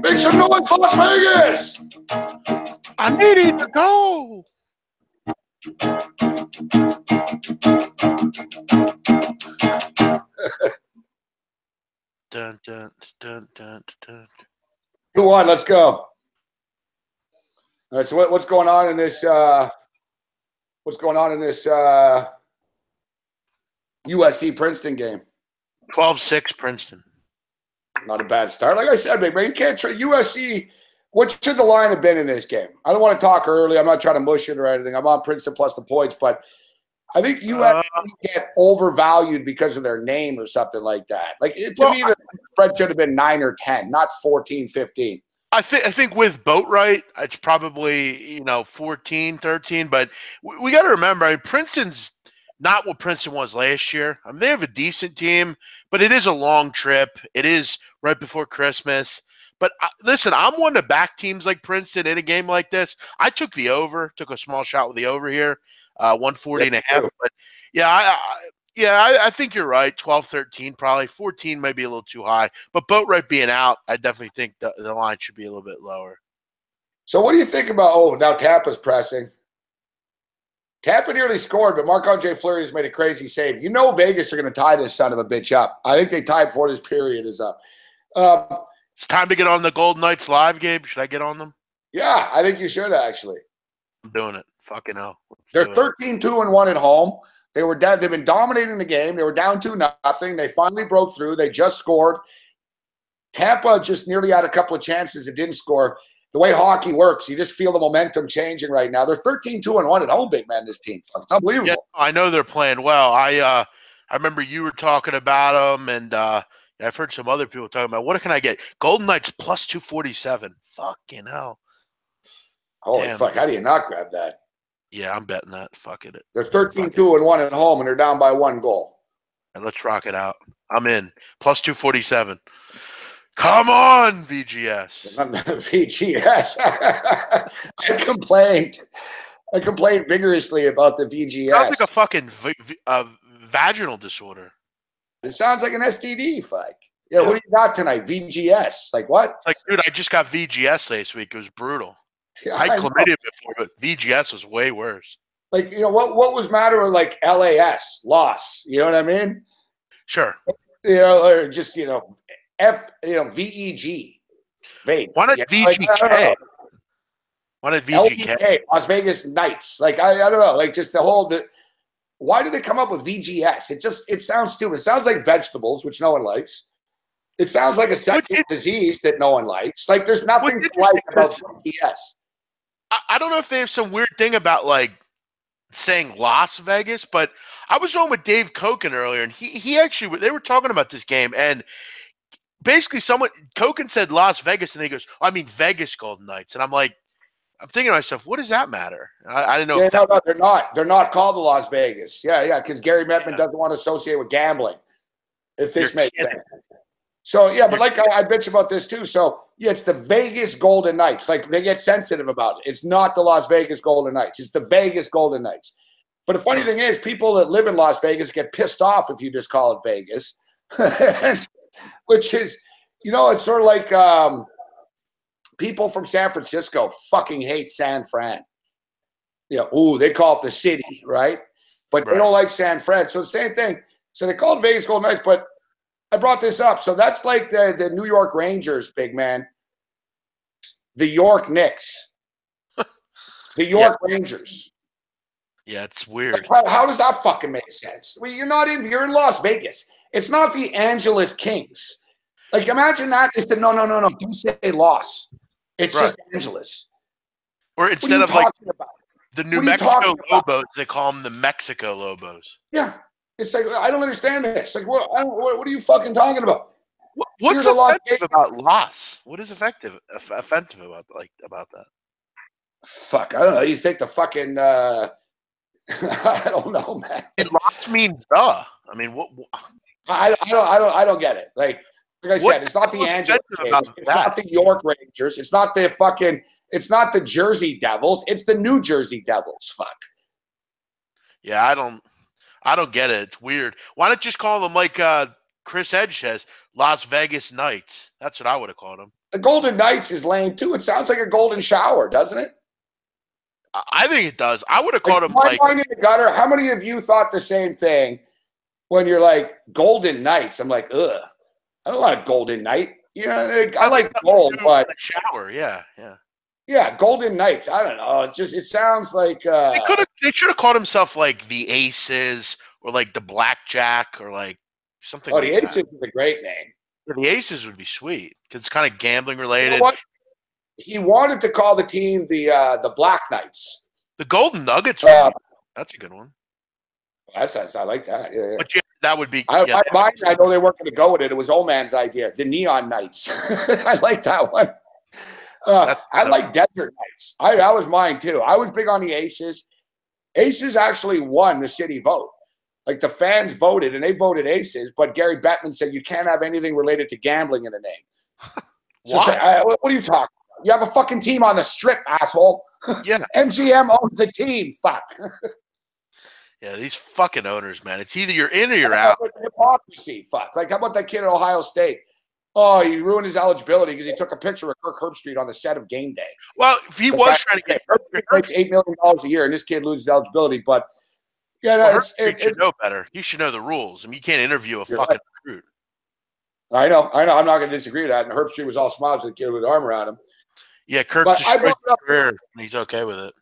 Make some noise for Las Vegas! I need to go. Dun, dun, dun, dun, dun. Who won? Let's go. All right, so what's going on in this? What's going on in this USC Princeton game? 12-6 Princeton. Not a bad start. Like I said, big man, you can't trade USC. What should the line have been in this game? I don't want to talk early. I'm not trying to mush it or anything. I'm on Princeton plus the points, but I think USC get overvalued because of their name or something like that. Like to me, the spread should have been 9 or 10, not 14, 15. I think with Boatwright, it's probably 14, 13. But we got to remember, I mean, Princeton's not what Princeton was last year. I mean, they have a decent team, but it is a long trip. It is right before Christmas. But listen, I'm one to back teams like Princeton in a game like this. I took the over, took a small shot with the over here, 140 and a half. But I think you're right. 12, 13, probably 14, maybe a little too high. But Boatwright being out, I definitely think the line should be a little bit lower. So what do you think about? Now Tampa's pressing. Tampa nearly scored, but Marc-Andre Fleury has made a crazy save. Vegas are going to tie this son of a bitch up. I think they tie before this period is up. It's time to get on the Golden Knights live, Gabe. Should I get on them? Yeah, I think you should actually. I'm doing it. Fucking hell. They're 13-2-1 at home. They were dead. They've been dominating the game. They were down 2-0. They finally broke through. They just scored. Tampa just nearly had a couple of chances and didn't score. The way hockey works, you just feel the momentum changing right now. They're 13-2-1 at home, big man, this team. It's unbelievable. Yeah, I know they're playing well. I remember you were talking about them, and I've heard some other people talking about what can I get? Golden Knights plus 247. Fucking hell. Holy fuck. How do you not grab that? Yeah, I'm betting that. Fuck it. They're 13-2-1 at home, and they're down by 1 goal. And let's rock it out. I'm in. Plus 247. Come on, VGS. VGS. I complained vigorously about the VGS. Sounds like a fucking vaginal disorder. It sounds like an STD, fuck. Yeah, what do you got tonight? VGS. Like what? It's like, dude, I just got VGS last week. It was brutal. Yeah, I had chlamydia before, but VGS was way worse. Like, what was matter with like LAS, loss? You know what I mean? Sure. Or just, VEG. Vape. Why not VGK? Why not VGK? LVK, Las Vegas Knights. Like, I don't know. Like, just the whole why did they come up with VGS? It sounds stupid. It sounds like vegetables, which no one likes. It sounds like a sexual disease that no one likes. Like, there's nothing to like about VGS. I don't know if they have some weird thing about, like, saying Las Vegas, but I was on with Dave Koken earlier, and he actually, they were talking about this game, and basically Koken said Las Vegas, and he goes, I mean Vegas Golden Knights. And I'm thinking to myself, what does that matter? I didn't know. Yeah, no, they're not. They're not called the Las Vegas. Yeah, because Gary Bettman doesn't want to associate with gambling, if this makes sense. So, yeah, but like I bitch about this too. So, yeah, it's the Vegas Golden Knights. Like, they get sensitive about it. It's not the Las Vegas Golden Knights. It's the Vegas Golden Knights. But the funny thing is, people that live in Las Vegas get pissed off if you just call it Vegas, which is, it's sort of like people from San Francisco fucking hate San Fran. They call it the city, right? But they don't like San Fran. So, the same thing. So, they call it Vegas Golden Knights, but I brought this up. So that's like the New York Rangers, big man. The York Knicks. The York Rangers. Yeah, it's weird. Like, how does that fucking make sense? Well, you're in Las Vegas. It's not the Angeles Kings. Like, imagine that. It's no. Don't say loss. It's just Angeles. Or instead of like the New Mexico Lobos, they call them the Mexico Lobos. Yeah. It's like, I don't understand this. Like, what are you fucking talking about? What's offensive about loss? What is offensive about that? Fuck, I don't know. You think the fucking I don't know, man. Loss means duh. I mean, what? I don't get it. Like I said, it's not the Angeles Kings. It's not the York Rangers. It's not the Jersey Devils. It's the New Jersey Devils. Fuck. Yeah, I don't get it. It's weird. Why not just call them like Chris Edge says, Las Vegas Knights? That's what I would have called them. The Golden Knights is lame too. It sounds like a golden shower, doesn't it? I think it does. I would have called them like in the gutter. How many of you thought the same thing when you're like Golden Knights? I'm like, ugh. I don't want a Golden Knight. I like gold, but shower, yeah. Yeah, Golden Knights. I don't know. It sounds like they should have called himself like the Aces or like the Blackjack or like Something Oh, like the that. Aces is a great name. Yeah, the Aces would be sweet because it's kind of gambling related. You know what? He wanted to call the team the Black Knights. The Golden Nuggets would be, that's a good one. That's I like that. Yeah, yeah. But yeah, that would be. I know they weren't going to go with it. It was Old Man's idea. The Neon Knights. I like that one. I like Desert Knights. That was mine too. I was big on the Aces. Aces actually won the city vote. Like the fans voted, and they voted Aces. But Gary Bettman said you can't have anything related to gambling in the name. So Why? what are you talking about? You have a fucking team on the strip, asshole. Yeah. MGM owns the team. Fuck. Yeah, these fucking owners, man. It's either you're in or you're out. Hypocrisy. Fuck. Like, how about that kid at Ohio State? Oh, he ruined his eligibility because he took a picture of Kirk Herbstreit on the set of Game Day. Well, if he was trying to get Herbstreit makes $8 million a year, and this kid loses eligibility. But yeah, well, Herbstreit should know better. He should know the rules. I mean, you can't interview a fucking recruit. I know. I'm not going to disagree with that. And Herbstreit was all smiles with the kid with the arm around him. Yeah, Kirk destroyed his career, and he's okay with it.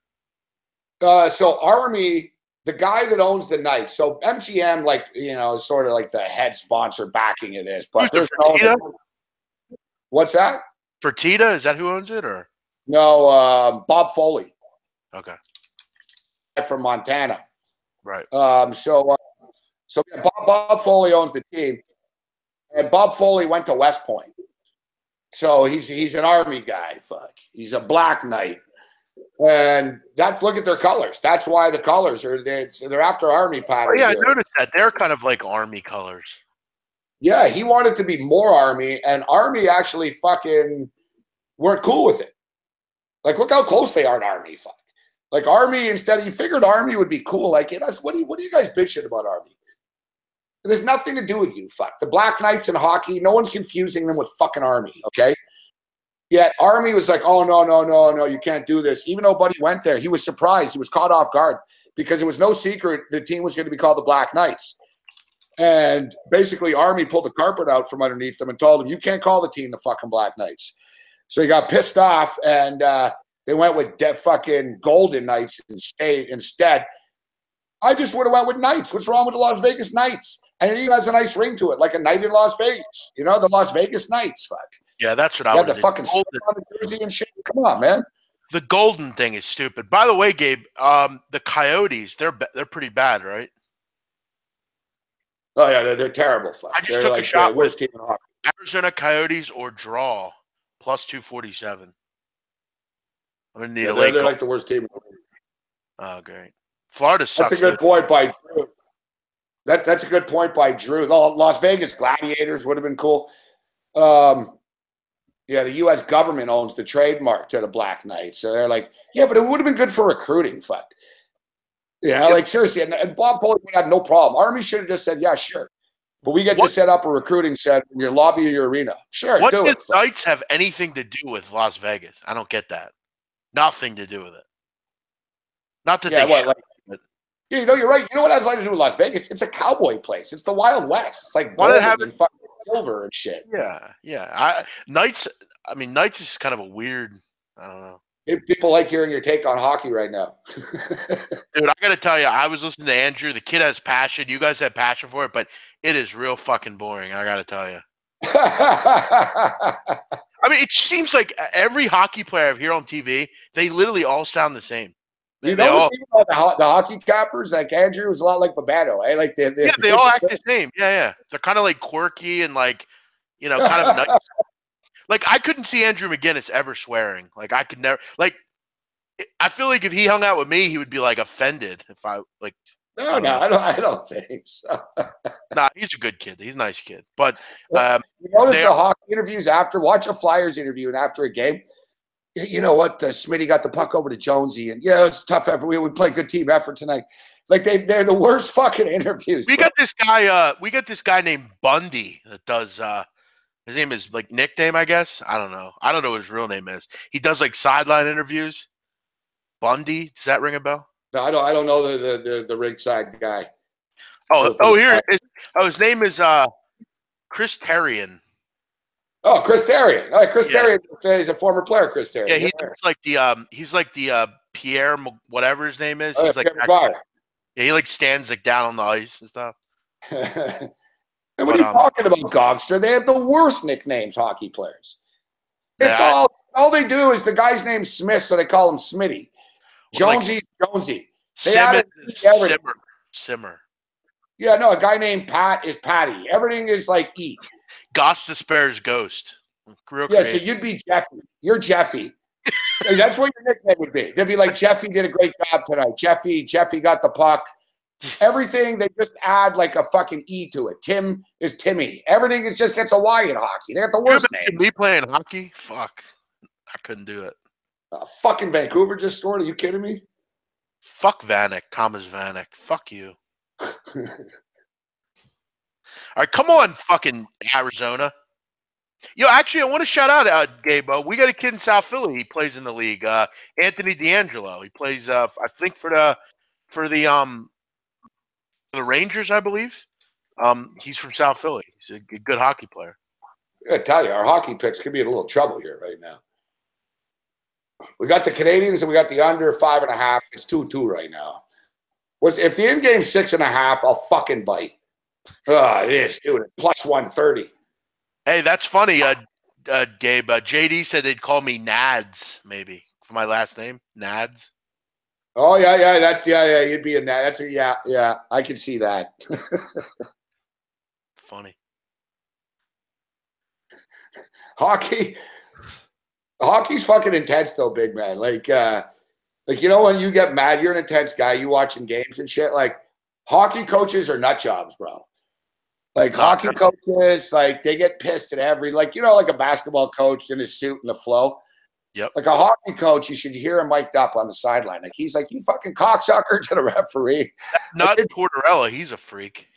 So Army. The guy that owns the Knights, so MGM, like, you know, is sort of like the head sponsor backing of this. But there's Fertitta? What's that? Fertitta? Is that who owns it, or no? Bob Foley. Okay. From Montana. Right. So Bob Foley owns the team, and Bob Foley went to West Point, so he's an Army guy. Fuck, he's a Black Knight. And look at their colors. That's why the colors are they're after Army patterns. Oh, yeah, I noticed that. They're kind of like Army colors. Yeah, he wanted to be more Army, and Army actually fucking weren't cool with it. Like, look how close they are to Army. Fuck. Like Army, you figured Army would be cool. Like, what are you guys bitching about Army? It has nothing to do with you. Fuck. The Black Knights in hockey, no one's confusing them with fucking Army. Okay. Yet Army was like, oh, no, you can't do this. Even though Buddy went there, he was surprised. He was caught off guard because it was no secret the team was going to be called the Black Knights. And basically Army pulled the carpet out from underneath them and told them, you can't call the team the fucking Black Knights. So he got pissed off, and they went with fucking Golden Knights instead. I just would have went with Knights. What's wrong with the Las Vegas Knights? And it even has a nice ring to it, like a night in Las Vegas. You know, the Las Vegas Knights. Fuck. Yeah, that's what I would do. The fucking on the jersey and shit. Come on, man. The golden thing is stupid. By the way, Gabe, the Coyotes, they're pretty bad, right? Oh yeah, they're terrible. Fuck. I just took a shot. Worst team in hockey. Arizona Coyotes or draw plus 247. I'm gonna need a late. They're like the worst team in the league. Oh, great. Florida sucks. That's a good point by Drew. That's a good point by Drew. Las Vegas Gladiators would have been cool. Yeah, the U.S. government owns the trademark to the Black Knights. So they're like, yeah, but it would have been good for recruiting. Fuck. You know, like seriously. And Bob Foley would have no problem. Army should have just said, yeah, sure. But we get to set up a recruiting set in your lobby of your arena. Sure, what do does it. Knights have anything to do with Las Vegas? I don't get that. Nothing to do with it. Not that yeah, you know, you're right. You know what has nothing to do with Las Vegas? It's a cowboy place. It's the Wild West. It's like gold and fucking silver and shit. Yeah. Knights is kind of a weird, I don't know. People like hearing your take on hockey right now. Dude, I got to tell you, I was listening to Andrew. The kid has passion. You guys have passion for it, but it is real fucking boring. I got to tell you. I mean, it seems like every hockey player I hear on TV, they literally all sound the same. You notice even about the hockey cappers, like Andrew was a lot like Babano, eh? Like they all act the same. Yeah. They're kind of like quirky and like, you know, kind of nice. Like I couldn't see Andrew McGinnis ever swearing. Like I could never. Like I feel like if he hung out with me, he would be like offended if I like. No, I don't think so. Nah, he's a good kid. He's a nice kid. But you notice the hockey interviews after. Watch a Flyers interview and after a game. You know what? Smitty got the puck over to Jonesy, and yeah, it's tough effort. We played good team effort tonight. Like they're the worst fucking interviews. We got this guy. We got this guy named Bundy that does. His name is like nickname, I guess. I don't know. I don't know what his real name is. He does like sideline interviews. Bundy, does that ring a bell? No, I don't know the ringside guy. His name is Chris Terrian. Oh, Chris Terrian. Oh, Chris Terrian is a former player. Chris Terrian. Yeah, he's like the Pierre, whatever his name is. He's like yeah, he like stands like down on the ice and stuff. And what are you talking about, Gongster? They have the worst nicknames, hockey players. It's all they do is the guy's name's Smith, so they call him Smitty. Jonesy. They Simmer. Yeah, no, a guy named Pat is Patty. Everything is like E. Goss Despair's Ghost. Real creative. So you'd be Jeffy. You're Jeffy. That's what your nickname would be. They'd be like, Jeffy did a great job tonight. Jeffy got the puck. Everything, they just add like a fucking E to it. Tim is Timmy. Everything just gets a Y in hockey. They got the worst name. Me playing hockey? Fuck. I couldn't do it. Fucking Vancouver just scored. Are you kidding me? Fuck Vanek. Thomas Vanek. Fuck you. All right, come on, fucking Arizona. Yo, actually, I want to shout out Gabe. We got a kid in South Philly. He plays in the league. Anthony D'Angelo. He plays, I think, for the Rangers, I believe. He's from South Philly. He's a good hockey player. I gotta tell you, our hockey picks could be in a little trouble here right now. We got the Canadiens and we got the under 5.5. It's 2-2 right now. If the end game's 6.5, I'll fucking bite. It is, dude. Plus 130. Hey, that's funny, Gabe. JD said they'd call me Nads, maybe, for my last name. Nads. Oh, yeah. You'd be a Nad. Yeah. I can see that. Funny. Hockey's fucking intense, though, big man. Like, you know, when you get mad, you're an intense guy. You watching games and shit. Like, hockey coaches are nut jobs, bro. Like, hockey coaches, like, they get pissed at like, you know, like a basketball coach in his suit and the flow. Yep. Like a hockey coach, you should hear him mic'd up on the sideline. Like, he's like, you fucking cocksucker to the referee. Not Tortorella. He's a freak.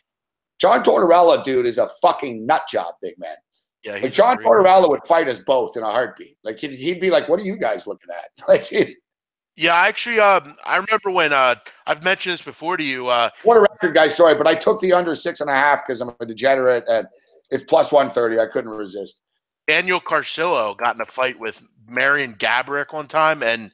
John Tortorella, dude, is a fucking nut job, big man. Yeah, like John Tortorella would fight us both in a heartbeat. Like, he'd be like, what are you guys looking at? Like, yeah, actually, I remember when I've mentioned this before to you. What a record, guys. Sorry, but I took the under 6.5 because I'm a degenerate, and it's plus 130. I couldn't resist. Daniel Carcillo got in a fight with Marion Gaborik one time, and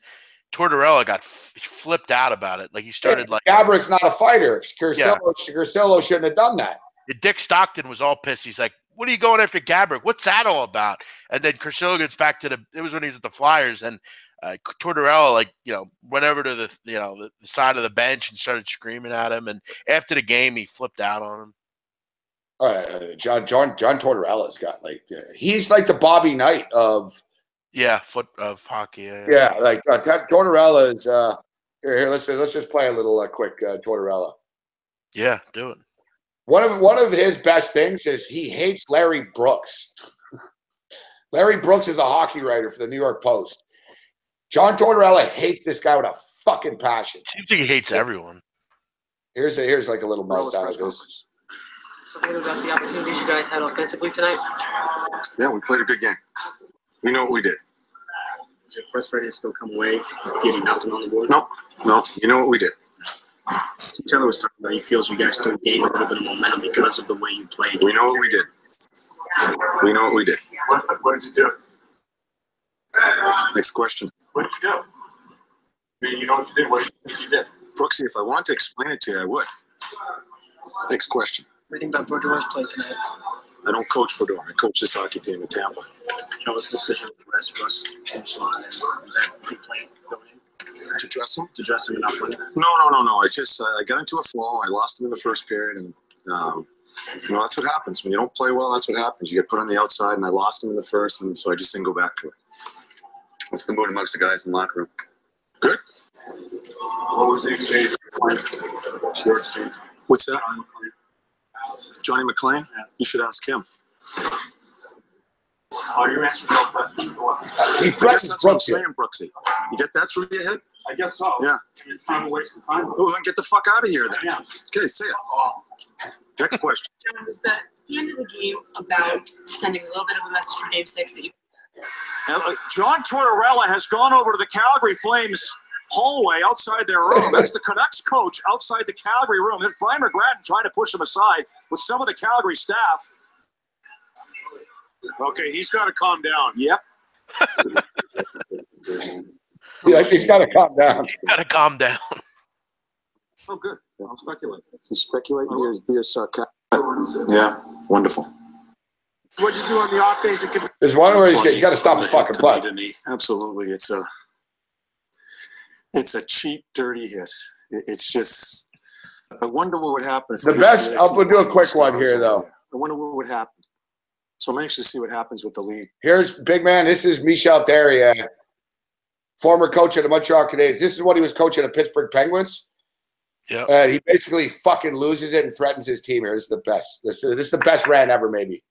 Tortorella got flipped out about it. Like, he started like Gaborik's not a fighter. Carcillo shouldn't have done that. Dick Stockton was all pissed. He's like, "What are you going after Gaborik? What's that all about?" And then Carcillo gets back to it was when he was with the Flyers, and Tortorella, like, you know, went over to the side of the bench and started screaming at him. And after the game, he flipped out on him. John Tortorella's got like he's like the Bobby Knight of hockey. Yeah, like Tortorella is. Here, let's just play a little quick Tortorella. Yeah, do it. One of his best things is he hates Larry Brooks. Larry Brooks is a hockey writer for the New York Post. John Tortorella hates this guy with a fucking passion. Seems like he hates everyone. Here's like a little meltdown of this. Something about the opportunities you guys had offensively tonight? Yeah, we played a good game. We know what we did. Is it frustrating to still come away getting nothing on the board? No. You know what we did. Taylor was talking about he feels you guys still gained a little bit of momentum because of the way you played. We know what we did. What did you do? Next question. What did you do? I mean, you know what you did. What did you do? Brooksy, if I wanted to explain it to you, I would. Next question. What do you think about Bordeaux's play tonight? I don't coach Bordeaux. I coach this hockey team in Tampa. How was the decision to dress Russ and Slot, and was that pre-planned going in? To dress him? To dress him and not play him? No. I got into a flow. I lost him in the first period, and that's what happens. When you don't play well, that's what happens. You get put on the outside, and I lost him in the first, and so I just didn't go back to it. What's the mood amongst the guys in the locker room? Good. What was the exchange? What's that? Johnny McClain? You should ask him. Your answer to that question. He I guess that's what I'm saying, Brooksy. You get that through your head? I guess so. Yeah. It's time to waste some time. Well, then get the fuck out of here then. Yeah. Okay, say it. Next question. John, was the end of the game about sending a little bit of a message for Game 6 that you... John Tortorella has gone over to the Calgary Flames hallway outside their room. That's the Canucks coach outside the Calgary room. There's Brian McGrattan trying to push him aside with some of the Calgary staff. Okay, he's got to calm down. Yep. Yeah, he's got to calm down. Got to calm down. Oh, good. I'll speculate. You speculate, be a sarcastic. Yeah. wonderful. What'd you do on the off days? There's one where you got to stop the fucking play. Absolutely, it's a cheap, dirty hit. It's just. I wonder what would happen. The best. I'll do a quick one here, though. I wonder what would happen. So I'm anxious to see what happens with the league. Here's big man. This is Michel Therrien, former coach of the Montreal Canadiens. This is what he was coaching the Pittsburgh Penguins. Yeah. He basically fucking loses it and threatens his team here. This is the best. This is the best rant ever, maybe.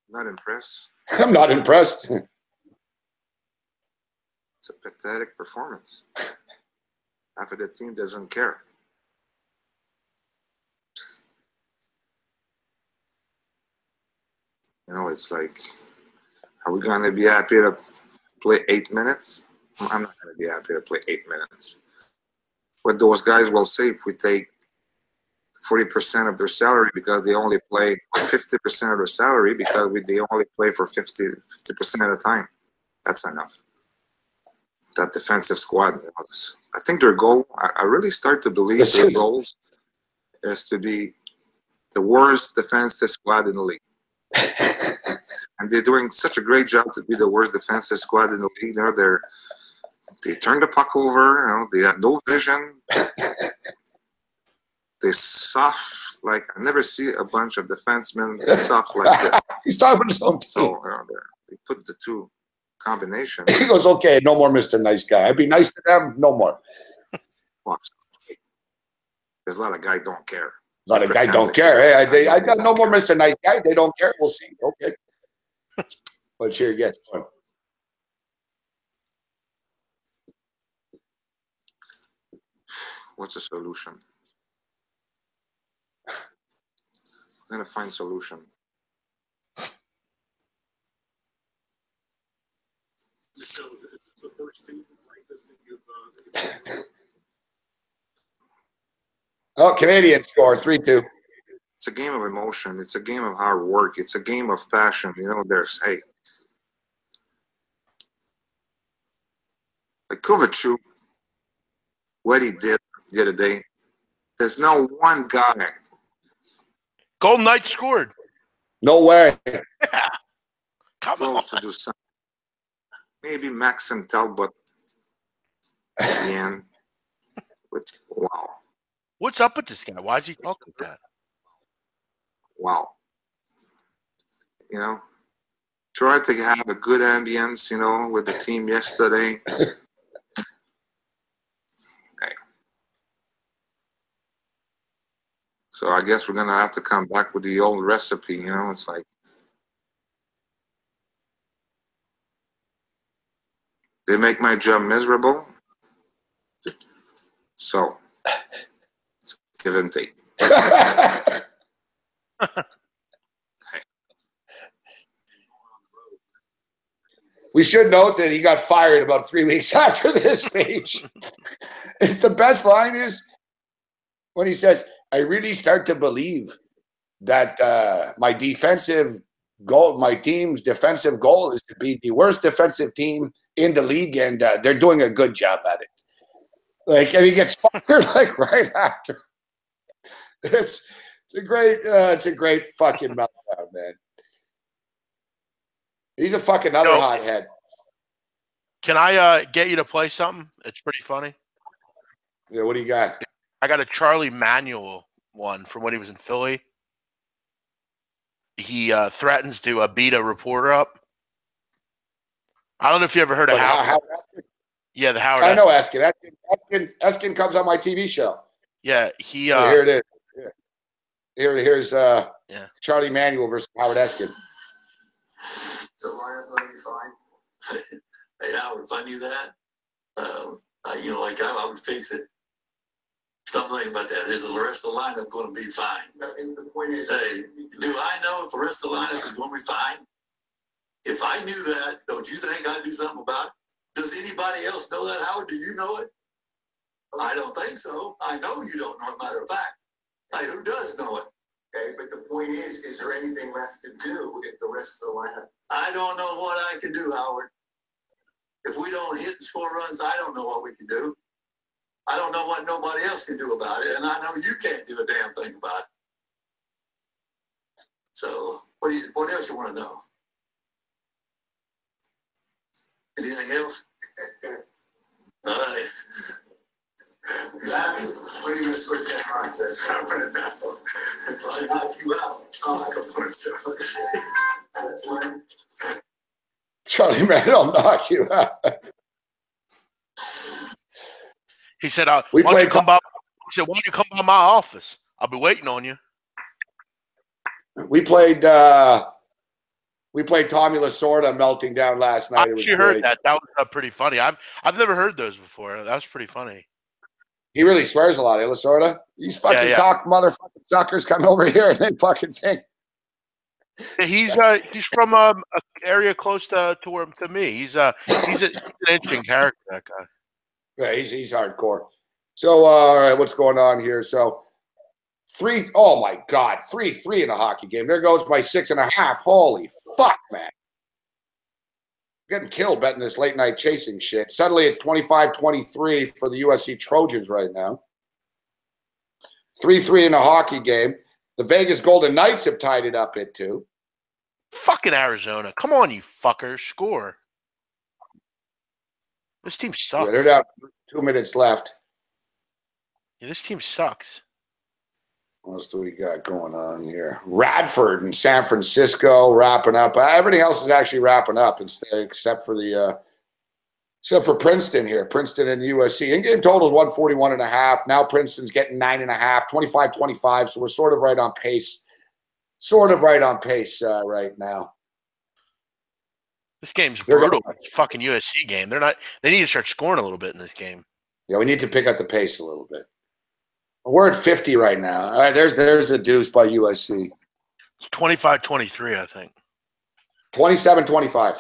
Not impressed. I'm not impressed. It's a pathetic performance. Half of the team doesn't care. You know, it's like, are we going to be happy to play 8 minutes? I'm not going to be happy to play 8 minutes. But those guys will say if we take 40% of their salary because they only play 50% of their salary because they only play for 50% of the time. That's enough. That defensive squad, you know, I think their goal, I really start to believe their goals is to be the worst defensive squad in the league. And they're doing such a great job to be the worst defensive squad in the league. You know, they turn the puck over. You know, they have no vision. They soft like I never see a bunch of defensemen soft like this. He's talking about his own. So you know, they put the two combination. He goes, okay, no more Mr. Nice Guy. I'd be nice to them, no more. There's a lot of guys don't care. A lot of guys don't care. Hey, I got no more Mr. Nice Guy. They don't care. We'll see. Okay. But here you get one. What's the solution? I'm gonna find solution. So it's the first team like this that you've Oh, Canadiens score 3-2. It's a game of emotion. It's a game of hard work. It's a game of passion. You know, there's like Kovacic, what he did the other day. There's no one guy. Golden Knights scored. No way. Yeah. Come on. To do something. Maybe Maxim Talbot at the end. Wow. What's up with this guy? Why is he talking like that? Wow. You know, tried to have a good ambience, you know, with the team yesterday. So I guess we're going to have to come back with the old recipe, you know. It's like they make my job miserable. So it's give and take. We should note that he got fired about 3 weeks after this speech. The best line is when he says, I really start to believe that my defensive goal, my team's defensive goal is to be the worst defensive team in the league, and they're doing a good job at it. Like, and he gets fired like right after. It's a great fucking meltdown, man. He's a fucking other hothead. Can I get you to play something? It's pretty funny. Yeah, what do you got? I got a Charlie Manuel one from when he was in Philly. He threatens to beat a reporter up. I don't know if you ever heard of Howard. Yeah, the Howard. I know Eskin. Eskin comes on my TV show. Yeah, he. Here it is. Here's Charlie Manuel versus Howard Eskin. So lineup going to be fine. Hey Howard, if I knew that, I would fix it. Something about that. Is the rest of the lineup going to be fine? And the point is, do I know if the rest of the lineup is going to be fine? If I knew that, don't you think I'd do something about it? Does anybody else know that, Howard? Do you know it? I don't think so. I know you don't know, as a matter of fact. Like, who does know it? Okay, but the point is there anything left to do if the rest of the lineup? I don't know what I can do, Howard. If we don't hit and score runs, I don't know what we can do. I don't know what nobody else can do about it, and I know you can't do a damn thing about it. Charlie Man, I'll knock you out. He said, why don't you come by my office? I'll be waiting on you. We played Tommy Lasorda melting down last night. I actually heard that. That was pretty funny. I've never heard those before. That was pretty funny. He really swears a lot, Lasorda. These fucking cock motherfucking suckers come over here and they fucking think. He's from an area close to me. He's an interesting character, that guy. Yeah, he's hardcore. So all right, what's going on here? So 3 my God, 3-3 in a hockey game. There goes my 6.5. Holy fuck, man. Getting killed betting this late night chasing shit. Suddenly it's 25-23 for the USC Trojans right now. 3-3 in a hockey game. The Vegas Golden Knights have tied it up at 2. Fucking Arizona. Come on, you fuckers. Score. This team sucks. Yeah, they're down 2 minutes left. Yeah, this team sucks. What else do we got going on here? Radford and San Francisco wrapping up. Everything else is actually wrapping up except for Princeton here. Princeton and USC. In-game total is 141.5. Now Princeton's getting 9.5, 25-25. So we're sort of right on pace. Right now. This game's brutal. Fucking USC game. They need to start scoring a little bit in this game. Yeah, we need to pick up the pace a little bit. We're at 50 right now. All right, there's a deuce by USC. It's 25-23, I think. 27-25.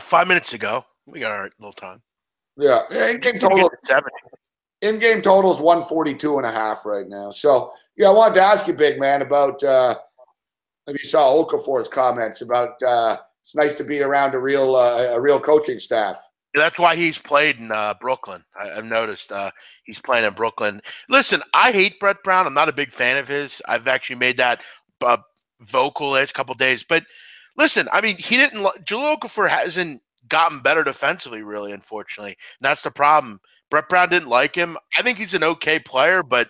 5 minutes ago. We got our little time. Yeah, in-game total is 142.5 right now. So, yeah, I wanted to ask you, big man, about if you saw Okafor's comments about it's nice to be around a real coaching staff. That's why he's played in Brooklyn. I've noticed he's playing in Brooklyn. Listen, I hate Brett Brown. I'm not a big fan of his. I've actually made that vocal last couple of days. But listen, I mean, Jahlil Okafor hasn't gotten better defensively, really, unfortunately. And that's the problem. Brett Brown didn't like him. I think he's an okay player, but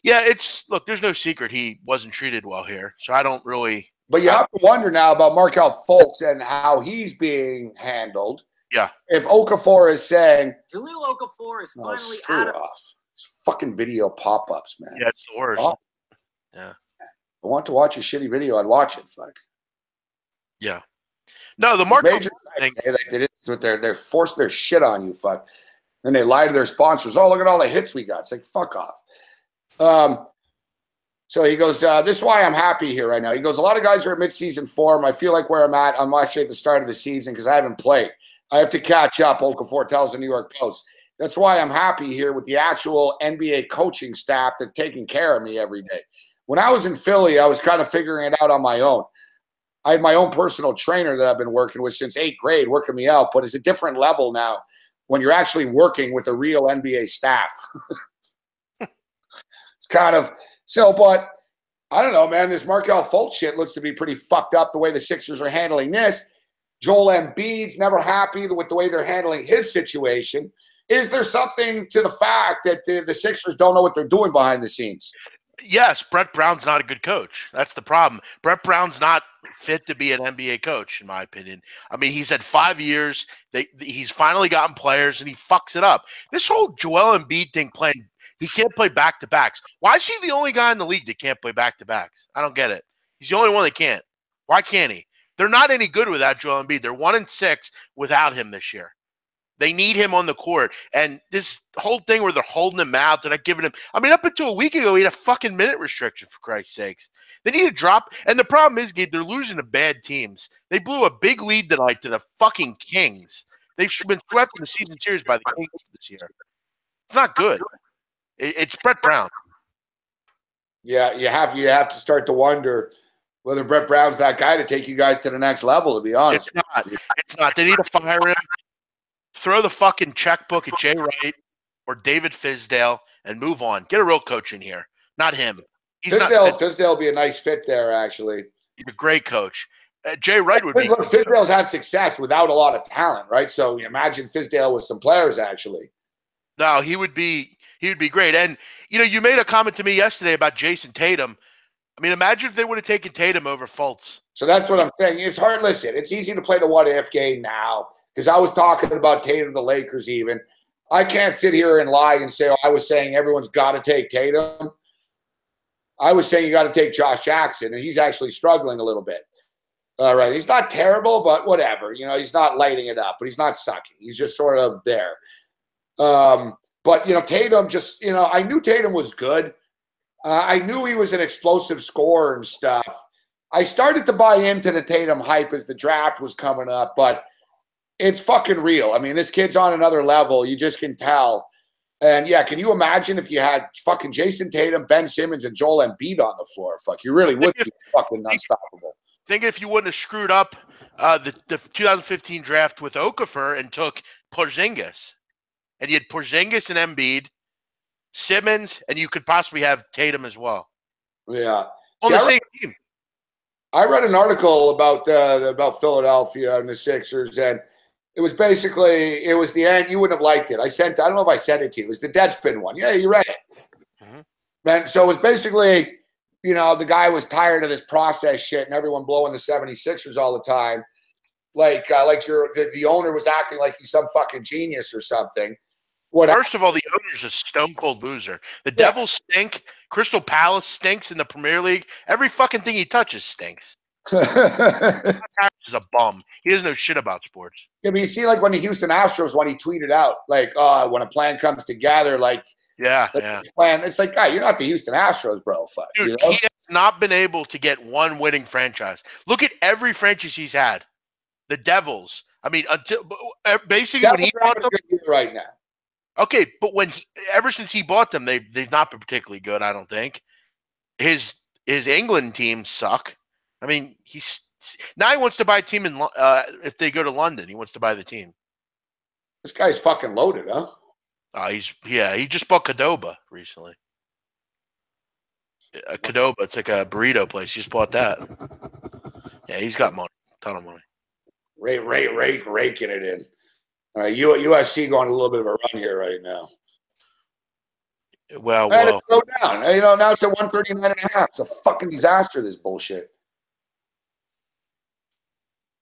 yeah, look, there's no secret he wasn't treated well here. So I don't really. But you have to wonder now about Markelle Fultz and how he's being handled. Yeah. If Okafor is saying Jahlil Okafor is finally out of fucking video pop-ups, man. Yeah, it's the worst. Oh. Yeah. I want to watch a shitty video, I'd watch it. Fuck. Yeah. No, the Markelle thing. They force their shit on you, fuck. Then they lie to their sponsors. Oh, look at all the hits we got. It's like, fuck off. So he goes, this is why I'm happy here right now. He goes, a lot of guys are at midseason form. I feel like where I'm at, I'm actually at the start of the season because I haven't played. I have to catch up, Okafor tells the New York Post. That's why I'm happy here with the actual NBA coaching staff that's taking care of me every day. When I was in Philly, I was kind of figuring it out on my own. I had my own personal trainer that I've been working with since 8th grade, working me out. But it's a different level now when you're actually working with a real NBA staff. It's kind of so, but I don't know, man. This Markelle Fultz shit looks to be pretty fucked up the way the Sixers are handling this. Joel Embiid's never happy with the way they're handling his situation. Is there something to the fact that the Sixers don't know what they're doing behind the scenes? Yes, Brett Brown's not a good coach. That's the problem. Brett Brown's not fit to be an NBA coach, in my opinion. I mean, he's had 5 years. He's finally gotten players, and he fucks it up. This whole Joel Embiid thing he can't play back-to-backs. Why is he the only guy in the league that can't play back-to-backs? I don't get it. He's the only one that can't. Why can't he? They're not any good without Joel Embiid. They're 1-6 without him this year. They need him on the court. And this whole thing where they're holding him out, they're not giving him – I mean, up until a week ago, he had a fucking minute restriction, for Christ's sakes. They need to drop – and the problem is, Gabe, they're losing to bad teams. They blew a big lead tonight to the fucking Kings. They've been swept in the season series by the Kings this year. It's not good. It's Brett Brown. Yeah, you have to start to wonder – whether Brett Brown's that guy to take you guys to the next level, to be honest. It's not. They need to fire him, throw the fucking checkbook at Jay Wright or David Fizdale, and move on. Get a real coach in here, not him. Fizdale would be a nice fit there, actually. He's a great coach. Jay Wright would be. Look, Fizdale's had success without a lot of talent, right? So you imagine Fizdale with some players, actually. No, he would be great. And, you know, you made a comment to me yesterday about Jason Tatum. I mean, imagine if they would have taken Tatum over Fultz. So that's what I'm saying. It's hard. Listen, it's easy to play the what-if game now because I was talking about Tatum, the Lakers even. I can't sit here and lie and say, I was saying everyone's got to take Tatum. I was saying you got to take Josh Jackson, and he's actually struggling a little bit. All right. He's not terrible, but whatever. You know, he's not lighting it up, but he's not sucking. He's just sort of there. But, you know, Tatum just, you know, I knew Tatum was good. I knew he was an explosive scorer and stuff. I started to buy into the Tatum hype as the draft was coming up, but it's fucking real. I mean, this kid's on another level. You just can tell. And, yeah, can you imagine if you had fucking Jason Tatum, Ben Simmons, and Joel Embiid on the floor? Fuck, you really would be fucking unstoppable. Think if you wouldn't have screwed up the 2015 draft with Okafor and took Porzingis, and you had Porzingis and Embiid, Simmons, and you could possibly have Tatum as well. Yeah. On the same team. I read an article about Philadelphia and the Sixers, and it was basically, it was the end. You wouldn't have liked it. I don't know if I sent it to you. It was the Deadspin one. Yeah, you read it. Mm-hmm. And so it was basically, you know, the guy was tired of this process shit and everyone blowing the 76ers all the time. Like the owner was acting like he's some fucking genius or something. First of all, the owner's a stone cold loser. The Devils stink. Crystal Palace stinks in the Premier League. Every fucking thing he touches stinks. He's a bum. He doesn't know shit about sports. Yeah, but you see, like when the Houston Astros, when he tweeted out, like, "Oh, when a plan comes together, like, yeah. Plan." It's like, you're not the Houston Astros, bro. Fuck, dude, you know? He has not been able to get one winning franchise. Look at every franchise he's had. The Devils. I mean, until basically when he bought them right now. Okay, but ever since he bought them, they've not been particularly good. I don't think his England teams suck. I mean, now he wants to buy a team in if they go to London. He wants to buy the team. This guy's fucking loaded, huh? He just bought Qdoba recently. Qdoba, it's like a burrito place. He just bought that. Yeah, he's got money, ton of money. Raking it in. All right, USC going a little bit of a run here right now. Well, it's go down. You know, now it's at 139.5. It's a fucking disaster, this bullshit.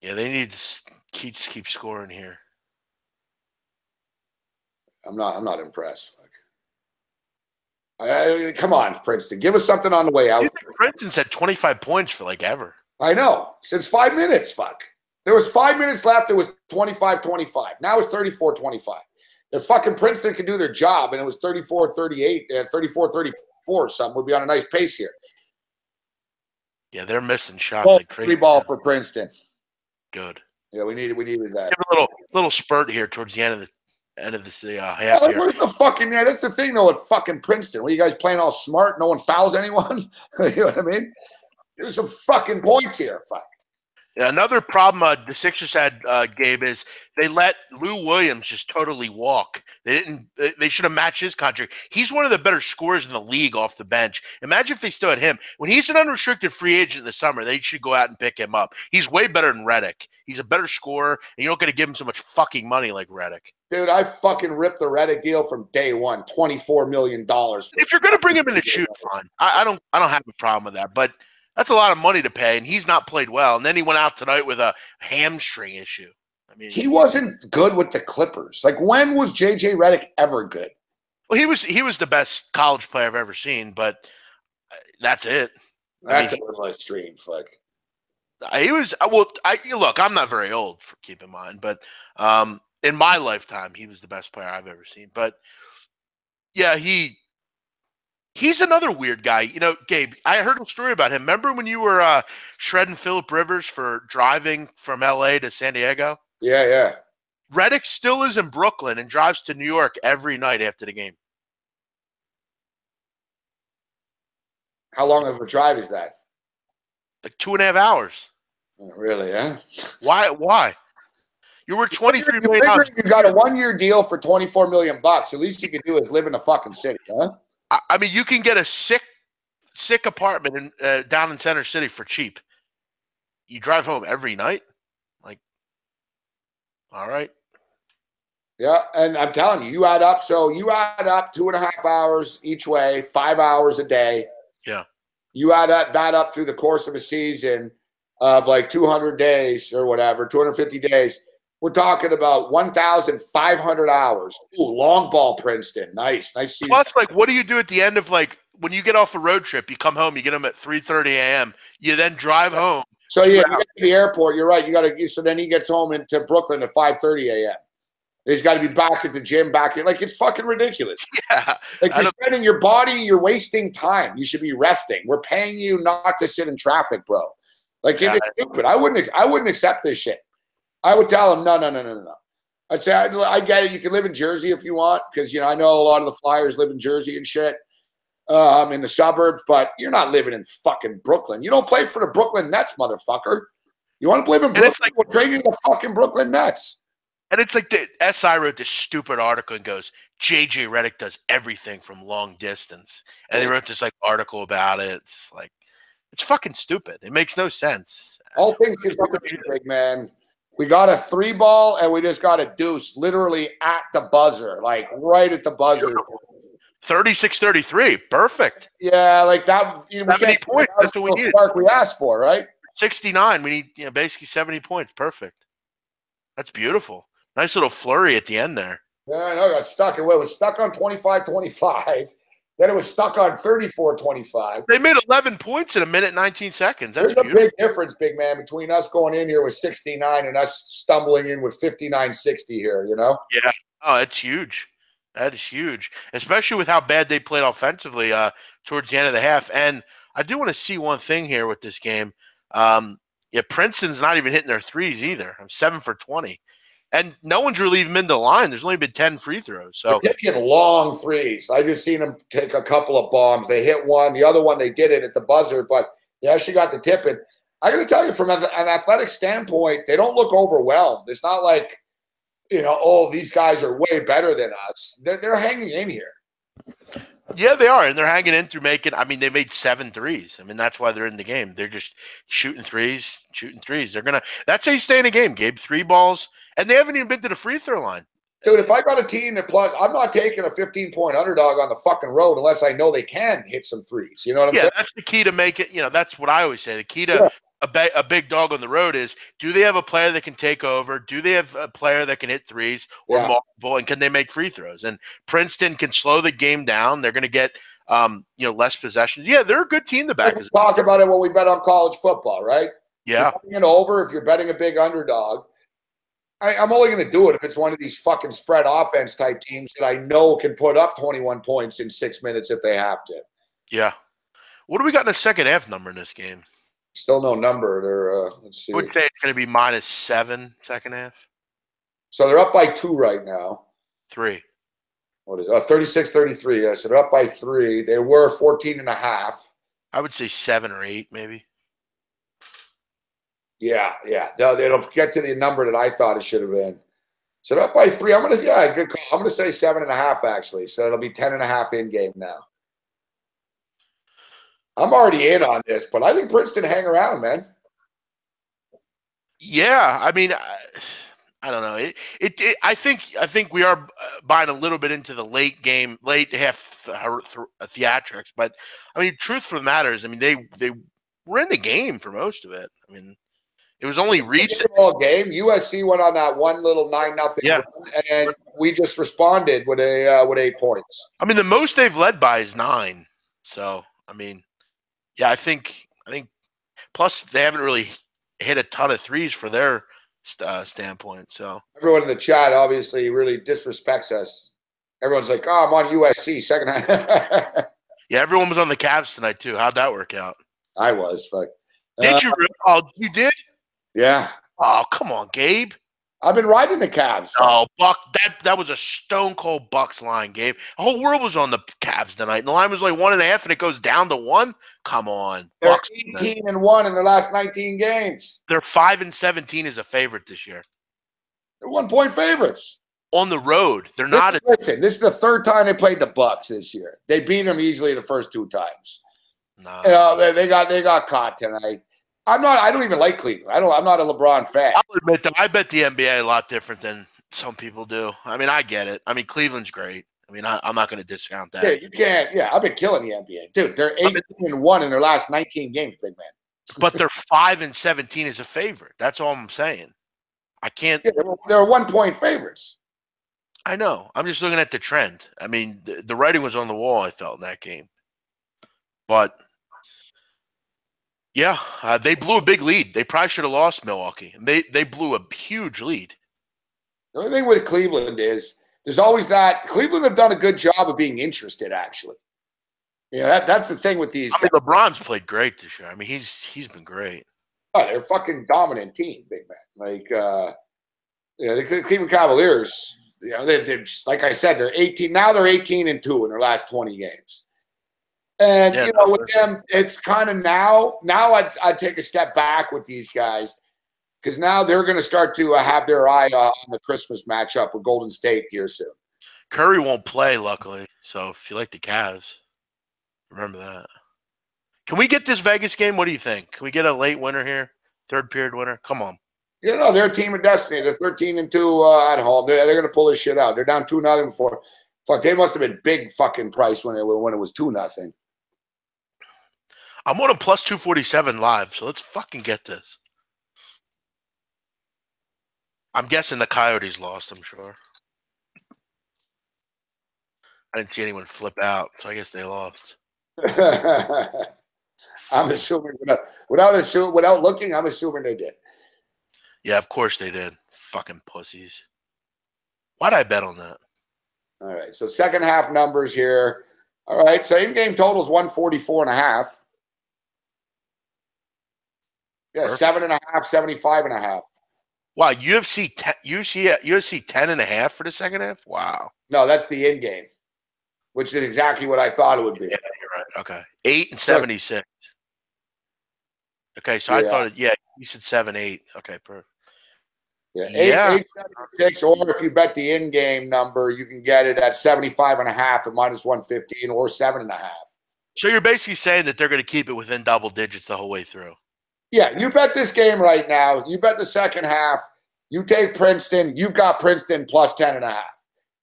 Yeah, they need to keep scoring here. I'm not impressed. Come on, Princeton. Give us something on the way out. Princeton's had 25 points for like ever. I know. Since 5 minutes, fuck. There was 5 minutes left. It was 25-25. Now it's 34-25. If fucking Princeton could do their job and it was 34-38, 34-34 or something, we'd be on a nice pace here. Yeah, they're missing shots like crazy. Free ball for Princeton. Good. Yeah, we needed that. Give a little spurt here towards the end of the half here. Where's the fucking that's the thing though with fucking Princeton. Were you guys playing all smart? No one fouls anyone? You know what I mean? There's some fucking points here. Fuck. Yeah, another problem the Sixers had, Gabe, is they let Lou Williams just totally walk. They should have matched his contract. He's one of the better scorers in the league off the bench. Imagine if they still had him. When he's an unrestricted free agent in the summer, they should go out and pick him up. He's way better than Redick. He's a better scorer, and you don't got to give him so much fucking money like Redick. Dude, I fucking ripped the Redick deal from day one. $24 million. If you're going to bring him in to shoot, fine. I don't have a problem with that, but that's a lot of money to pay, and he's not played well. And then he went out tonight with a hamstring issue. I mean, he wasn't good with the Clippers. Like, when was JJ Redick ever good? Well, he was the best college player I've ever seen, but that's it. That's a little extreme, fuck. He was look. I'm not very old, for keep in mind, but in my lifetime, he was the best player I've ever seen. But yeah, he's another weird guy. You know, Gabe, I heard a story about him. Remember when you were shredding Phillip Rivers for driving from L.A. to San Diego? Yeah. Redick still is in Brooklyn and drives to New York every night after the game. How long of a drive is that? Like 2.5 hours. Really, yeah? Why? You were $23 million. You got a 1-year deal for $24 million. At least you can do is live in the fucking city, huh? I mean, you can get a sick apartment down in Center City for cheap. You drive home every night? Like, all right. Yeah, and I'm telling you, you add up 2.5 hours each way, 5 hours a day. Yeah. you add that up through the course of a season of like 200 days or whatever, 250 days. We're talking about 1,500 hours. Ooh, long ball, Princeton. Nice season. Plus, like, what do you do at the end of, like, when you get off a road trip, you come home, you get home at 3:30 a.m., you then drive home. So, yeah, you get to the airport. You're right. So then he gets home into Brooklyn at 5:30 a.m. He's got to be back at the gym, like, it's fucking ridiculous. Yeah. Like, you're spending your body, you're wasting time. You should be resting. We're paying you not to sit in traffic, bro. Like, it's stupid. I wouldn't accept this shit. I would tell him, no. I'd say, I get it. You can live in Jersey if you want, because, I know a lot of the Flyers live in Jersey and shit, in the suburbs, but you're not living in fucking Brooklyn. You don't play for the Brooklyn Nets, motherfucker. You want to live in Brooklyn? It's like, we're trading the fucking Brooklyn Nets. And it's like the SI wrote this stupid article and goes, JJ Redick does everything from long distance. And they wrote this, like, article about it. It's like, it's fucking stupid. It makes no sense. All things considered, big man. We got a 3-ball and we just got a deuce literally at the buzzer, like right at the buzzer. 36-33. Perfect. Yeah, like that. 70 points. That's what we needed. We asked for, right? 69. We need basically 70 points. Perfect. That's beautiful. Nice little flurry at the end there. Yeah, I know. It got stuck. It was stuck on 25-25. Then it was stuck on 34-25. They made 11 points in a minute 19 seconds. That's There's beautiful. a big difference, big man, between us going in here with 69 and us stumbling in with 59-60 here, Yeah. Oh, that's huge. That is huge, especially with how bad they played offensively towards the end of the half. And I do want to see one thing here with this game. Princeton's not even hitting their threes either. I'm 7 for 20. And no one's really even been to the line. There's only been 10 free throws. So they're taking long threes. I just seen them take a couple of bombs. They hit one. The other one, they did it at the buzzer, but they actually got the tip in. I got to tell you, from an athletic standpoint, they don't look overwhelmed. It's not like, these guys are way better than us. They're hanging in here. Yeah, they are. And they're hanging in through they made 7 threes. That's why they're in the game. They're just shooting threes. That's how you stay in a game, Gabe. 3 balls. And they haven't even been to the free throw line. Dude, if I got a team that I'm not taking a 15-point underdog on the fucking road unless I know they can hit some threes. You know what I'm saying? Yeah, that's the key to make it. That's what I always say. The key to a big dog on the road is, do they have a player that can take over? Do they have a player that can hit threes or multiple? And can they make free throws? And Princeton can slow the game down. They're going to get less possessions. Yeah, they're a good team to back. Talk about it when we bet on college football, right? Yeah. If you're betting it over, if you're betting a big underdog, I'm only going to do it if it's one of these fucking spread offense type teams that I know can put up 21 points in 6 minutes if they have to. Yeah. What do we got in the second half number in this game? Still no number. Let's see. I would say it's going to be -7 second half. So they're up by 2 right now. 3. What is it? 36-33. Yeah, so they're up by 3. They were 14.5. I would say 7 or 8 maybe. Yeah. They'll get to the number that I thought it should have been. So they're up by 3. Good call. I'm gonna say 7.5 actually. So it'll be 10.5 in game now. I'm already in on this, but I think Princeton hang around, man. Yeah, I don't know. I think we are buying a little bit into the late half theatrics, but truth for the matter is, they were in the game for most of it. It was only recent. All game. USC went on that one little 9-0 run, and we just responded with 8 points. The most they've led by is 9. So I think. Plus, they haven't really hit a ton of threes for their standpoint. So everyone in the chat obviously really disrespects us. Everyone's like, "Oh, I'm on USC second half." Yeah, everyone was on the Cavs tonight too. How'd that work out? I was, but did you? Oh, you did? Yeah. Oh, come on, Gabe. I've been riding the Cavs. Oh, Buck, that was a stone cold Bucks line, Gabe. The whole world was on the Cavs tonight, and the line was like 1.5, and it goes down to 1. Come on, they're Bucks 18-1 in their last 19 games. They're 5-17 as a favorite this year. They're 1-point favorites on the road. They're not. Listen, this is the 3rd time they played the Bucks this year. They beat them easily the first 2 times. No, they got caught tonight. I don't even like Cleveland. I'm not a LeBron fan. I'll admit that I bet the NBA a lot different than some people do. I get it. Cleveland's great. I mean, I'm not going to discount that. Yeah, you can't. Yeah, I've been killing the NBA, dude. They're 18-1 in their last 19 games, big man. But they're 5-17 as a favorite. That's all I'm saying. I can't. Yeah, they're 1-point favorites. I know. I'm just looking at the trend. I mean, the writing was on the wall, I felt, in that game. But, yeah, they blew a big lead. They probably should have lost Milwaukee. They blew a huge lead. The only thing with Cleveland is there's always that. Cleveland have done a good job of being interested, actually. You know, that's the thing with these. I mean, LeBron's played great this year. I mean, he's been great. Oh, they're a fucking dominant team, big man. Like, the Cleveland Cavaliers, they're just, like I said, they're 18. Now they're 18-2 in their last 20 games. And, with them, it's kind of now I'd take a step back with these guys because now they're going to start to have their eye on the Christmas matchup with Golden State here soon. Curry won't play, luckily. So if you like the Cavs, remember that. Can we get this Vegas game? What do you think? Can we get a late winner here? Third period winner? Come on. They're a team of destiny. They're 13-2 at home. They're going to pull this shit out. They're down 2-0 before. Fuck, they must have been big fucking price when it was 2-0. I'm on a plus 247 live, so let's fucking get this. I'm guessing the Coyotes lost, I'm sure. I didn't see anyone flip out, so I guess they lost. I'm assuming without looking, I'm assuming they did. Yeah, of course they did. Fucking pussies. Why'd I bet on that? All right, so second half numbers here. All right, so in-game total is 144.5. Yeah, Perfect. 7.5, 75.5. Wow, UFC 10.5 for the second half? Wow. No, that's the in-game, which is exactly what I thought it would be. Yeah, you're right. Okay. 8-76. Okay, so I thought, you said 7-8. Okay, perfect. Yeah, 8.76, or if you bet the in-game number, you can get it at 75.5 at -115 or 7.5. So you're basically saying that they're going to keep it within double digits the whole way through. Yeah, you bet this game right now. You bet the second half. You take Princeton. You've got Princeton plus 10.5.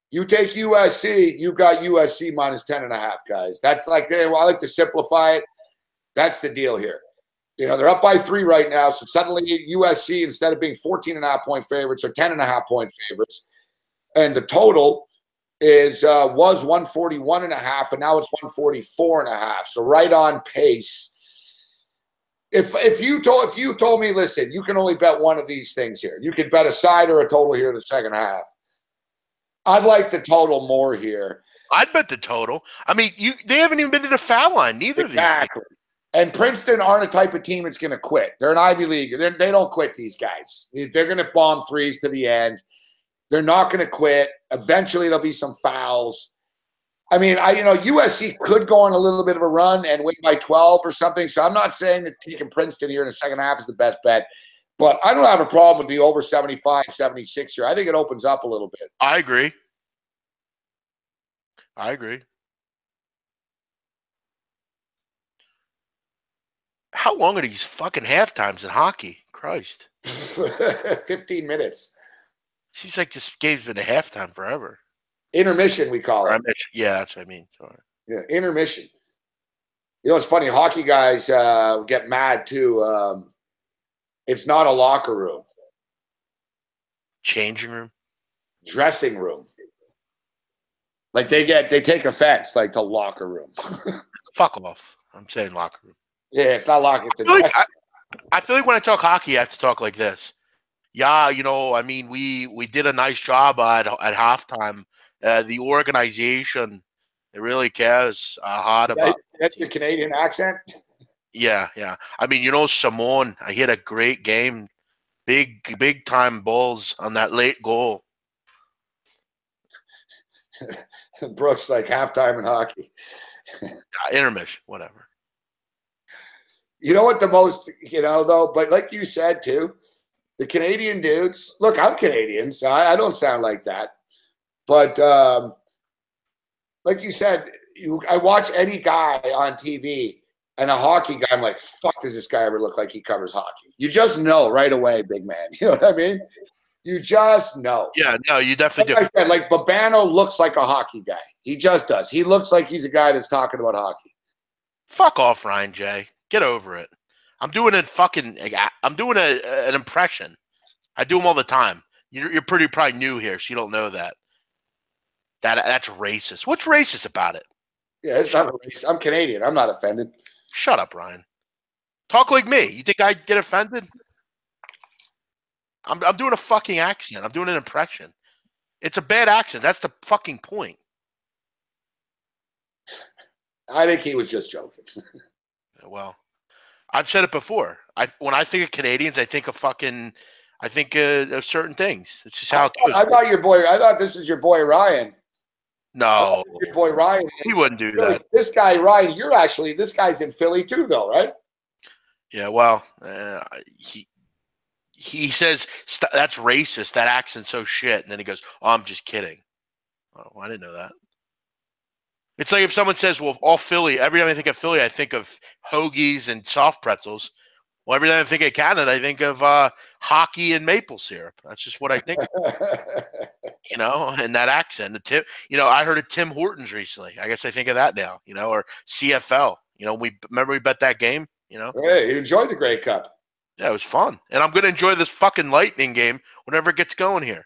You take USC. You've got USC minus 10.5, guys. That's like, I like to simplify it. That's the deal here. They're up by 3 right now. So suddenly USC, instead of being 14.5-point favorites, are 10.5-point favorites. And the total was 141.5, and now it's 144.5. So right on pace. If you told me, listen, you can only bet one of these things here. You could bet a side or a total here in the second half. I'd like the total more here. I'd bet the total. I mean, they haven't even been to the foul line. Neither of these. Exactly. And Princeton aren't a type of team that's going to quit. They're an Ivy League. They don't quit, these guys. They're going to bomb threes to the end. They're not going to quit. Eventually, there'll be some fouls. I mean, USC could go on a little bit of a run and win by 12 or something. So I'm not saying that taking Princeton here in the second half is the best bet. But I don't have a problem with the over 75, 76 here. I think it opens up a little bit. I agree. How long are these fucking halftimes in hockey? Christ. 15 minutes. Seems like this game's been a halftime forever. Intermission, we call it. Yeah, that's what I mean. Sorry. Yeah, intermission. It's funny. Hockey guys get mad, too. It's not a locker room. Changing room? Dressing room. Like, they take offense, like, to locker room. Fuck off. I'm saying locker room. Yeah, it's not locker room. I feel like when I talk hockey, I have to talk like this. Yeah, I mean, we did a nice job at halftime. The organization, it really cares hard about. That's your Canadian accent? Yeah. I mean, Simone, I hit a great game. Big time Bulls on that late goal. Brooks, like halftime in hockey. Intermission, whatever. You know what the most, though, but like you said, too, the Canadian dudes, look, I'm Canadian, so I don't sound like that. But like you said, I watch any guy on TV and a hockey guy, I'm like, fuck, does this guy ever look like he covers hockey? You just know right away, big man. You know what I mean? You just know. Yeah, no, you definitely like I said, like Babano looks like a hockey guy. He just does. He looks like he's a guy that's talking about hockey. Fuck off, Ryan J. Get over it. I'm doing an impression. I do them all the time. You're probably new here, so you don't know that. That's racist. What's racist about it? Yeah, it's not racist. I'm Canadian. I'm not offended. Shut up, Ryan. Talk like me. You think I'd get offended? I'm doing a fucking accent. I'm doing an impression. It's a bad accent. That's the fucking point. I think he was just joking. Well, I've said it before. When I think of Canadians, I think of certain things. It's just how it goes. I thought this is your boy Ryan. No, your boy Ryan. He wouldn't do that. This guy Ryan, this guy's in Philly too, though, right? Yeah. Well, he says that's racist. That accent's so shit, and then he goes, "Oh, I'm just kidding." Oh, I didn't know that. It's like if someone says, "Well, all Philly." Every time I think of Philly, I think of hoagies and soft pretzels. Well, every time I think of Canada, I think of hockey and maple syrup. That's just what I think. And that accent. I heard of Tim Hortons recently. I guess I think of that now. Or CFL. We bet that game. Hey, you enjoyed the Grey Cup. Yeah, it was fun, and I'm going to enjoy this fucking Lightning game whenever it gets going here.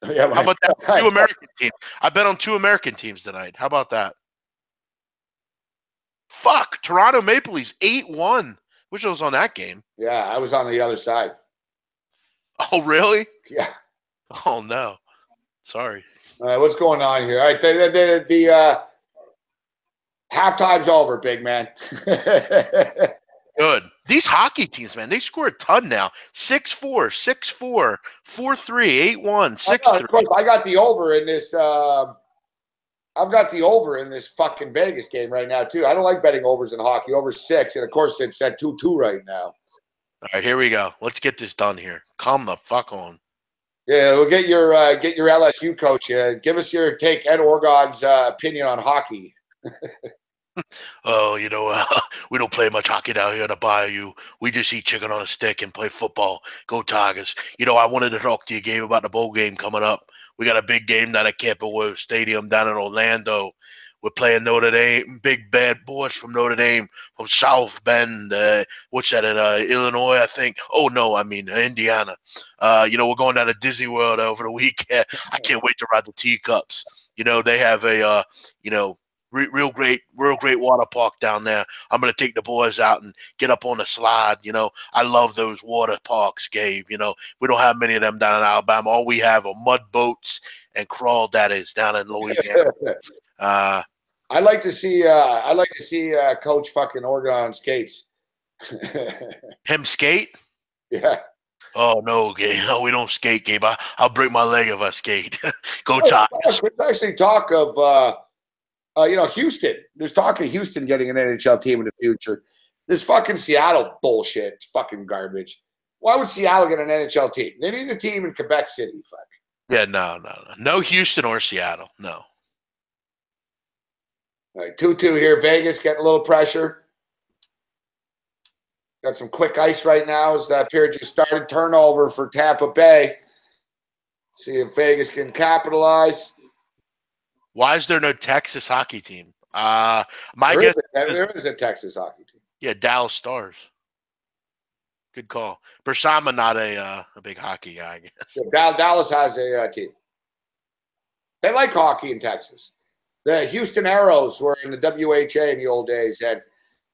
Yeah, how about that? 2 American teams. I bet on 2 American teams tonight. How about that? Fuck, Toronto Maple Leafs 8-1. Wish I was on that game. Yeah, I was on the other side. Oh, really? Yeah. Oh, no. Sorry. All right, what's going on here? All right, the halftime's over, big man. Good. These hockey teams, man, they score a ton now. 6-4, 6-4, 4-3, 8-1, 6-3. I got the over in this. I've got the over in this fucking Vegas game right now, too. I don't like betting overs in hockey. Over 6, and of course it's at 2-2 right now. All right, here we go. Let's get this done here. Calm the fuck on. Yeah, we'll get your LSU coach. Give us your take, Ed Orgon's opinion on hockey. Oh, we don't play much hockey down here in the bayou. We just eat chicken on a stick and play football. Go Tigers. I wanted to talk to you, Gabe, about the bowl game coming up. We got a big game down at Campbell Stadium down in Orlando. We're playing Notre Dame, big bad boys from Notre Dame, from South Bend. What's that, in Illinois, I think? Oh, no, I mean Indiana. We're going down to Disney World over the weekend. I can't wait to ride the teacups. They have a, real great water park down there. I'm going to take the boys out and get up on the slide. I love those water parks, Gabe. We don't have many of them down in Alabama. All we have are mud boats and crawl daddies down in Louisiana. I like to see Coach fucking Oregon on skates. Him skate? Yeah. Oh no, Gabe. No, we don't skate, Gabe. I'll break my leg if I skate. Go Tigers. There's actually talk of Houston. There's talk of Houston getting an NHL team in the future. This fucking Seattle bullshit. It's fucking garbage. Why would Seattle get an NHL team? They need a team in Quebec City. Fuck. Yeah, no Houston or Seattle. No. All right, 2-2 here. Vegas getting a little pressure. Got some quick ice right now as that period just started. Turnover for Tampa Bay. See if Vegas can capitalize. Why is there no Texas hockey team? My guess there is a Texas hockey team. Yeah, Dallas Stars. Good call. Bersama not a big hockey guy, I guess. Yeah, Dallas has a team. They like hockey in Texas. The Houston Aeros were in the WHA in the old days, and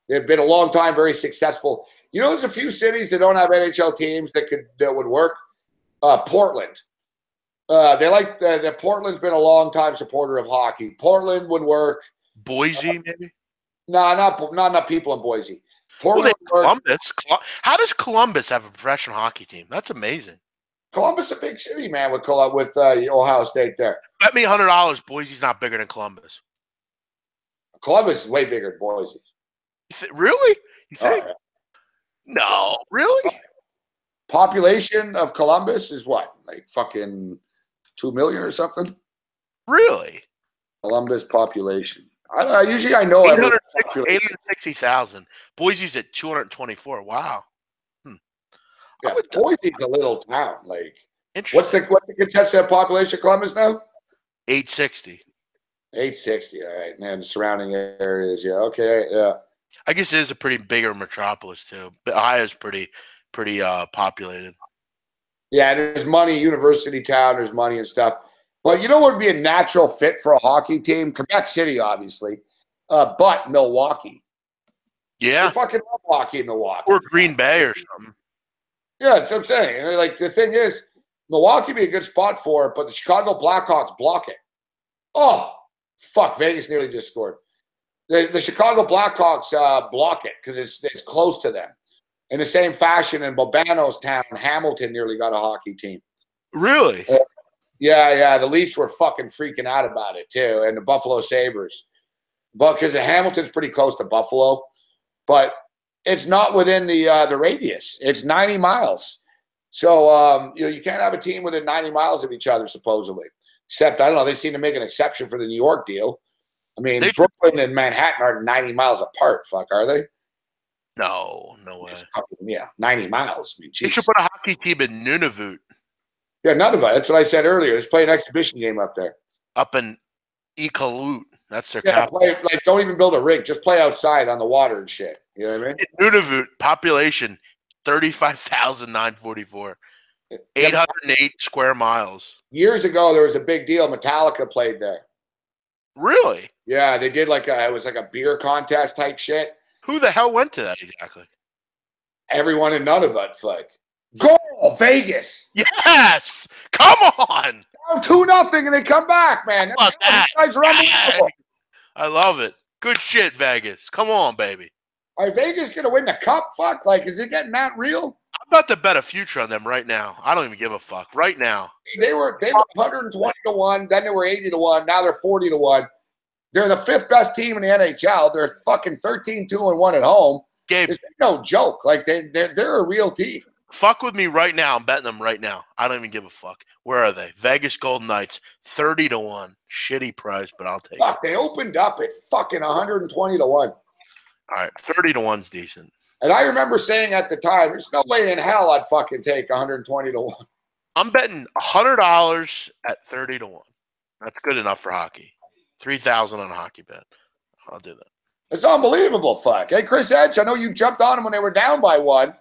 they've been a long time very successful. There's a few cities that don't have NHL teams that would work. Portland. They like that. Portland's been a long time supporter of hockey. Portland would work. Boise, maybe? No, not enough people in Boise. Portland, Columbus. How does Columbus have a professional hockey team? That's amazing. Columbus is a big city, man, with Ohio State there. Bet me $100 Boise's not bigger than Columbus. Columbus is way bigger than Boise. Really? You think? Oh, yeah. No, really? Population of Columbus is what? Like fucking 2 million or something? Really? Columbus population. Usually I know 860,000. Boise's at 224. Wow. Yeah, Boise's a little town. Like Interesting. What's the contested population of Columbus now? 860. 860. All right, and surrounding areas. Yeah. Okay. Yeah. I guess it is a pretty bigger metropolis too. But Ohio's pretty populated. Yeah, there's money, university town, there's money and stuff. But you know what would be a natural fit for a hockey team? Quebec City, obviously, but Milwaukee. Yeah. I fucking love hockey in Milwaukee. Or Green Bay or something. Yeah, that's what I'm saying. And like the thing is, Milwaukee would be a good spot for it, but the Chicago Blackhawks block it. Oh, fuck, Vegas nearly just scored. The Chicago Blackhawks block it because it's close to them. In the same fashion, in Bobano's town, Hamilton nearly got a hockey team. Really? Yeah. The Leafs were fucking freaking out about it too, and the Buffalo Sabres. But because Hamilton's pretty close to Buffalo, but it's not within the radius. It's 90 miles. So you can't have a team within 90 miles of each other, supposedly. Except, I don't know, they seem to make an exception for the New York deal. I mean, Brooklyn and Manhattan aren't 90 miles apart, are they? No way. Yeah, 90 miles. I mean, you should put a hockey team in Nunavut. Yeah, Nunavut. That's what I said earlier. Just play an exhibition game up there. Up in Iqaluit. That's their capital. Don't even build a rink. Just play outside on the water and shit. You know what I mean? Nunavut, population 35,944. 808 square miles. Years ago, there was a big deal. Metallica played there. Really? Yeah, they did it was like a beer contest type shit. Who the hell went to that exactly? Everyone in Nunavut, go Vegas. Yes, come on. Down 2-0, and they come back, man. How about that? Guys are unbelievable. I love it. Good shit, Vegas. Come on, baby. Are Vegas gonna win the cup? Is it getting that real? I'm about to bet a future on them right now. I don't even give a fuck. Right now. They were 120-1, then they were 80-1, now they're 40-1. They're the 5th best team in the NHL. They're fucking 13-2-1 at home. Gabe, it's no joke. They're a real team. Fuck with me right now. I'm betting them right now. I don't even give a fuck. Where are they? Vegas Golden Knights, 30-1. Shitty price, but I'll take it. They opened up at fucking 120-1. All right, 30-1's decent. And I remember saying at the time, there's no way in hell I'd fucking take 120-1. I'm betting $100 at 30-1. That's good enough for hockey. 3,000 on a hockey bet. I'll do that. It's unbelievable, Hey, Chris Edge, I know you jumped on them when they were down by 1.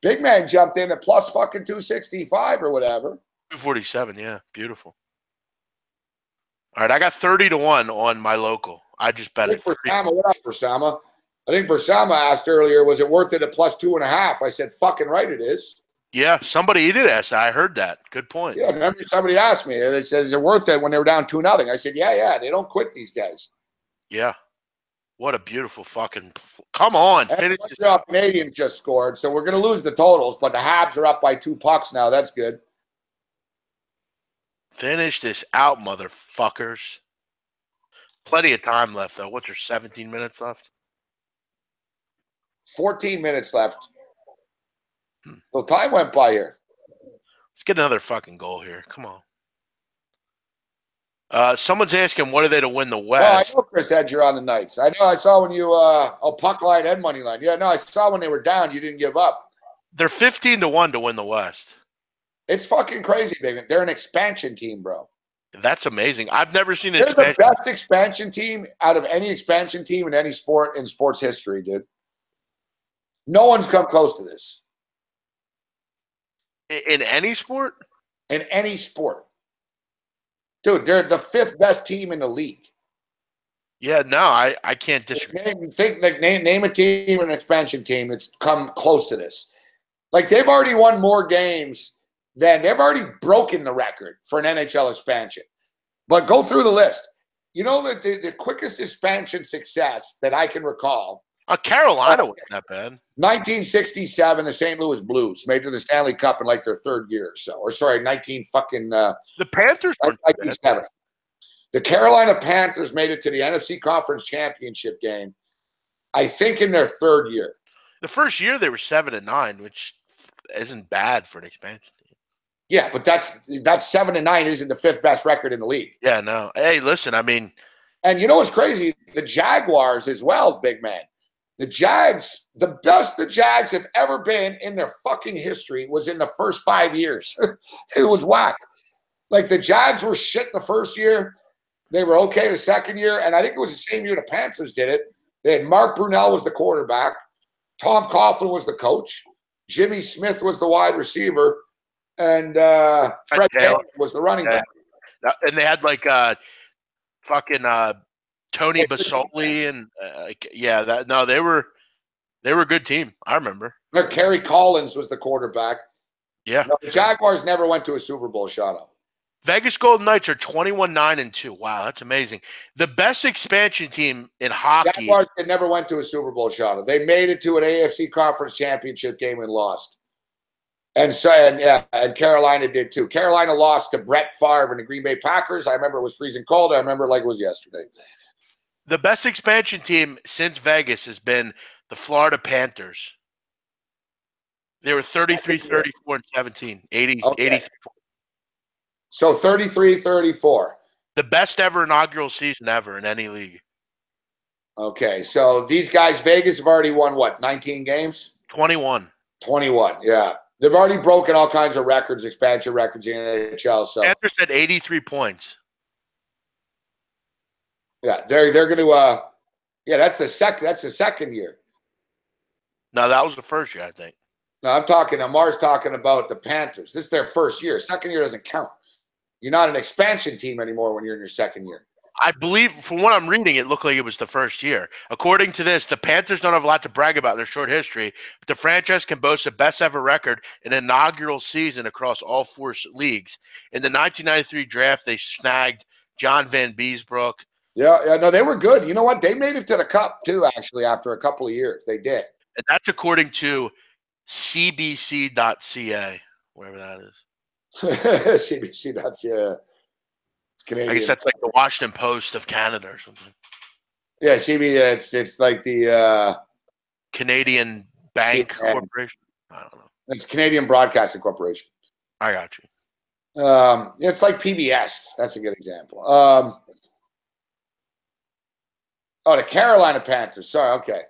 Big man jumped in at plus fucking 265 or whatever. 247, yeah. Beautiful. All right, I got 30-1 on my local. I just bet it. Bersama, what up, Bersama? I think Bersama asked earlier, was it worth it at plus 2.5? I said, fucking right it is. Yeah, somebody did ask. I heard that. Good point. Yeah, remember somebody asked me. They said, is it worth it when they were down 2-0? I said, yeah. They don't quit these guys. Yeah. What a beautiful fucking – come on. Finish this. Montreal Canadiens just scored, so we're going to lose the totals, but the Habs are up by 2 pucks now. That's good. Finish this out, motherfuckers. Plenty of time left, though. What's there, 17 minutes left? 14 minutes left. Well, time went by here. Let's get another fucking goal here. Come on. Someone's asking, what are they to win the West? I know, Chris Edge, you're on the Knights. I know I saw when you puck line and money line. Yeah, no, I saw when they were down, you didn't give up. They're 15-1 to win the West. It's fucking crazy, baby. They're an expansion team, bro. That's amazing. I've never seen an expansion. They're the best expansion team out of any expansion team in any sport in sports history, dude. No one's come close to this. In any sport? In any sport. Dude, they're the 5th best team in the league. Yeah, no, I can't disagree. Name a team, an expansion team that's come close to this. They've already won more games than they've already broken the record for an NHL expansion. But go through the list. You know that the quickest expansion success that I can recall. Carolina wasn't that bad. 1967, the St. Louis Blues made it to the Stanley Cup in their 3rd year or so. Or sorry, 19 fucking. The Panthers were 1970. The Carolina Panthers made it to the NFC Conference Championship game, I think, in their 3rd year. The first year they were 7-9, which isn't bad for an expansion team. Yeah, but that's 7-9 isn't the 5th best record in the league. Yeah, no. Hey, listen, I mean. And you know what's crazy? The Jaguars as well, big man. The Jags, the best the Jags have ever been in their fucking history was in the first 5 years. It was whack. Like the Jags were shit the first year. They were okay the second year. And I think it was the same year the Panthers did it. They had Mark Brunell was the quarterback. Tom Coughlin was the coach. Jimmy Smith was the wide receiver. And Fred Taylor was the running back. And they had like fucking Tony Basoli and they were a good team. I remember. Kerry Collins was the quarterback. Yeah. No, the Jaguars never went to a Super Bowl, Shadow. Vegas Golden Knights are 21-9-2. Wow, that's amazing. The best expansion team in hockey. Jaguars never went to a Super Bowl, Shadow. They made it to an AFC Conference Championship game and lost. And Carolina did too. Carolina lost to Brett Favre and the Green Bay Packers. I remember it was freezing cold. I remember it like it was yesterday. The best expansion team since Vegas has been the Florida Panthers. They were 33-34-17, 83. So 33-34. The best ever inaugural season ever in any league. Okay, so these guys, Vegas have already won what, 19 games? 21. 21, yeah. They've already broken all kinds of records, expansion records in the NHL. So Panthers had 83 points. Yeah, they're going to that's the second year. No, that was the first year, I think. No, Amar's talking about the Panthers. This is their first year. Second year doesn't count. You're not an expansion team anymore when you're in your second year. I believe, from what I'm reading, it looked like it was the first year. According to this, the Panthers don't have a lot to brag about in their short history, but the franchise can boast the best ever record in an inaugural season across all four leagues. In the 1993 draft, they snagged John Van Beesbrook. Yeah, no, they were good. You know what? They made it to the Cup, too, actually, after a couple of years. They did. And that's according to CBC.ca, whatever that is. CBC.ca. It's Canadian. I guess that's like the Washington Post of Canada or something. Yeah, it's like the Canadian Bank Corporation. I don't know. It's Canadian Broadcasting Corporation. I got you. It's like PBS. That's a good example. The Carolina Panthers. Sorry, okay.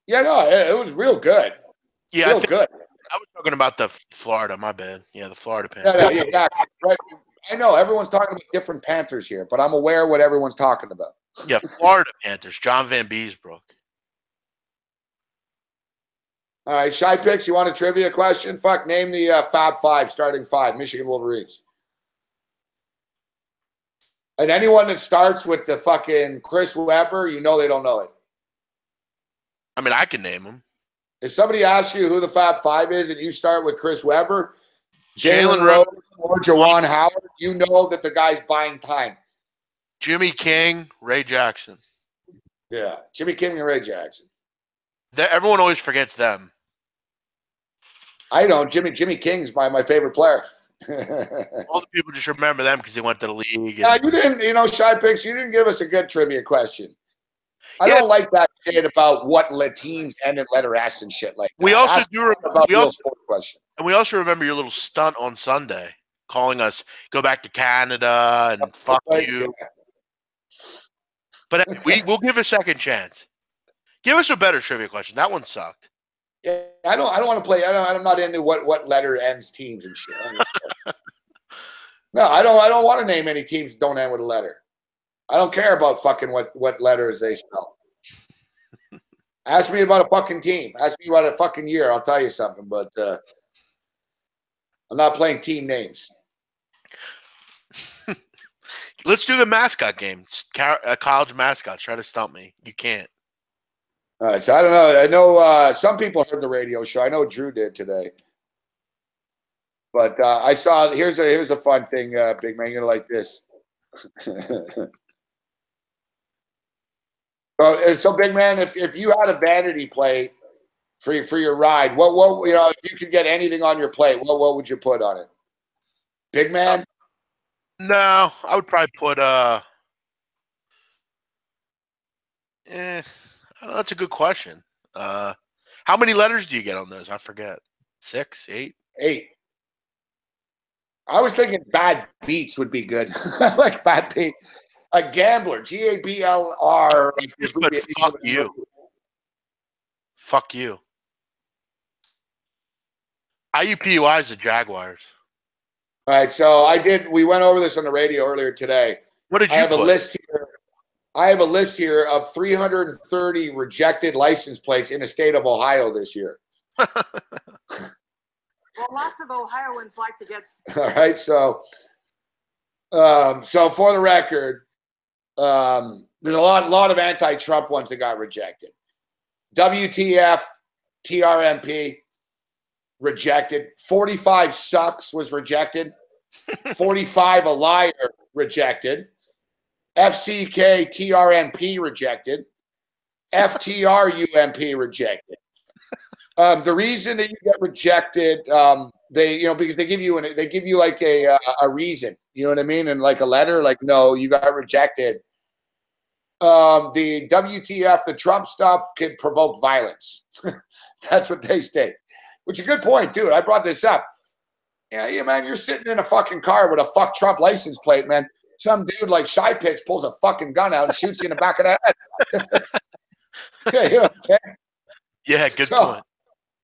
Yeah, no, it was real good. Yeah, real good. I was talking about the Florida. My bad. Yeah, the Florida Panthers. Yeah, exactly. Right. I know everyone's talking about different Panthers here, but I'm aware of what everyone's talking about. Yeah, Florida Panthers. John Van Beesbrook. All right, Shy Picks, you want a trivia question? Fuck, name the Fab Five, starting five, Michigan Wolverines. And anyone that starts with the fucking Chris Webber, you know they don't know it. I mean, I can name them. If somebody asks you who the Fab Five is and you start with Chris Webber, Jalen Rose, or Jawan Howard, you know that the guy's buying time. Jimmy King, Ray Jackson. Yeah, Jimmy King and Ray Jackson. Everyone always forgets them. I don't. Jimmy King's my favorite player. All the people just remember them because they went to the league. Yeah, you didn't, Shy Picks, you didn't give us a good trivia question. I don't like that shit about what teams end in letter S and shit like that. We also do remember. We also remember your little stunt on Sunday, calling us go back to Canada and fuck you. But we'll give a second chance. Give us a better trivia question. That one sucked. Yeah, I don't want to play. I'm not into what letter ends teams and shit. No, I don't want to name any teams that don't end with a letter. I don't care about fucking what letters they spell. Ask me about a fucking team. Ask me about a fucking year. I'll tell you something. But I'm not playing team names. Let's do the mascot game. College mascots. Try to stump me. You can't. All right. So I don't know. I know some people heard the radio show. I know Drew did today. But I saw. Here's a fun thing, Big Man. You're gonna like this. So Big Man, if you had a vanity plate for your ride, what if you could get anything on your plate, what would you put on it? Big Man? No, I would probably put I don't know, that's a good question. How many letters do you get on those? I forget. 6, 8? 8. I was thinking Bad Beats would be good. I like Bad Beat. A gambler. GABLR. But fuck you. Fuck you. IUPUI is the Jaguars. All right, so we went over this on the radio earlier today. What did you I have put? a list here. I have a list here of 330 rejected license plates in the state of Ohio this year. Well, lots of Ohioans like to get. All right, so for the record, there's a lot of anti-Trump ones that got rejected. WTF, TRMP, rejected. 45 sucks was rejected. 45 a liar, rejected. FCK, TRMP, rejected. FTRUMP, rejected. The reason that you get rejected, because they give you like a reason, you know what I mean, and like a letter, like no, you got rejected. The WTF, the Trump stuff could provoke violence. That's what they state. Which is a good point, dude. I brought this up. Yeah, man, you're sitting in a fucking car with a fuck Trump license plate, man. Some dude like Shy Pitch pulls a fucking gun out and shoots you in the back of the head. Yeah, you know what I'm saying? Yeah, good point.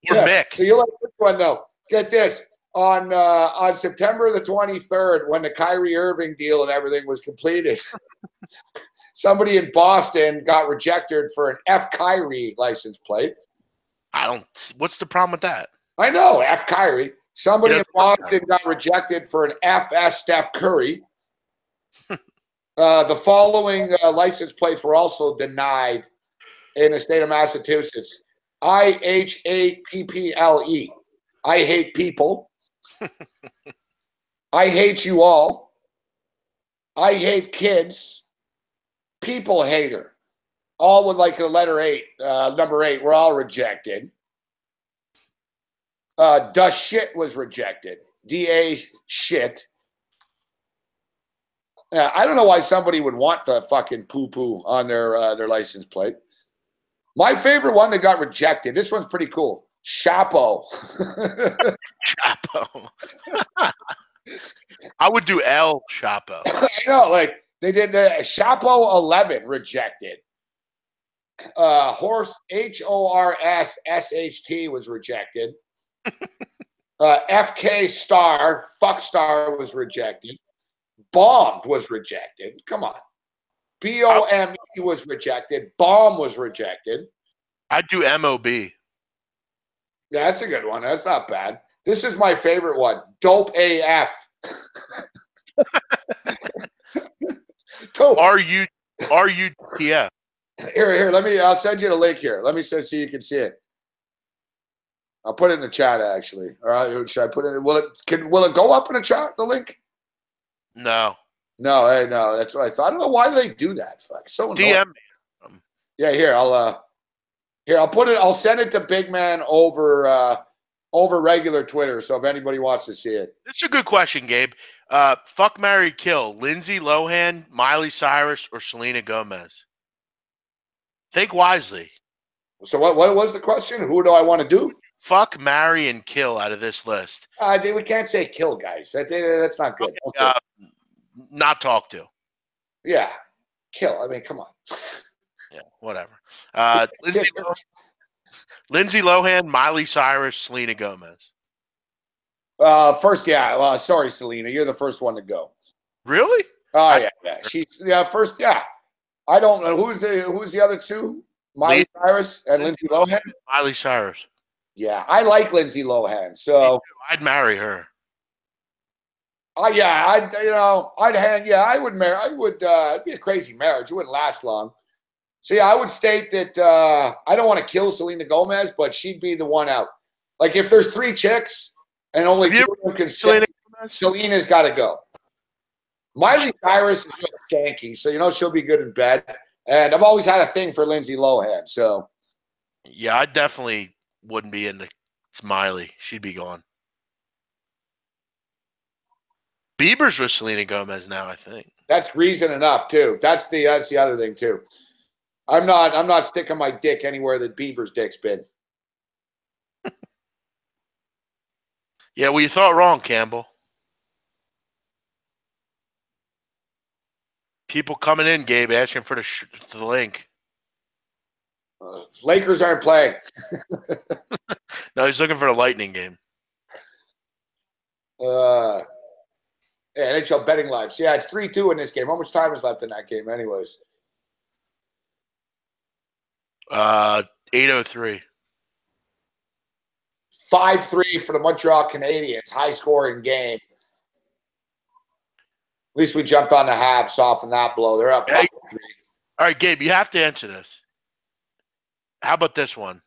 Or Mick. So you like this one though. Get this. On September the 23rd, when the Kyrie Irving deal and everything was completed, somebody in Boston got rejected for an F Kyrie license plate. What's the problem with that? I know, F Kyrie. Somebody in Boston got rejected for an FS Steph Curry. The following license plates were also denied in the state of Massachusetts. IHAPPLE. I hate people. I hate you all. I hate kids. People hater. All with like the letter 8, number 8, were all rejected. Duh shit was rejected. DA shit. I don't know why somebody would want the fucking poo-poo on their license plate. My favorite one that got rejected, this one's pretty cool. Chapo. Chapo. I would do El Chapo. I know, like they did the Chapo 11 rejected. Horse HORSSHT was rejected. FK Star, fuck Star was rejected. Bombed was rejected. Come on. BOME was rejected. Bomb was rejected. I'd do MOB. Yeah, that's a good one. That's not bad. This is my favorite one. Dope AF. Dope. RUTF. Here, I'll send you the link here. Let me send so you can see it. I'll put it in the chat actually. All right, should I put it? Will it go up in the chat? The link? No. No, hey, no. That's what I thought. I don't know why they do that. Fuck. So annoying. DM. Yeah, here I'll put it. I'll send it to Big Man over regular Twitter. So if anybody wants to see it, it's a good question, Gabe. Fuck, marry, kill. Lindsay Lohan, Miley Cyrus, or Selena Gomez. Think wisely. So what was the question? Who do I want to do? Fuck, marry, and kill out of this list. Dude, we can't say kill, guys. That's not good. Not talk to. Yeah, kill. I mean, come on. Yeah, whatever. Lindsay Lohan, Miley Cyrus, Selena Gomez. First, yeah. Well, sorry, Selena. You're the first one to go. Really? Oh, yeah. She's first, yeah. I don't know who's the other two. Miley Cyrus and Lindsay Lohan. Miley Cyrus. Yeah, I like Lindsay Lohan, so I'd marry her. I would marry. It'd be a crazy marriage. It wouldn't last long. So yeah, I would state that I don't want to kill Selena Gomez, but she'd be the one out. Like if there's 3 chicks and only 2 of them can stay, Selena's got to go. Miley Cyrus is just skanky, so she'll be good in bed. And I've always had a thing for Lindsay Lohan, so yeah, I definitely wouldn't be into Miley. She'd be gone. Bieber's with Selena Gomez now, I think. That's reason enough too. That's the other thing too. I'm not sticking my dick anywhere that Bieber's dick's been. Yeah, well, you thought wrong, Campbell. People coming in, Gabe, asking for the link. Lakers aren't playing. No, he's looking for a Lightning game. Yeah, NHL betting lives. Yeah, it's 3-2 in this game. How much time is left in that game, anyways? 8:03. 5-3 for the Montreal Canadiens. High-scoring game. At least we jumped on the Habs, softened that blow. They're up 5-3. All right, Gabe, you have to answer this. How about this one?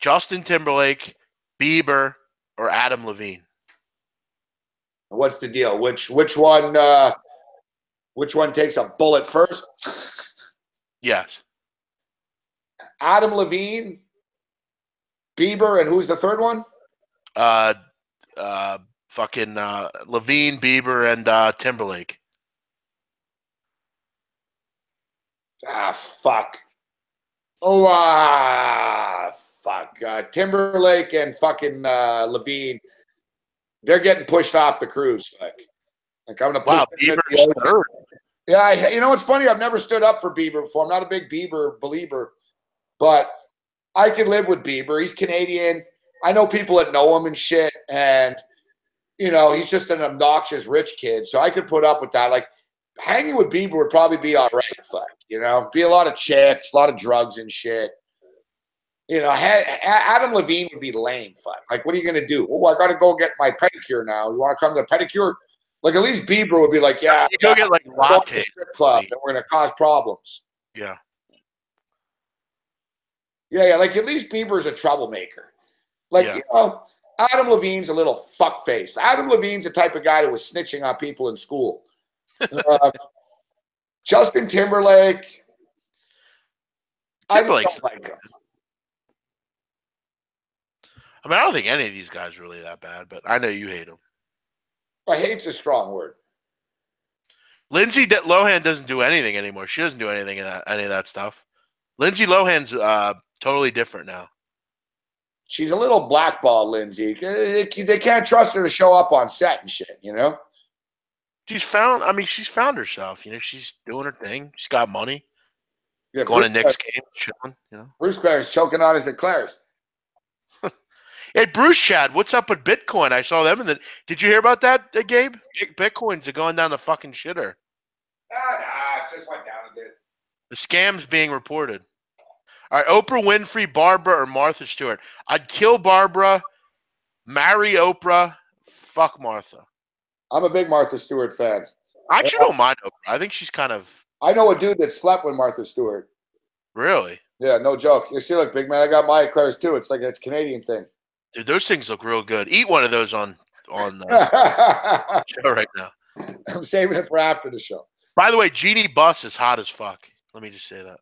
Justin Timberlake, Bieber, or Adam Levine? What's the deal? Which one takes a bullet first? Yes. Adam Levine, Bieber, and who's the third one? Levine, Bieber, and Timberlake. Fuck. Fuck. Timberlake and fucking Levine, they're getting pushed off the cruise. Like I'm gonna push. Wow, Bieber's third. Yeah, you know what's funny? I've never stood up for Bieber before. I'm not a big Bieber believer, but I can live with Bieber. He's Canadian. I know people that know him and shit, and you know he's just an obnoxious rich kid. So I could put up with that. Like hanging with Bieber would probably be all right. Fuck, you know, be a lot of chicks, a lot of drugs and shit. You know, Adam Levine would be lame. Fuck, like what are you gonna do? Oh, I gotta go get my pedicure now. You want to come to the pedicure? Like at least Bieber would be like, yeah, you go get like latte strip club, and we're gonna cause problems. Yeah. Yeah. Like at least Bieber's a troublemaker. Like you know, Adam Levine's a little fuckface. Adam Levine's the type of guy that was snitching on people in school. Justin Timberlake. Timberlake's like him. I mean, I don't think any of these guys are really that bad, but I know you hate them. I hate's a strong word. Lindsay Lohan doesn't do anything anymore. She doesn't do anything in any of that stuff. Lindsay Lohan's totally different now. She's a little blackballed, Lindsay. They can't trust her to show up on set and shit, you know? She's found herself. You know, she's doing her thing. She's got money. Yeah, going to Knicks games, chilling, you know. Bruce Clare's choking on his eclairs. Hey, Bruce Chad, what's up with Bitcoin? I saw them. Did you hear about that, Gabe? Bitcoins are going down the fucking shitter. It just went down a bit. The scam's being reported. All right, Oprah Winfrey, Barbara, or Martha Stewart? I'd kill Barbara, marry Oprah, fuck Martha. I'm a big Martha Stewart fan. I actually don't mind Oprah. I think she's kind of... I know a dude that slept with Martha Stewart. Really? Yeah, no joke. You see, look, big man, I got my eclairs too. It's like it's a Canadian thing. Dude, those things look real good. Eat one of those on the show right now. I'm saving it for after the show. By the way, Jeannie Buss is hot as fuck. Let me just say that.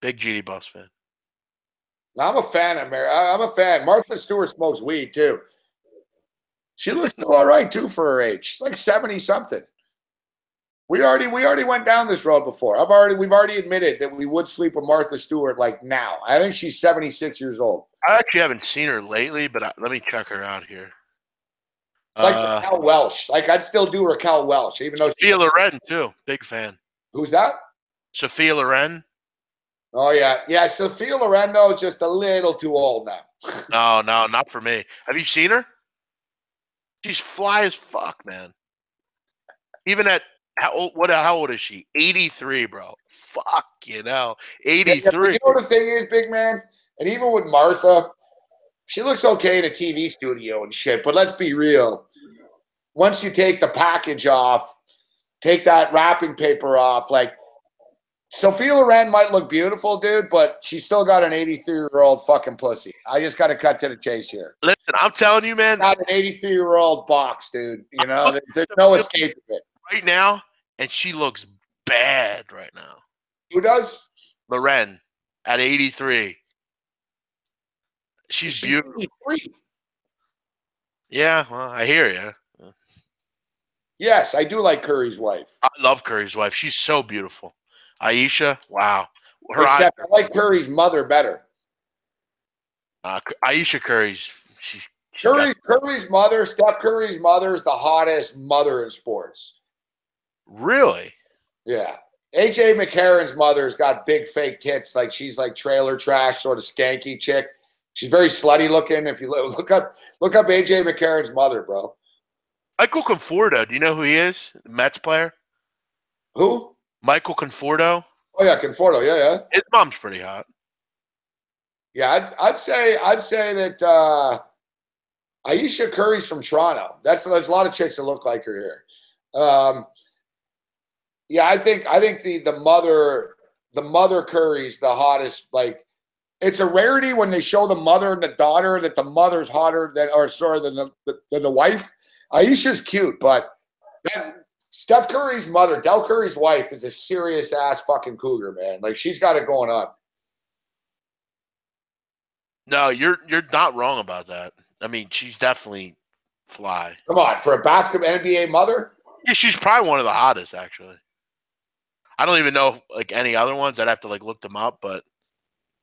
Big Jeannie Buss fan. I'm a fan of Mary. I'm a fan. Martha Stewart smokes weed too. She looks all right too for her age. She's like 70-something. We already went down this road before. We've already admitted that we would sleep with Martha Stewart like now. I think she's 76 years old. I actually haven't seen her lately, but let me check her out here. It's like Raquel Welch. Like I'd still do Raquel Welch, even though Sophia Loren too. Big fan. Who's that? Sophia Loren. Oh yeah. Sophia Loren though, just a little too old now. No, not for me. Have you seen her? She's fly as fuck, man. Even at how old is she? 83, bro. Fuck, 83. Yeah, you know what the thing is, big man? And even with Martha, she looks okay in a TV studio and shit, but let's be real. Once you take the package off, take that wrapping paper off, like Sophia Loren might look beautiful, dude, but she's still got an 83-year-old fucking pussy. I just got to cut to the chase here. Listen, I'm telling you, man. Got an 83-year-old box, dude. You know, there's no escaping it. Right now, and she looks bad right now. Who does? Loren at 83. She's beautiful. 83. Yeah, well, I hear you. Yes, I do like Curry's wife. I love Curry's wife. She's so beautiful. Aisha, wow. Except I like Curry's mother better. Aisha Curry's Curry's mother, Steph Curry's mother, is the hottest mother in sports. Really? Yeah. AJ McCarron's mother's got big fake tits. Like she's like trailer trash, sort of skanky chick. She's very slutty looking. If you look up AJ McCarron's mother, bro. Michael Conforto. Do you know who he is? The Mets player? Who? Michael Conforto. Oh yeah, Conforto. Yeah. His mom's pretty hot. Yeah, I'd say that Aisha Curry's from Toronto. There's a lot of chicks that look like her here. Yeah, I think the mother Curry's the hottest. Like, it's a rarity when they show the mother and the daughter that the mother's hotter than the wife. Aisha's cute, but Steph Curry's mother, Del Curry's wife, is a serious ass fucking cougar, man. Like, she's got it going on. No, you're not wrong about that. I mean, she's definitely fly. Come on, for a basketball NBA mother? Yeah, she's probably one of the hottest, actually. I don't even know like any other ones. I'd have to like look them up, but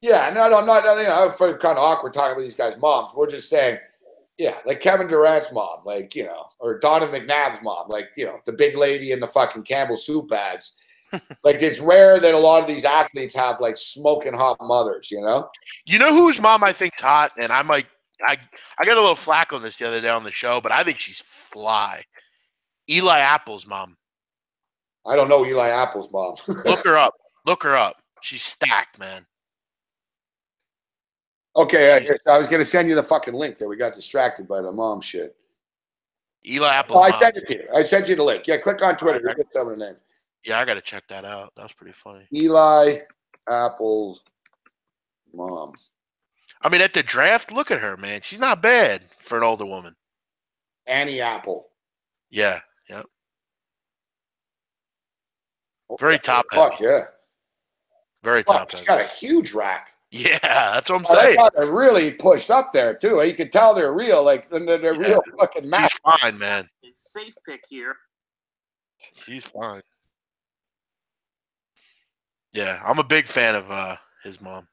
yeah, no, I'm not. I feel kind of awkward talking about these guys' moms. We're just saying, yeah, like Kevin Durant's mom, like, or Donovan McNabb's mom, like, the big lady in the fucking Campbell soup ads. Like, it's rare that a lot of these athletes have like smoking hot mothers, You know whose mom I think's hot, and I got a little flack on this the other day on the show, but I think she's fly. Eli Apple's mom. I don't know Eli Apple's mom. Look her up. Look her up. She's stacked, man. Okay, I was going to send you the fucking link there. We got distracted by the mom shit. Eli Apple's I sent it to you. I sent you the link. Yeah, click on Twitter. You'll get some of the name. Yeah, I got to check that out. That was pretty funny. Eli Apple's mom. I mean, at the draft, look at her, man. She's not bad for an older woman. Annie Apple. Yeah. Very top heavy. Fuck, yeah. Very top heavy. She's got a huge rack. Yeah, that's what I'm saying. They're really pushed up there, too. You can tell they're real. Like, they're real fucking match. She's fine, man. Safe pick here. She's fine. Yeah, I'm a big fan of his mom.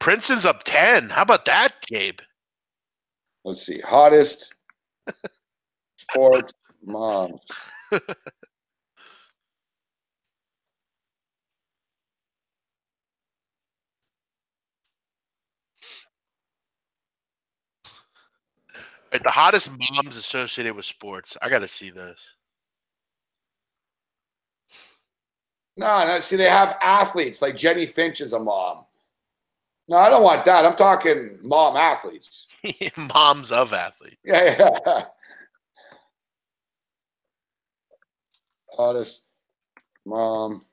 Princeton's up 10. How about that, Gabe? Let's see. Hottest sports moms. Right, the hottest moms associated with sports. I got to see this. No. See, they have athletes. Like Jenny Finch is a mom. No, I don't want that. I'm talking mom athletes. Moms of athletes. Yeah. Hottest mom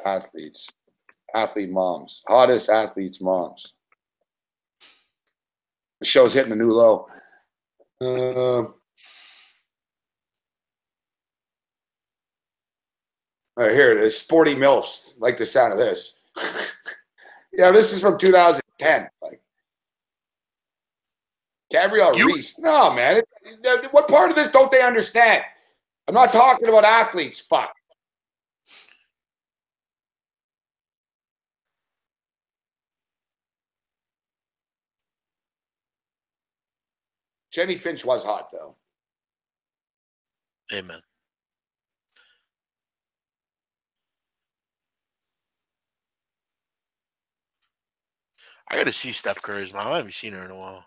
athletes. Athlete moms. Hottest athletes moms. The show's hitting a new low. All right, here it is. Sporty MILFs. Like the sound of this. Yeah, this is from 2010. Like Gabrielle Reese. No, man. What part of this don't they understand? I'm not talking about athletes. Fuck. Jenny Finch was hot, though. Amen. I got to see Steph Curry's mom. I haven't seen her in a while.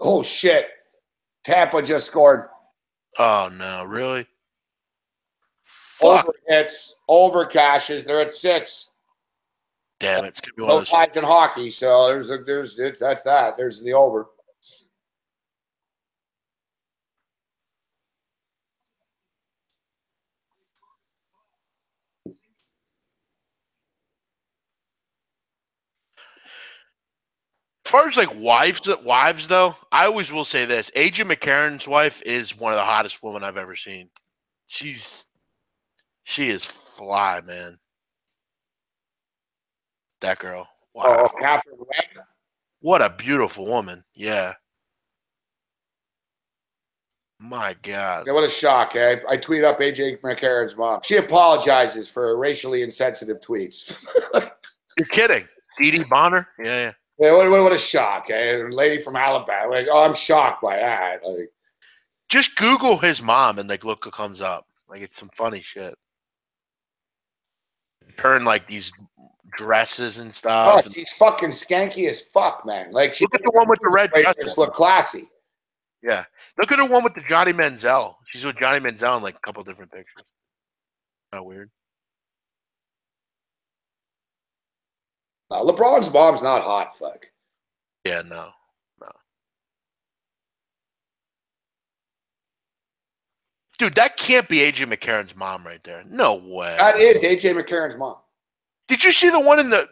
Oh, shit. Tampa just scored. Oh, no. Really? Fuck. Over hits, over cashes. They're at 6. Damn it. It's going to be one of those. Sides in hockey, so that's that. There's the over. As far as like wives though, I always will say this: AJ McCarron's wife is one of the hottest women I've ever seen. She is fly, man. That girl. Wow. Oh, Catherine Webb. What a beautiful woman. Yeah. My God. Yeah, what a shock, eh? I tweet up AJ McCarron's mom. She apologizes for racially insensitive tweets. You're kidding. Dee Dee Bonner? Yeah. Yeah, what a shock, eh? A lady from Alabama. Like, oh, I'm shocked by that. Like, Just Google his mom and like look what comes up. Like it's some funny shit. Turn like these dresses and stuff. Oh, she's fucking skanky as fuck, man. Like she look at the one with the red dress. Just look classy. Yeah, look at the one with the Johnny Manziel. She's with Johnny Manziel in like a couple different pictures. Not weird. No, LeBron's mom's not hot. Fuck. Yeah, no. Dude, that can't be AJ McCarron's mom right there. No way. That is AJ McCarron's mom. Did you see the one in the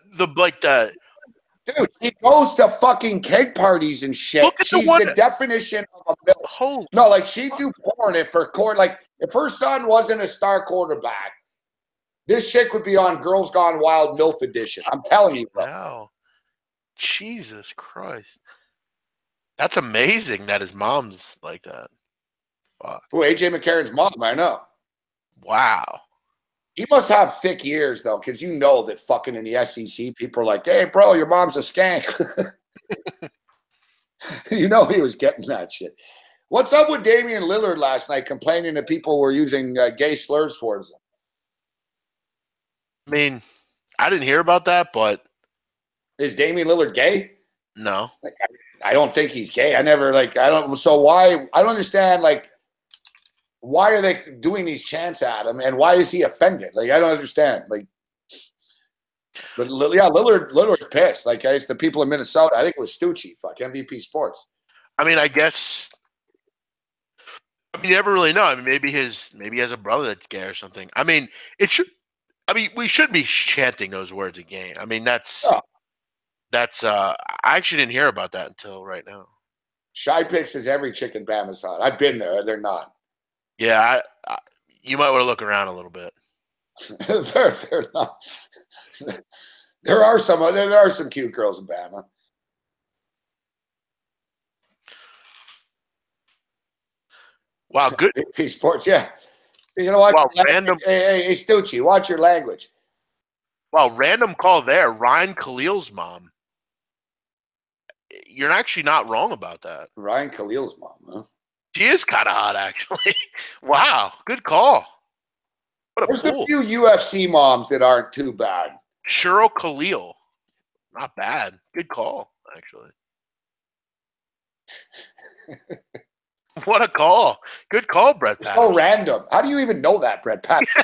Dude, she goes to fucking keg parties and shit. Look at She's the definition of a milf. No, like she'd do porn if her son wasn't a star quarterback. This chick would be on Girls Gone Wild MILF edition. I'm telling you, bro. Wow. Jesus Christ. That's amazing that his mom's like that. Fuck. Well, AJ McCarron's mom, I know. Wow. He must have thick ears, though, because you know that fucking in the SEC, people are like, hey, bro, your mom's a skank. You know he was getting that shit. What's up with Damian Lillard last night complaining that people were using gay slurs towards him? I mean, I didn't hear about that, but... Is Damian Lillard gay? No. Like, I don't think he's gay. I don't understand, like, why are they doing these chants at him, and why is he offended? Like, I don't understand. Like, but yeah, Lillard's pissed. Like, it's the people in Minnesota. I think it was Stucci, MVP Sports. I mean, I guess you never really know. I mean, maybe he has a brother that's gay or something. I mean, we should be chanting those words again. I mean, that's I actually didn't hear about that until right now. Shy Pick says every chick in Bama's hot. I've been there. They're not. Yeah, you might want to look around a little bit. They're not. There are some cute girls in Bama. Wow, good. MVP Sports, yeah. You know what? Wow, random. Hey, Stucci, watch your language. Wow, random call there. Ryan Khalil's mom. You're actually not wrong about that. Ryan Khalil's mom, huh? She is kind of hot, actually. Wow, good call. There's a few UFC moms that aren't too bad. Cheryl Khalil. Not bad. Good call, actually. What a call. Good call, Brett It's so random. How do you even know that, Brett Patterson?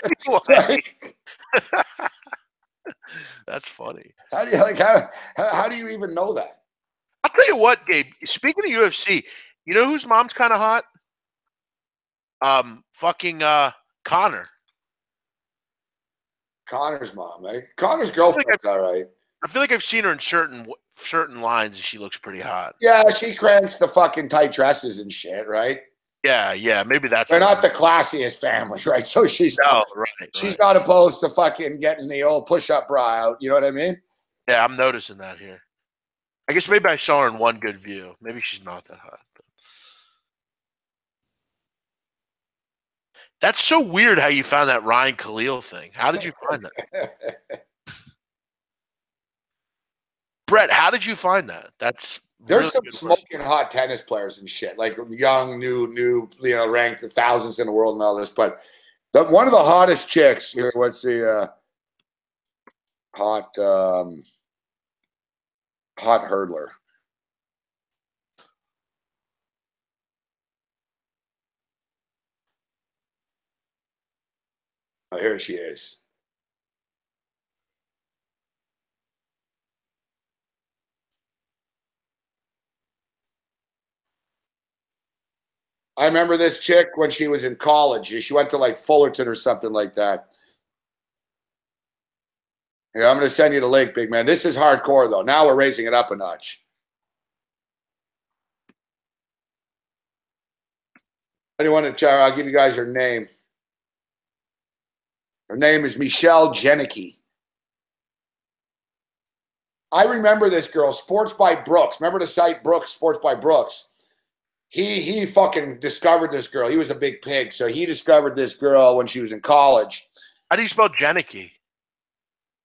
That's funny. How do you even know that? I'll tell you what, Gabe. Speaking of UFC, you know whose mom's kind of hot? Connor. Connor's mom, eh? Connor's girlfriend's all right. I feel like I've seen her in certain lines, and she looks pretty hot. Yeah, she cranks the fucking tight dresses and shit, right? Yeah, maybe that's. They're not the classiest family, right? So she's not opposed to fucking getting the old push-up bra out. You know what I mean? Yeah, I'm noticing that here. I guess maybe I saw her in one good view. Maybe she's not that hot. But... That's so weird how you found that Ryan Khalil thing. How did you find that? Brett, how did you find that? There's really some smoking hot tennis players and shit, like young, new, ranked the thousands in the world and all this. But one of the hottest chicks here, what's the hot hurdler? Oh, here she is. I remember this chick when she was in college. She went to like Fullerton or something like that. Yeah, I'm going to send you the link, big man. This is hardcore, though. Now we're raising it up a notch. Anyone in chat, I'll give you guys her name. Her name is Michelle Janicki. I remember this girl, Sports by Brooks. Remember the site Brooks, Sports by Brooks? He fucking discovered this girl. He was a big pig, so he discovered this girl when she was in college. How do you spell Janicki?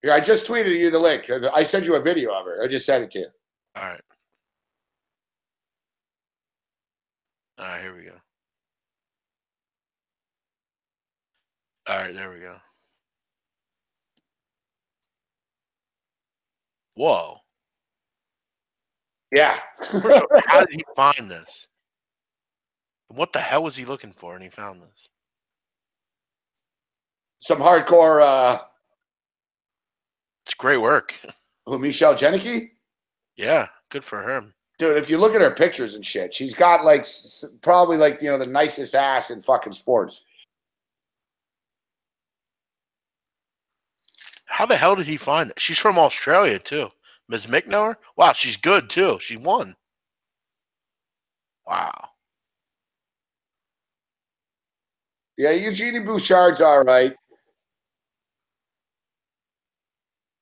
Here, I just tweeted you the link. I sent you a video of her. I just sent it to you. All right, here we go. All right, there we go. Whoa. Yeah. How did he find this? What the hell was he looking for? And he found this. Some hardcore. It's great work. Who, Michelle Janicki? Yeah, good for him. Dude, if you look at her pictures and shit, she's got like probably like, you know, the nicest ass in fucking sports. How the hell did he find it? She's from Australia too. Ms. Mick know her? Wow, she's good too. She won. Wow. Yeah, Eugenie Bouchard's all right.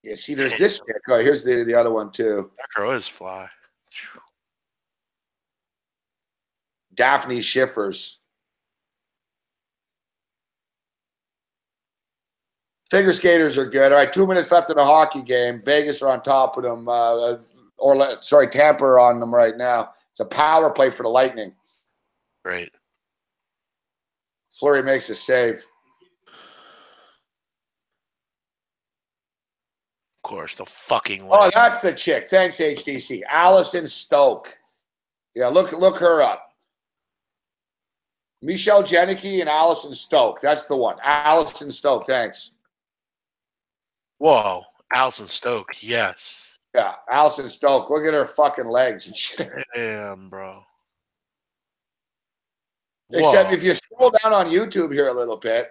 Yeah, see, there's this chick. Oh, here's the other one too. That girl is fly. Daphne Schiffers. Figure skaters are good. All right, 2 minutes left in the hockey game. Vegas are on top of them. Tampa are on them right now. It's a power play for the Lightning. Great. Fleury makes a save. Of course, the fucking win. Oh, that's the chick. Thanks, HDC. Allison Stoke. Yeah, look her up. Michelle Janicki and Allison Stoke. That's the one. Allison Stoke, thanks. Whoa, Allison Stoke, yes. Yeah, Allison Stoke. Look at her fucking legs and shit. Damn, bro. Except Whoa. if you scroll down on YouTube here a little bit,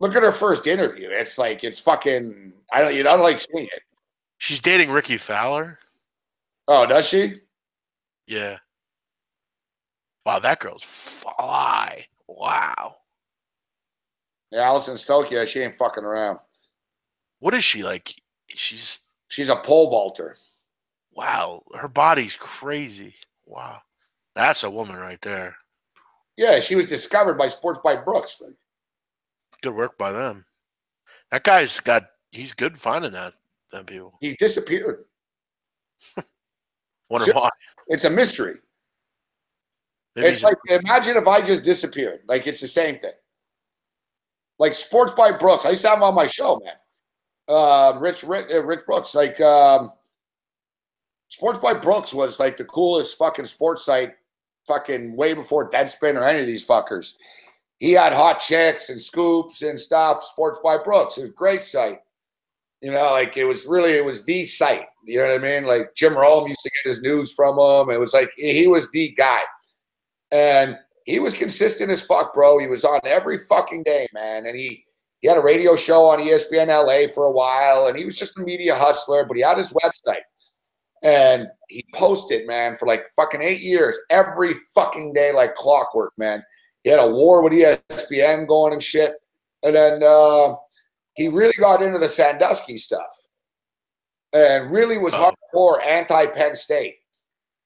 look at her first interview. It's like, it's fucking, you don't like seeing it. She's dating Ricky Fowler. Oh, does she? Yeah. Wow, that girl's fly. Wow. Yeah, Allison Stoke, yeah, she ain't fucking around. What is she like? She's a pole vaulter. Wow, her body's crazy. Wow. That's a woman right there. Yeah, she was discovered by Sports by Brooks. Good work by them. That he's good finding them people. He disappeared. Wonder why. It's a mystery. Maybe it's like, imagine if I just disappeared. Like, it's the same thing. Like Sports by Brooks. I used to have him on my show, man. Rich Brooks. Like, Sports by Brooks was like the coolest fucking sports site fucking way before Deadspin or any of these fuckers. He had hot chicks and scoops and stuff. Sports by Brooks. It was a great site. You know, like it was the site. You know what I mean? Like Jim Rome used to get his news from him. It was like he was the guy. And he was consistent as fuck, bro. He was on every fucking day, man. And he had a radio show on ESPN LA for a while. And he was just a media hustler, but he had his website. And he posted, man, for like fucking 8 years, every fucking day like clockwork, man. He had a war with ESPN going and shit. And then he really got into the Sandusky stuff and really was hardcore anti-Penn State.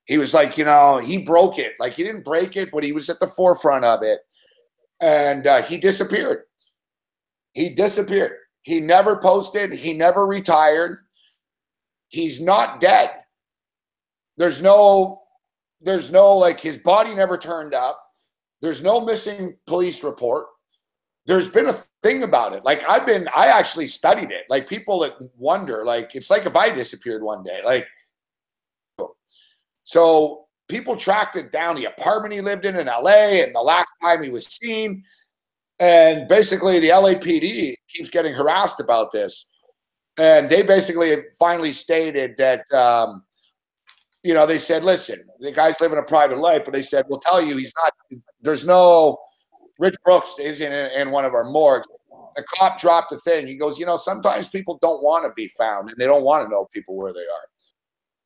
He was like, you know, he broke it. Like, he didn't break it, but he was at the forefront of it. And he disappeared. He disappeared. He never posted. He never retired. He's not dead. There's no, like, his body never turned up. There's no missing police report. There's been a thing about it. Like, I actually studied it. Like, people that wonder, like, it's like if I disappeared one day. Like, so people tracked it down, the apartment he lived in LA, and the last time he was seen. And basically the LAPD keeps getting harassed about this. And they basically finally stated that, you know, they said, listen, the guy's living a private life, but they said, we'll tell you he's not, there's no, Rich Brooks isn't in one of our morgues. The cop dropped the thing. He goes, you know, sometimes people don't want to be found and they don't want to know people where they are.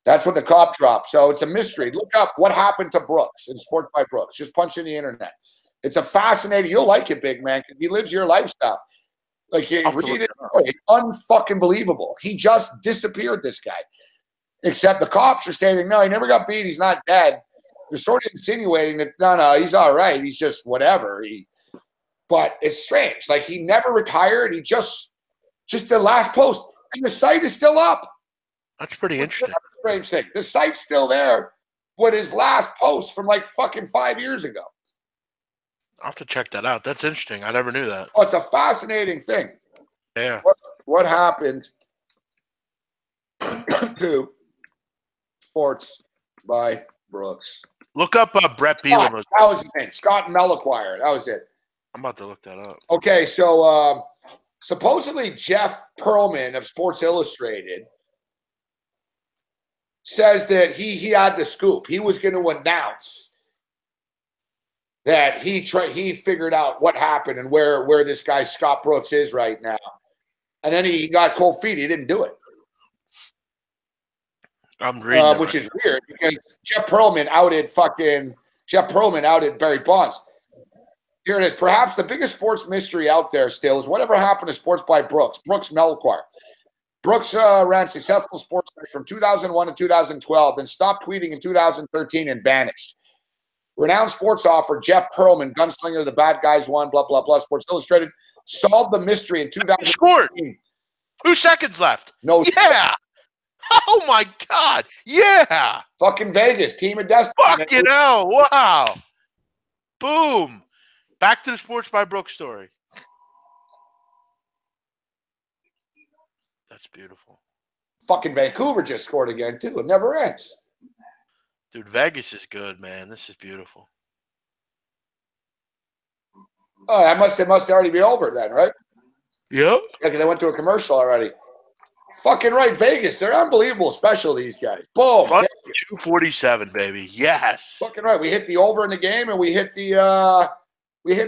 That's what the cop dropped. So it's a mystery. Look up what happened to Brooks in Sports by Brooks. Just punch in the internet. It's a fascinating. You'll like it, big man, because he lives your lifestyle. Like, you read it, it's unfucking believable. He just disappeared, this guy. Except the cops are stating, no, he never got beat. He's not dead. They're sort of insinuating that, no, he's all right. He's just whatever. But it's strange. Like, he never retired. He just the last post. And the site is still up. That's pretty interesting. Strange thing. The site's still there, but his last post from like fucking 5 years ago. I'll have to check that out. That's interesting. I never knew that. Oh, it's a fascinating thing. Yeah. What happened to Sports by Brooks? Look up Brett Bielema. That was his name. Scott Meliquire. That was it. I'm about to look that up. Okay, so supposedly Jeff Pearlman of Sports Illustrated says that he had the scoop. He was going to announce that he figured out what happened and where this guy Scott Brooks is right now. And then he got cold feet. He didn't do it. I'm reading which is weird because Jeff Pearlman outed Barry Bonds. Here it is. Perhaps the biggest sports mystery out there still is whatever happened to Sports by Brooks Meliquire. Brooks ran successful sports from 2001 to 2012, then stopped tweeting in 2013 and vanished. Renowned sports author Jeff Pearlman, gunslinger, the bad guys won, blah, blah, blah. Sports Illustrated solved the mystery in 2013. Scored. 2 seconds left. No. Yeah. Oh, my God. Yeah. Fucking Vegas, team of destiny. Fucking hell. Wow. Boom. Back to the Sports by Brooks story. That's beautiful. Fucking Vancouver just scored again, too. It never ends. Dude, Vegas is good, man. This is beautiful. Oh, it must already be over then, right? Yep. Yeah, because they went to a commercial already. Fucking right, Vegas. They're unbelievable special, these guys. Boom. Plus 247, baby. Yes. Fucking right. We hit the over in the game, and we hit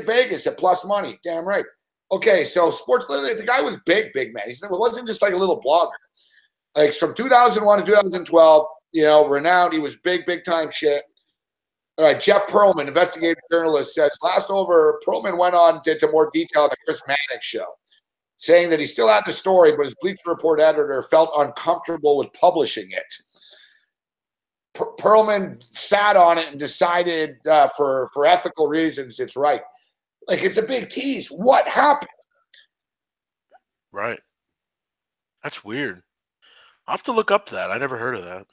Vegas at plus money. Damn right. Okay, so Sports Illustrated, the guy was big man. It wasn't just like a little blogger. Like from 2001 to 2012, renowned. He was big time shit. All right, Jeff Pearlman, investigative journalist, says last over, Pearlman went on into more detail on the Chris Mannix show, saying that he still had the story, but his Bleacher Report editor felt uncomfortable with publishing it. Pearlman sat on it and decided for ethical reasons it's right. Like, it's a big tease. What happened? Right. That's weird. I'll have to look up that. I never heard of that.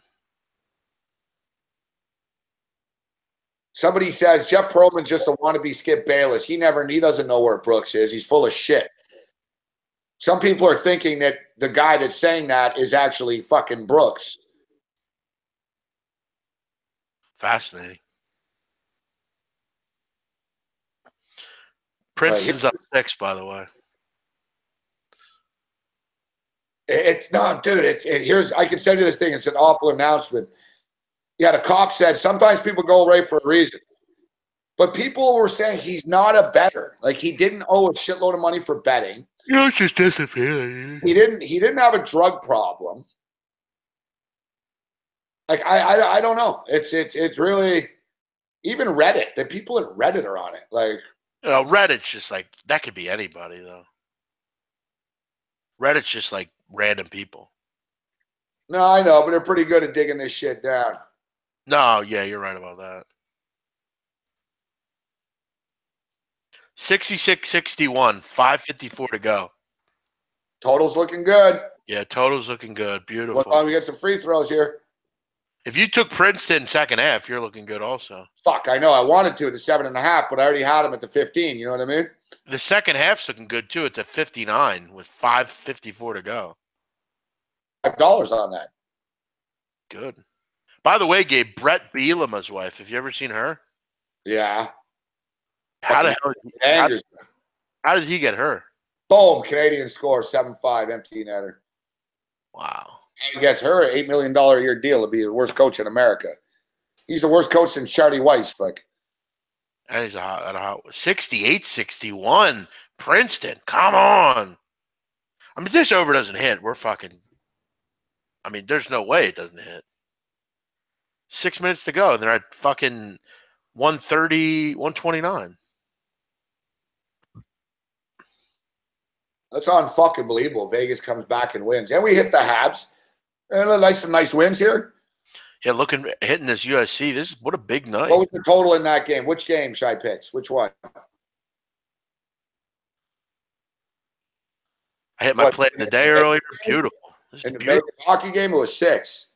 Somebody says Jeff Pearlman's just a wannabe Skip Bayless. He doesn't know where Brooks is. He's full of shit. Some people are thinking that the guy that's saying that is actually fucking Brooks. Fascinating. Prince is up 6, by the way. It's not, dude. I can send you this thing. It's an awful announcement. Yeah, the cop said sometimes people go away for a reason, but people were saying he's not a bettor. Like, he didn't owe a shitload of money for betting. Just disappearing. He didn't have a drug problem. Like, I don't know. It's really, even Reddit. The people at Reddit are on it. Like, Reddit's just like, that could be anybody though. Reddit's just like random people. No, I know, but they're pretty good at digging this shit down. No, yeah, you're right about that. 66-61, 5:54 to go. Total's looking good. Yeah, total's looking good. Beautiful. What time we get some free throws here? If you took Princeton second half, you're looking good also. Fuck, I know. I wanted to at the 7.5, but I already had him at the 15. You know what I mean? The second half's looking good too. It's at 59 with 5:54 to go. $5 on that. Good. By the way, Gabe, Brett Bielema's wife. Have you ever seen her? Yeah. How did he get her? Boom. Canadian score 7-5 empty netter. Wow. He gets her an $8 million a year deal to be the worst coach in America. He's the worst coach since Charlie Weiss. Fuck. And he's a hot 68-61. Princeton. Come on. I mean, if this over doesn't hit, we're fucking. I mean, there's no way it doesn't hit. 6 minutes to go, and they're at fucking 130, 129. That's unfucking believable. Vegas comes back and wins. And we hit the Habs. And some nice wins here. Yeah, hitting this USC. What a big night. What was the total in that game? Which game should I pick? Which one? I hit my play in the day earlier. Beautiful. In the Vegas hockey game, it was 6.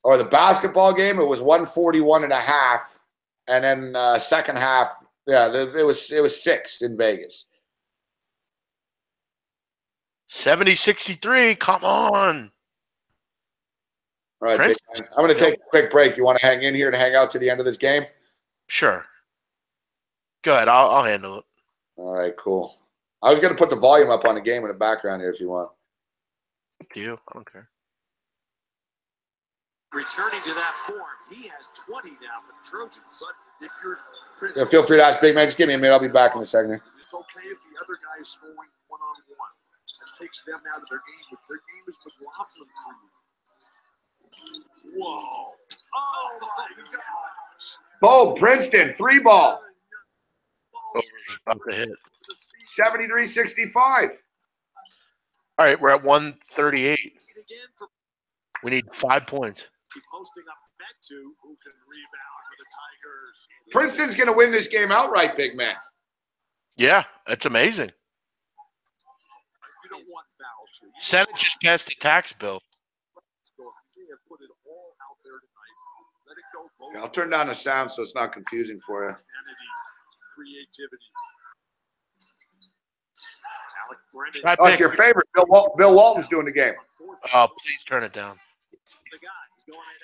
Or the basketball game, it was 141.5. And then second half, Yeah, it was 6 in Vegas. 70-63. Come on. All right, Prince? big man. I'm going to take a quick break. You want to hang in here and hang out to the end of this game? Sure. Go ahead. I'll handle it. All right, cool. I was going to put the volume up on the game in the background here if you want. Up to you. I don't care. Returning to that form, he has 20 now for the Trojans. But if you're Yeah, feel free to ask, big man. Just give me a minute. I'll be back in a second. It's okay if the other guy is scoring one-on-one. That takes them out of their game. But their game is McLaughlin for you. Whoa. Oh, my gosh. Boom, Princeton, 3-ball. About to hit. 73-65. All right, we're at 138. We need 5 points. Keep posting up Metu, who can rebound for the Tigers. Princeton's going to win this game outright, big man. Yeah, that's amazing. You don't want fouls here. Senate just passed the tax bill. Put it all out there tonight. Let it go. Yeah, I'll turn down the sound so it's not confusing for you. Creativity. Oh, it's your favorite. Bill Walton's doing the game. Oh, please turn it down.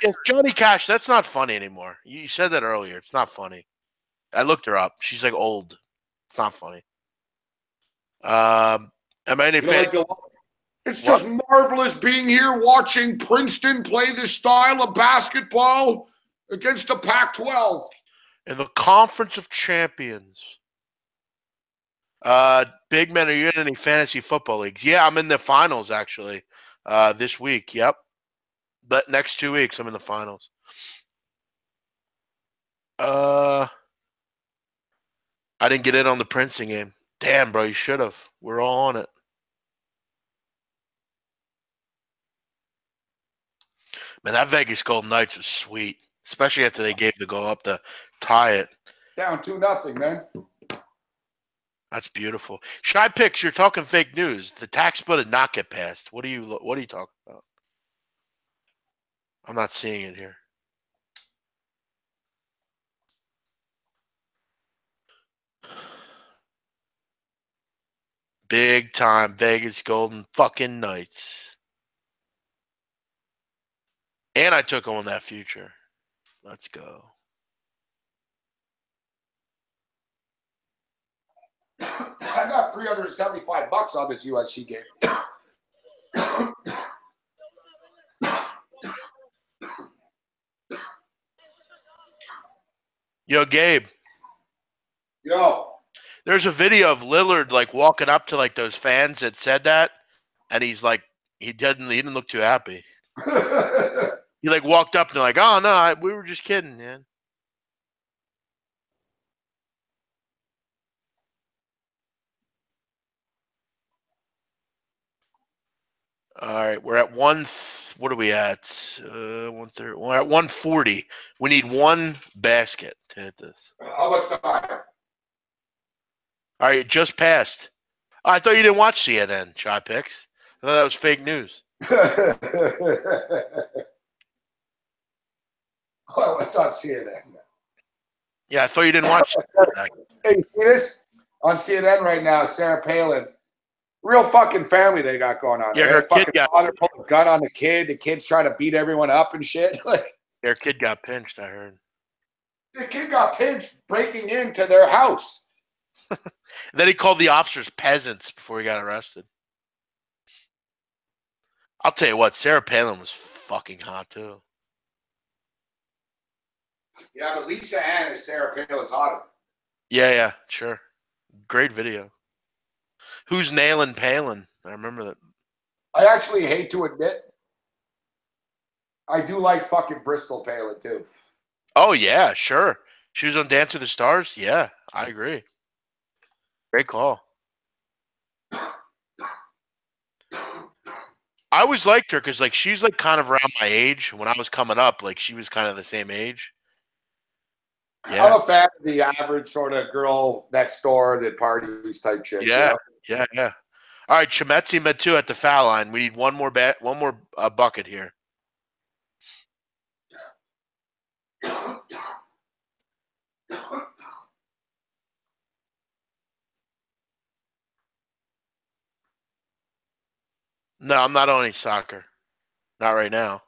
Yeah, Johnny Cash, that's not funny anymore. You said that earlier. It's not funny. I looked her up. She's like old. It's not funny. Am I any fan? It's just marvelous being here watching Princeton play this style of basketball against the Pac-12. In the Conference of Champions. Big man, are you in any fantasy football leagues? Yeah, I'm in the finals, actually, this week. Yep. But next 2 weeks, I'm in the finals. I didn't get in on the Princeton game. Damn, bro, you should have. We're all on it. Man, that Vegas Golden Knights was sweet, especially after they gave the goal up to tie it. Down 2-0, man. That's beautiful. Shy Picks, you're talking fake news. The tax bill did not get passed. What are you talking about? I'm not seeing it here. Big time Vegas Golden fucking Knights. And I took on that future. Let's go. I got $375 on this USC game. Yo, Gabe. Yo. There's a video of Lillard like walking up to like those fans that said that, and he's like, he didn't look too happy. He like walked up and they're like, oh no, we were just kidding, man. All right, we're at what are we at? 130. We're at 140. We need one basket to hit this. How much time? All right, it just passed. Oh, I thought you didn't watch CNN, Shy Picks. I thought that was fake news. Oh, it's on CNN. Yeah, I thought you didn't watch that. Hey, you see this? On CNN right now, Sarah Palin. Real fucking family they got going on. Yeah, her kid fucking father pulled a gun on the kid. The kid's trying to beat everyone up and shit. Their kid got pinched, I heard. The kid got pinched breaking into their house. Then he called the officers peasants before he got arrested. I'll tell you what, Sarah Palin was fucking hot too. Yeah, but Lisa Ann is Sarah Palin's hotter. Yeah, sure. Great video. Who's nailing Palin? I remember that. I actually hate to admit, I do like fucking Bristol Palin too. Oh, yeah, sure. She was on Dance with the Stars? Yeah, I agree. Great call. I always liked her because, like, she's, like, kind of around my age. When I was coming up, like, she was kind of the same age. Yeah. I'm a fan of the average sort of girl next door that parties type shit. Yeah, you know? Yeah. All right, Chimetzi Metu at the foul line. We need one more bucket here. No, I'm not on any soccer. Not right now.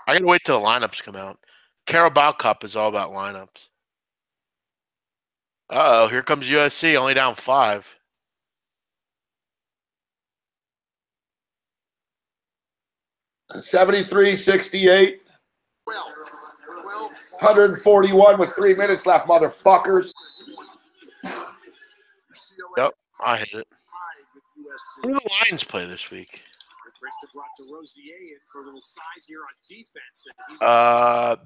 I gotta wait till the lineups come out. Carabao Cup is all about lineups. Uh-oh, here comes USC, only down 5. $73-68. 141 with 3 minutes left, motherfuckers. Yep, I hit it. Who do the Lions play this week?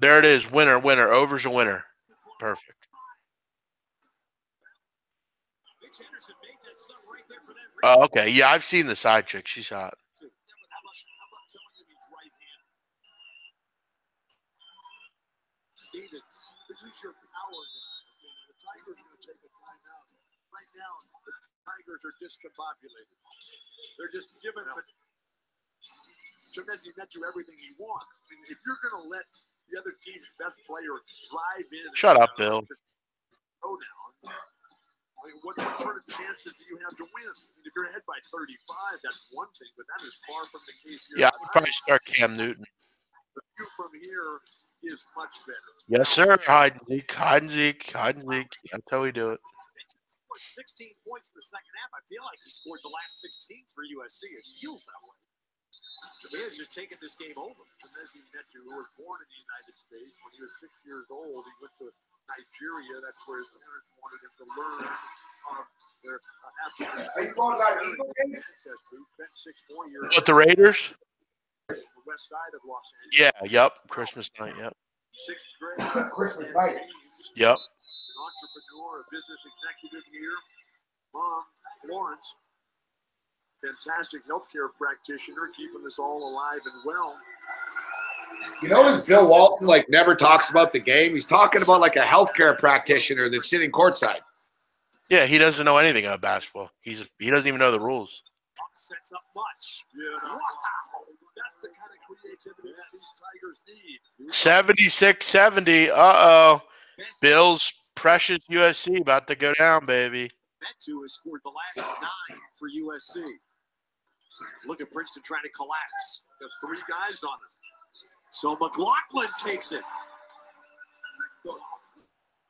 There it is. Winner. Over's a winner. Perfect. Oh, okay. Yeah, I've seen the side chick. She's hot. Stevens, this is your power guy. The Tigers are going to take a timeout. Right now, the Tigers are discombobulated. They're just giving him Chavez do everything he wants. I mean, if you're going to let the other team's best players drive in, shut up, Bill. Go down. I mean, what sort of chances do you have to win? I mean, if you're ahead by 35, that's one thing, but that is far from the case here. Yeah, I'd probably start Cam Newton. The view from here is much better. Yes, sir. Hide and Zeke. That's how we do it. 16 points in the second half. I feel like he scored the last 16 for USC. It feels that way. Chavez just taking this game over. Chavez Netu, who was born in the United States, when he was 6 years old, he went to Nigeria. That's where his parents wanted him to learn their African. Are you going about Eagle game? Spent 6 more years. What, the Raiders? The west side of Los Angeles. Yeah, yep. Christmas night, yep. 6th grade. Christmas night. Yep. An entrepreneur, a business executive here. Mom, Florence, fantastic healthcare practitioner, keeping us all alive and well. You notice Bill Walton never talks about the game. He's talking about a healthcare practitioner that's sitting courtside. Yeah, he doesn't know anything about basketball. He doesn't even know the rules. Sets up much. Yeah. Wow. That's the kind of creativity these Tigers need. 76-70. Uh-oh. Bills precious USC about to go down, baby. Metu has scored the last 9 for USC. Look at Princeton trying to collapse. Got 3 guys on him. So McLaughlin takes it.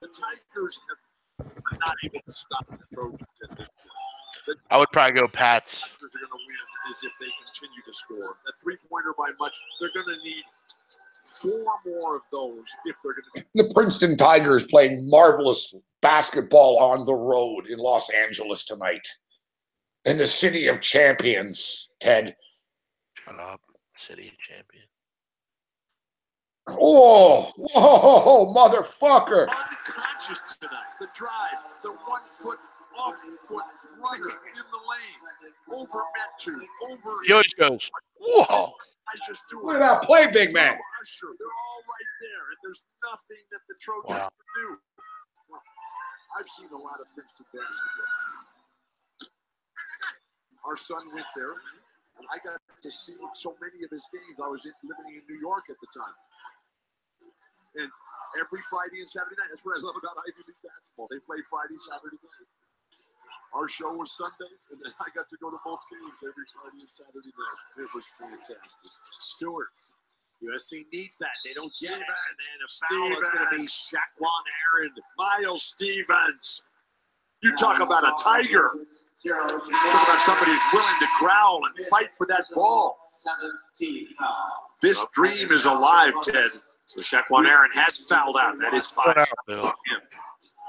The Tigers are not able to stop the Trojans. I would probably go Pats. The Tigers are going to win is if they continue to score. A 3-pointer by much. They're going to need 4 more of those if they're going to. The Princeton Tigers playing marvelous basketball on the road in Los Angeles tonight. In the city of champions, Ted. Shut up. City of champions. Oh, whoa, motherfucker. Unconscious tonight. The drive, the 1 foot, off foot, runner in the lane. Over Metu, over. He always goes, whoa. Look at that play, big man. Usher, they're all right there, and there's nothing that the Trojans can do. I've seen a lot of Princeton basketball. Our son went there, and I got to see so many of his games. I was living in New York at the time. And every Friday and Saturday night, that's what I love about Ivy League basketball. They play Friday, Saturday night. Our show was Sunday, and then I got to go to both games every Friday and Saturday night. It was fantastic. Stewart, USC needs that. They don't get it. And then a foul is going to be Shaquan Aaron. Miles Stevens. You talk about a tiger. Talk about somebody who's willing to growl and fight for that ball. This dream is alive, Ted. So Shaquan Aaron has fouled out. That is 5 for him.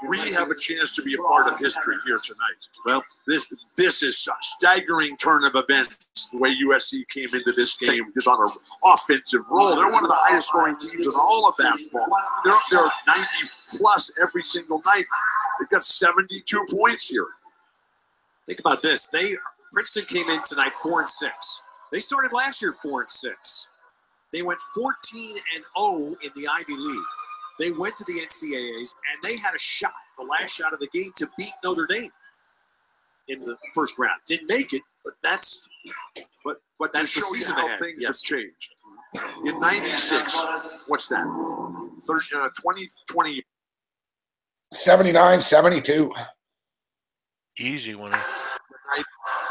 We have a chance to be a part of history here tonight. Well, this is a staggering turn of events. The way USC came into this game is on an offensive roll. They're one of the highest scoring teams in all of basketball. They're 90 plus every single night. They've got 72 points here. Think about this. Princeton came in tonight 4-6. They started last year 4-6. They went 14-0 in the Ivy League. They went to the NCAAs, and they had a shot, the last shot of the game, to beat Notre Dame in the first round. Didn't make it, but that's the season they had. Things have changed. In 96, what's that? 20. 79-72. Easy winner.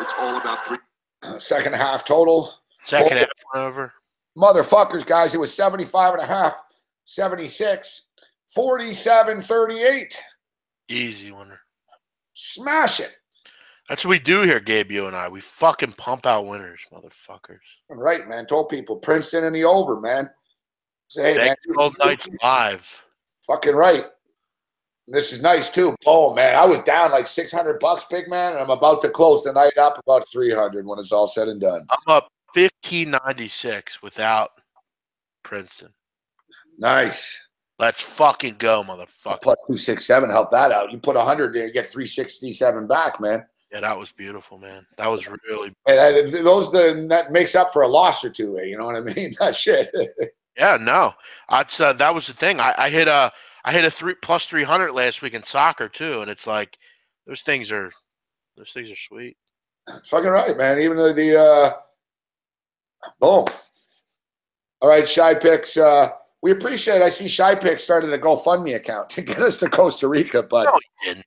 It's all about three. Second half total. Second half went over. Motherfuckers, guys, it was 75.5, 76, 47-38. Easy winner. Smash it. That's what we do here, Gabe, you and I. We fucking pump out winners, motherfuckers. Right, man. Told people Princeton in the over, man. Say, hey, man. Old nights live. Fucking right. This is nice too. Oh man, I was down like $600, big man, and I'm about to close the night up about 300 when it's all said and done. I'm up 1596 without Princeton. Nice. Let's fucking go, motherfucker. Plus 267 help that out. You put 100 there, you get 367 back, man. Yeah, that was beautiful, man. That was really. And that makes up for a loss or two. You know what I mean? That shit. Yeah, no. That was the thing. I hit a plus 300 last week in soccer too, and it's like those things are sweet. Fucking right, man. Even the boom. All right, Shy Picks. We appreciate it. I see Shy Picks started a GoFundMe account to get us to Costa Rica, but no, he didn't.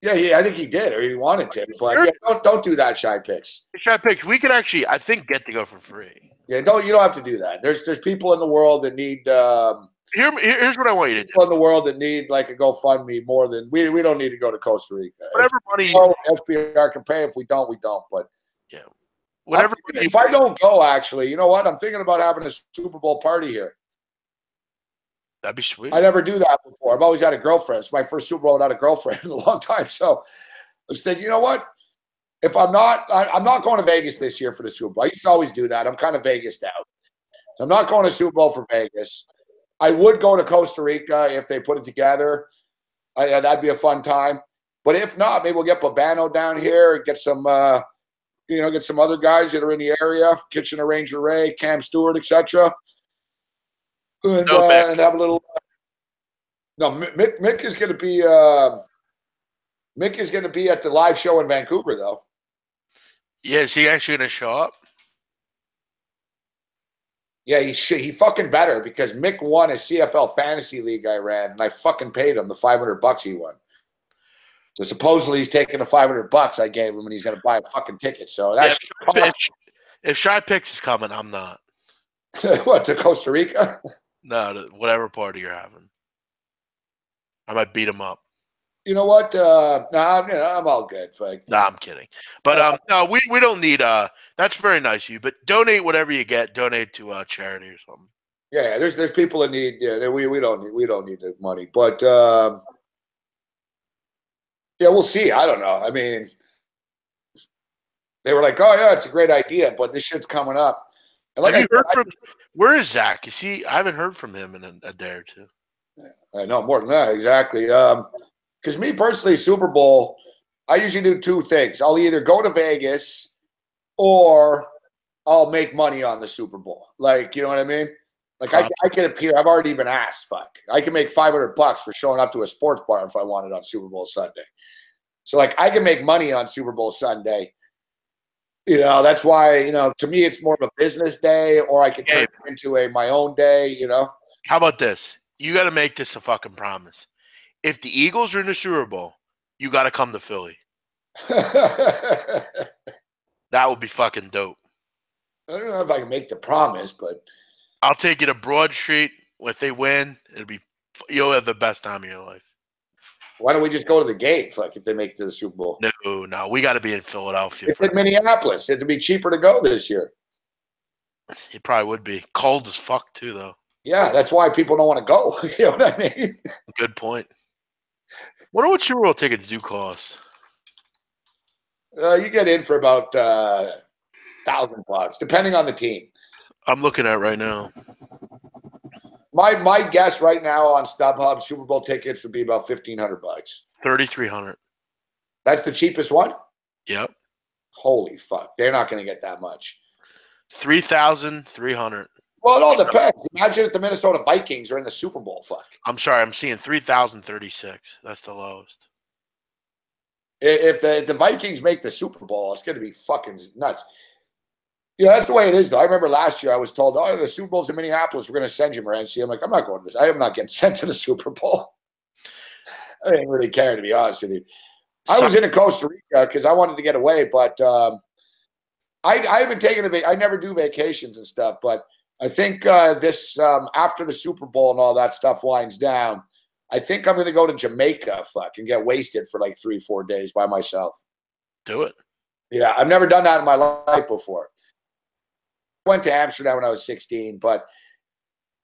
Yeah, I think he did, or he wanted to. But yeah, don't do that, Shy Picks. Shy Picks, we could actually, I think, get to go for free. Yeah, you don't have to do that. There's people in the world that need. Here's what I want you to do. People in the world that need like a GoFundMe more than we don't need to go to Costa Rica. Whatever money SBR can pay. If we don't, we don't. But yeah, whatever. If I don't go, actually, you know what? I'm thinking about having a Super Bowl party here. That'd be sweet. I never do that before. I've always had a girlfriend. It's my first Super Bowl without a girlfriend in a long time. So I was thinking, you know what? If I'm not going to Vegas this year for the Super Bowl. I used to always do that. I'm kind of Vegased out. So I'm not going to Super Bowl for Vegas. I would go to Costa Rica if they put it together. That'd be a fun time. But if not, maybe we'll get Babano down here, get some, get some other guys that are in the area, Kitchener Ranger Ray, Cam Stewart, etc. And have a little. No, Mick is going to be. Mick is going to be at the live show in Vancouver, though. Yeah, is he actually going to show up? Yeah, he fucking better because Mick won a CFL fantasy league I ran, and I fucking paid him the $500 he won. So supposedly he's taking the $500 I gave him, and he's going to buy a fucking ticket. So that's if Shy Picks is coming, I'm not. What, to Costa Rica? No, to whatever party you're having. I might beat him up. You know what? I'm all good. Nah, I'm kidding. But no, we don't need. That's very nice of you. But donate whatever you get. Donate to charity or something. Yeah, there's people that need. Yeah, we don't need the money. But yeah, we'll see. I don't know. I mean, they were like, "Oh yeah, it's a great idea," but this shit's coming up. And like, where is Zach? Is he? I haven't heard from him in a day or two. I know more than that exactly. Because me personally, Super Bowl, I usually do two things. I'll either go to Vegas or I'll make money on the Super Bowl. Like, you know what I mean? Like I can appear. I've already been asked. Fuck, I can make $500 for showing up to a sports bar if I wanted on Super Bowl Sunday. So like I can make money on Super Bowl Sunday. You know, that's why, to me, it's more of a business day, or I can turn it into my own day, How about this? You got to make this a fucking promise. If the Eagles are in the Super Bowl, you got to come to Philly. That would be fucking dope. I don't know if I can make the promise, but I'll take you to Broad Street. If they win, you'll have the best time of your life. Why don't we just go to the game? Fuck, if they make it to the Super Bowl. No, we got to be in Philadelphia. It's in Minneapolis. It'd be cheaper to go this year. It probably would be cold as fuck too, though. Yeah, that's why people don't want to go. You know what I mean? Good point. Wonder what Super Bowl tickets do cost. You get in for about $1,000, depending on the team. I'm looking at it right now. My guess right now on StubHub, Super Bowl tickets would be about $1,500. $3,300. That's the cheapest one? Yep. Holy fuck. They're not going to get that much. $3,300. Well, it all depends. Imagine if the Minnesota Vikings are in the Super Bowl. Fuck. I'm sorry. I'm seeing 3,036. That's the lowest. If the Vikings make the Super Bowl, it's going to be fucking nuts. Yeah, that's the way it is, though. I remember last year I was told, the Super Bowl's in Minneapolis. We're going to send you, Morency. I'm like, I'm not going to this. I am not getting sent to the Super Bowl. I didn't really care, to be honest with you. I was in Costa Rica because I wanted to get away, but I haven't taken I never do vacations and stuff, but I think this after the Super Bowl and all that stuff winds down, I think I'm going to go to Jamaica, and get wasted for like 3-4 days by myself. Do it. Yeah, I've never done that in my life before. I went to Amsterdam when I was 16, but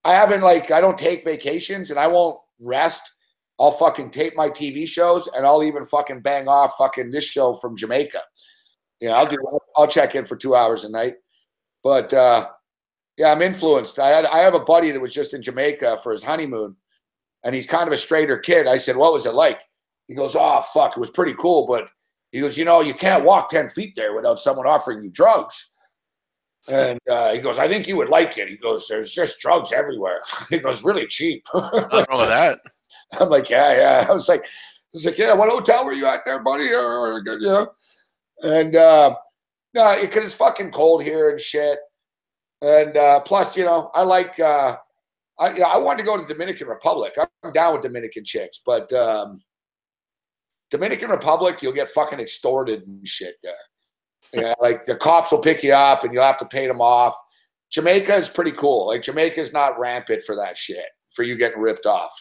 I haven't I don't take vacations and I won't rest. I'll fucking tape my TV shows and I'll even fucking bang off this show from Jamaica. I'll check in for 2 hours a night. But yeah, I'm influenced. I have a buddy that was just in Jamaica for his honeymoon, and he's kind of a straighter kid. I said, "What was it like?" He goes, "Oh, fuck, it was pretty cool." But he goes, you can't walk 10 feet there without someone offering you drugs. And he goes, "I think you would like it." He goes, "There's just drugs everywhere." He goes, "Really cheap." Nothing wrong with that. I'm like, yeah. I was like, "Yeah, what hotel were you at there, buddy?" And no, because it's fucking cold here and shit. And plus, I like I wanted to go to the Dominican Republic. I'm down with Dominican chicks, but Dominican Republic, you'll get fucking extorted and shit there. Like the cops will pick you up and you'll have to pay them off. Jamaica is pretty cool. Like Jamaica's not rampant for that shit, for you getting ripped off,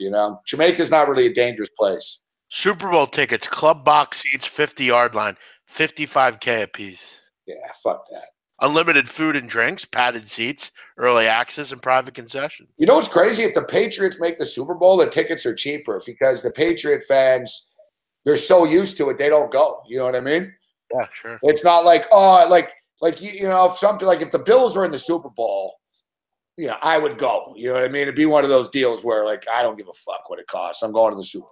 Jamaica's not really a dangerous place. Super Bowl tickets, club box seats, 50-yard line, $55K a piece. Yeah, fuck that. Unlimited food and drinks, padded seats, early access, and private concessions. You know what's crazy? If the Patriots make the Super Bowl, the tickets are cheaper because the Patriot fans, they're so used to it, they don't go. You know what I mean? Yeah, sure. It's not like, if something like if the Bills were in the Super Bowl, I would go. You know what I mean? It'd be one of those deals where I don't give a fuck what it costs. I'm going to the Super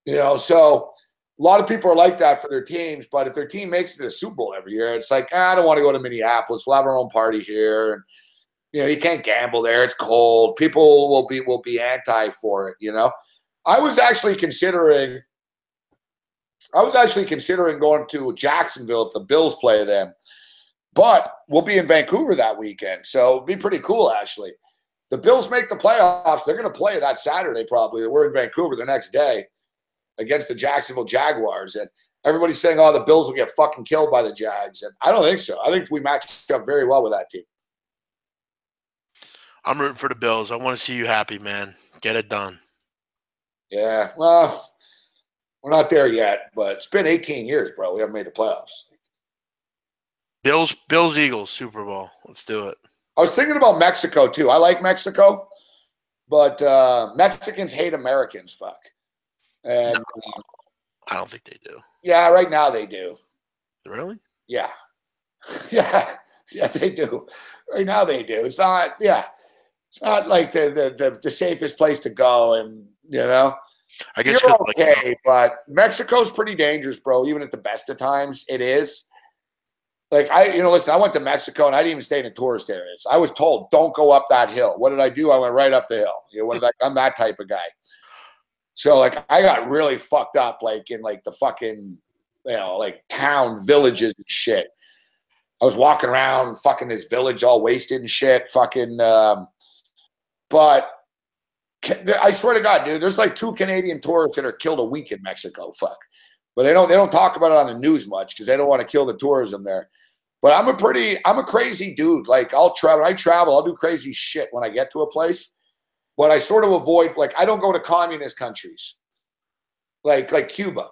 Bowl. So a lot of people are like that for their teams, but if their team makes it to the Super Bowl every year, it's like, I don't want to go to Minneapolis. We'll have our own party here. And, you can't gamble there. It's cold. People will be anti for it, I was actually considering going to Jacksonville if the Bills play them, but we'll be in Vancouver that weekend. So it'll be pretty cool, actually. The Bills make the playoffs. They're going to play that Saturday probably. We're in Vancouver the next day against the Jacksonville Jaguars. And everybody's saying, the Bills will get fucking killed by the Jags. And I don't think so. I think we matched up very well with that team. I'm rooting for the Bills. I want to see you happy, man. Get it done. Yeah, well, we're not there yet, but it's been 18 years, bro. We haven't made the playoffs. Bills, Eagles, Super Bowl. Let's do it. I was thinking about Mexico, too. I like Mexico, but Mexicans hate Americans, fuck. And no, I don't think they do. Yeah, right now they do. Really? Yeah. Yeah, they do. Right now they do. It's not like the safest place to go, and I guess you're okay, but Mexico's pretty dangerous, bro. Even at the best of times, it is. Like listen, I went to Mexico and I didn't even stay in tourist areas. I was told, don't go up that hill. What did I do? I went right up the hill. I'm that type of guy. So I got really fucked up, in the fucking, town villages and shit. I was walking around fucking this village all wasted and shit. But I swear to God, dude, there's 2 Canadian tourists that are killed a week in Mexico. Fuck. But they don't talk about it on the news much because they don't want to kill the tourism there. But I'm a crazy dude. I'll travel. When I travel, I'll do crazy shit when I get to a place. But I sort of avoid, I don't go to communist countries, like Cuba.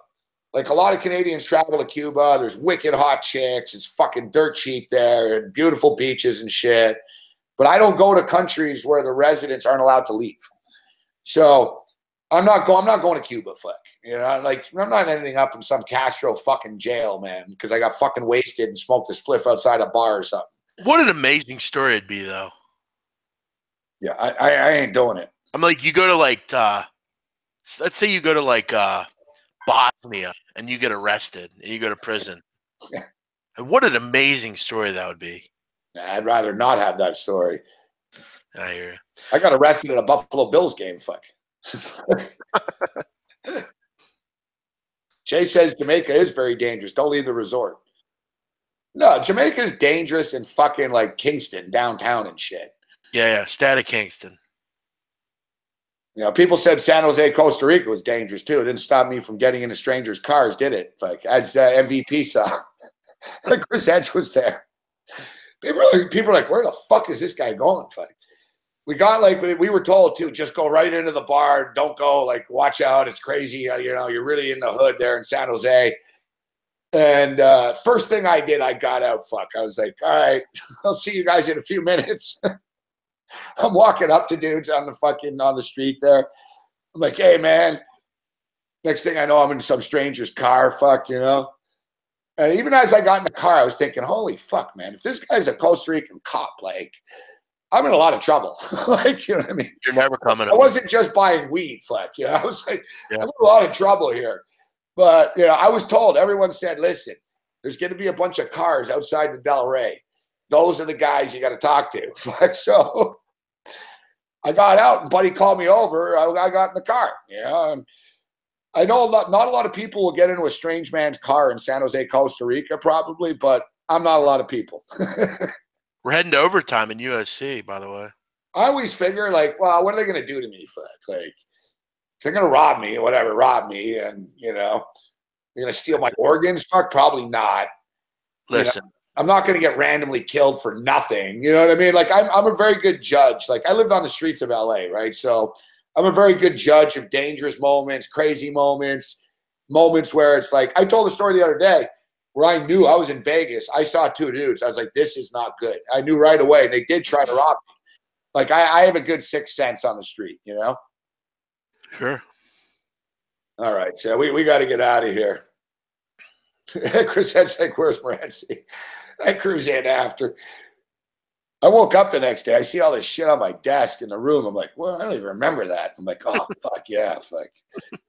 A lot of Canadians travel to Cuba. There's wicked hot chicks. It's fucking dirt cheap there and beautiful beaches and shit. But I don't go to countries where the residents aren't allowed to leave. So I'm not going to Cuba, fuck. I'm not ending up in some Castro fucking jail, man, because I got fucking wasted and smoked a spliff outside a bar or something. What an amazing story it'd be, though. Yeah, I ain't doing it. I'm you go to let's say you go to Bosnia and you get arrested and you go to prison. Yeah. And what an amazing story that would be. I'd rather not have that story. I hear you. I got arrested at a Buffalo Bills game, fuck. Jay says Jamaica is very dangerous. Don't leave the resort. No, Jamaica is dangerous in fucking Kingston, downtown and shit. Yeah, Stay out of Kingston. You know, people said San Jose, Costa Rica was dangerous too. It didn't stop me from getting into strangers' cars, did it? Like as MVP saw, like Chris Edge was there. People are like, where the fuck is this guy going? Like, we got like we were told to just go right into the bar. Don't go. Like, watch out. It's crazy. You know, you're really in the hood there in San Jose. And first thing I did, I got out. Fuck. I was like, all right, I'll see you guys in a few minutes. I'm walking up to dudes on the street there. I'm like, hey, man. Next thing I know, I'm in some stranger's car. Fuck, you know. And even as I got in the car, I was thinking, holy fuck, man. If this guy's a Costa Rican cop, like, I'm in a lot of trouble. Like, you know what I mean? You're never coming. I wasn't just buying weed, fuck. You know, I was like, yeah. I'm in a lot of trouble here. But, you know, I was told, everyone said, listen, there's going to be a bunch of cars outside the Del Rey. Those are the guys you got to talk to. So I got out and Buddy called me over. I got in the car. You know, and I know not a lot of people will get into a strange man's car in San Jose, Costa Rica, probably, but I'm not a lot of people. We're heading to overtime in USC, by the way. I always figure, like, well, what are they going to do to me? Fuck? Like, they're going to rob me or whatever, rob me, and, you know, they're going to steal my organs? Fuck, probably not. Listen. You know, I'm not going to get randomly killed for nothing. You know what I mean? Like, I'm a very good judge. Like, I lived on the streets of LA, right? So I'm a very good judge of dangerous moments, crazy moments, moments where it's like, I told a story the other day where I knew I was in Vegas. I saw two dudes. I was like, this is not good. I knew right away. They did try to rob me. Like, I have a good sixth sense on the street, you know? Sure. All right. So we got to get out of here. Chris Edge's like, where's Morency? I cruise in after. I woke up the next day. I see all this shit on my desk in the room. I'm like, well, I don't even remember that. I'm like, oh, fuck yeah. Fuck.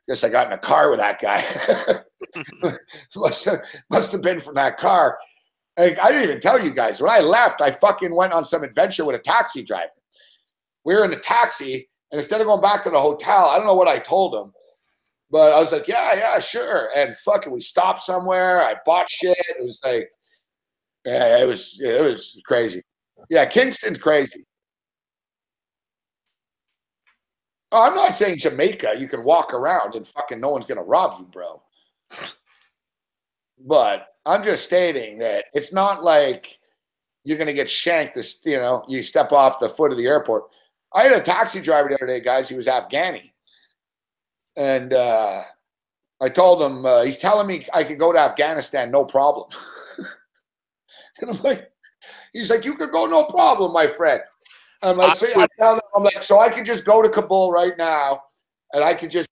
Guess I got in a car with that guy. must have been from that car. Like, I didn't even tell you guys. When I left, I fucking went on some adventure with a taxi driver. We were in the taxi, and instead of going back to the hotel, I don't know what I told him, but I was like, yeah, sure. And fucking, we stopped somewhere. I bought shit. It was like, yeah, it was crazy. Yeah, Kingston's crazy. Oh, I'm not saying Jamaica, you can walk around and fucking no one's going to rob you, bro. But I'm just stating that it's not like you're going to get shanked, this, you know, you step off the foot of the airport. I had a taxi driver the other day, guys. He was Afghani. And I told him, he's telling me I could go to Afghanistan, no problem. And I'm like, he's like, you could go, no problem, my friend. I'm like, so I could just go to Kabul right now, and I could just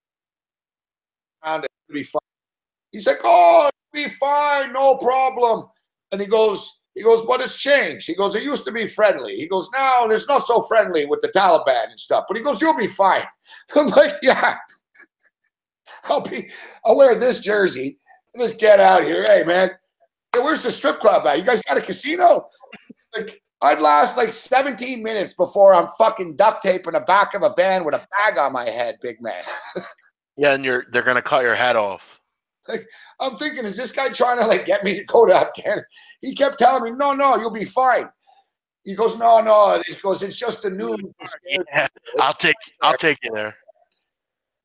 around it be fine. He's like, oh, it'll be fine, no problem. And he goes, but it's changed. He goes, it used to be friendly. He goes, now it's not so friendly with the Taliban and stuff. But he goes, you'll be fine. I'm like, yeah, I'll wear this jersey and just get out here. Hey, man. Hey, where's the strip club at? You guys got a casino? Like, I'd last like 17 minutes before I'm fucking duct taping the back of a van with a bag on my head, big man. Yeah, and they're gonna cut your head off. Like, I'm thinking, is this guy trying to like get me to go to Afghanistan? He kept telling me, no, you'll be fine. He goes, no. He goes, it's just the news. Yeah, I'll take you there.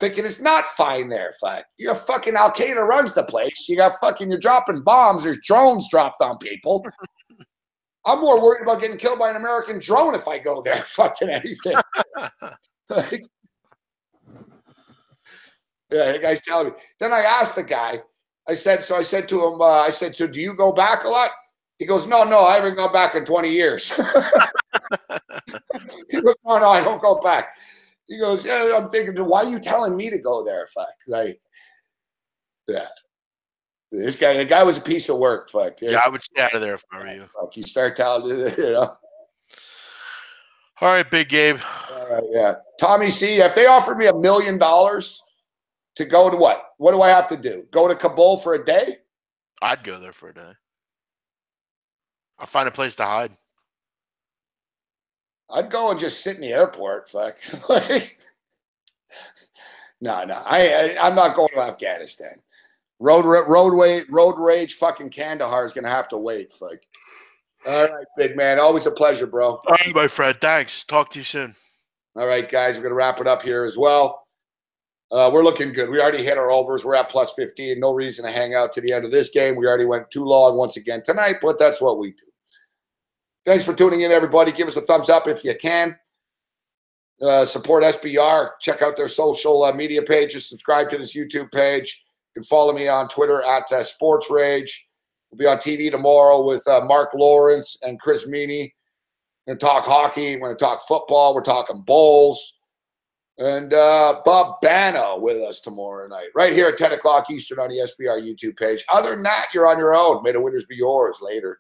Thinking it's not fine there, fuck. You're fucking Al Qaeda runs the place. You got fucking, you're dropping bombs. There's drones dropped on people. I'm more worried about getting killed by an American drone if I go there, fucking anything. Like, yeah, the guy's telling me. Then I asked the guy, I said to him, so do you go back a lot? He goes, no, I haven't gone back in 20 years. He goes, no, I don't go back. He goes, yeah, I'm thinking, why are you telling me to go there, fuck? Like, yeah. The guy was a piece of work, fuck. Yeah, I would stay out of there if I were you. Fuck, you start telling, you know. All right, Big Gabe. All right, yeah. Tommy C, if they offered me $1 million to go to what? What do I have to do? Go to Kabul for a day? I'd go there for a day. I'll find a place to hide. I'd go and just sit in the airport, fuck. Like, no, I'm not going to Afghanistan. Road rage, fucking Kandahar is gonna have to wait, fuck. All right, big man, always a pleasure, bro. All right, my friend. Thanks. Talk to you soon. All right, guys, we're going to wrap it up here as well. We're looking good. We already hit our overs. We're at plus 15. No reason to hang out to the end of this game. We already went too long once again tonight, but that's what we do. Thanks for tuning in, everybody. Give us a thumbs up if you can. Support SBR. Check out their social media pages. Subscribe to this YouTube page. You can follow me on Twitter at Sports Rage. We'll be on TV tomorrow with Mark Lawrence and Chris Meany. We're going to talk hockey. We're going to talk football. We're talking bowls. And Bob Bano with us tomorrow night, right here at 10 o'clock Eastern on the SBR YouTube page. Other than that, you're on your own. May the winners be yours. Later.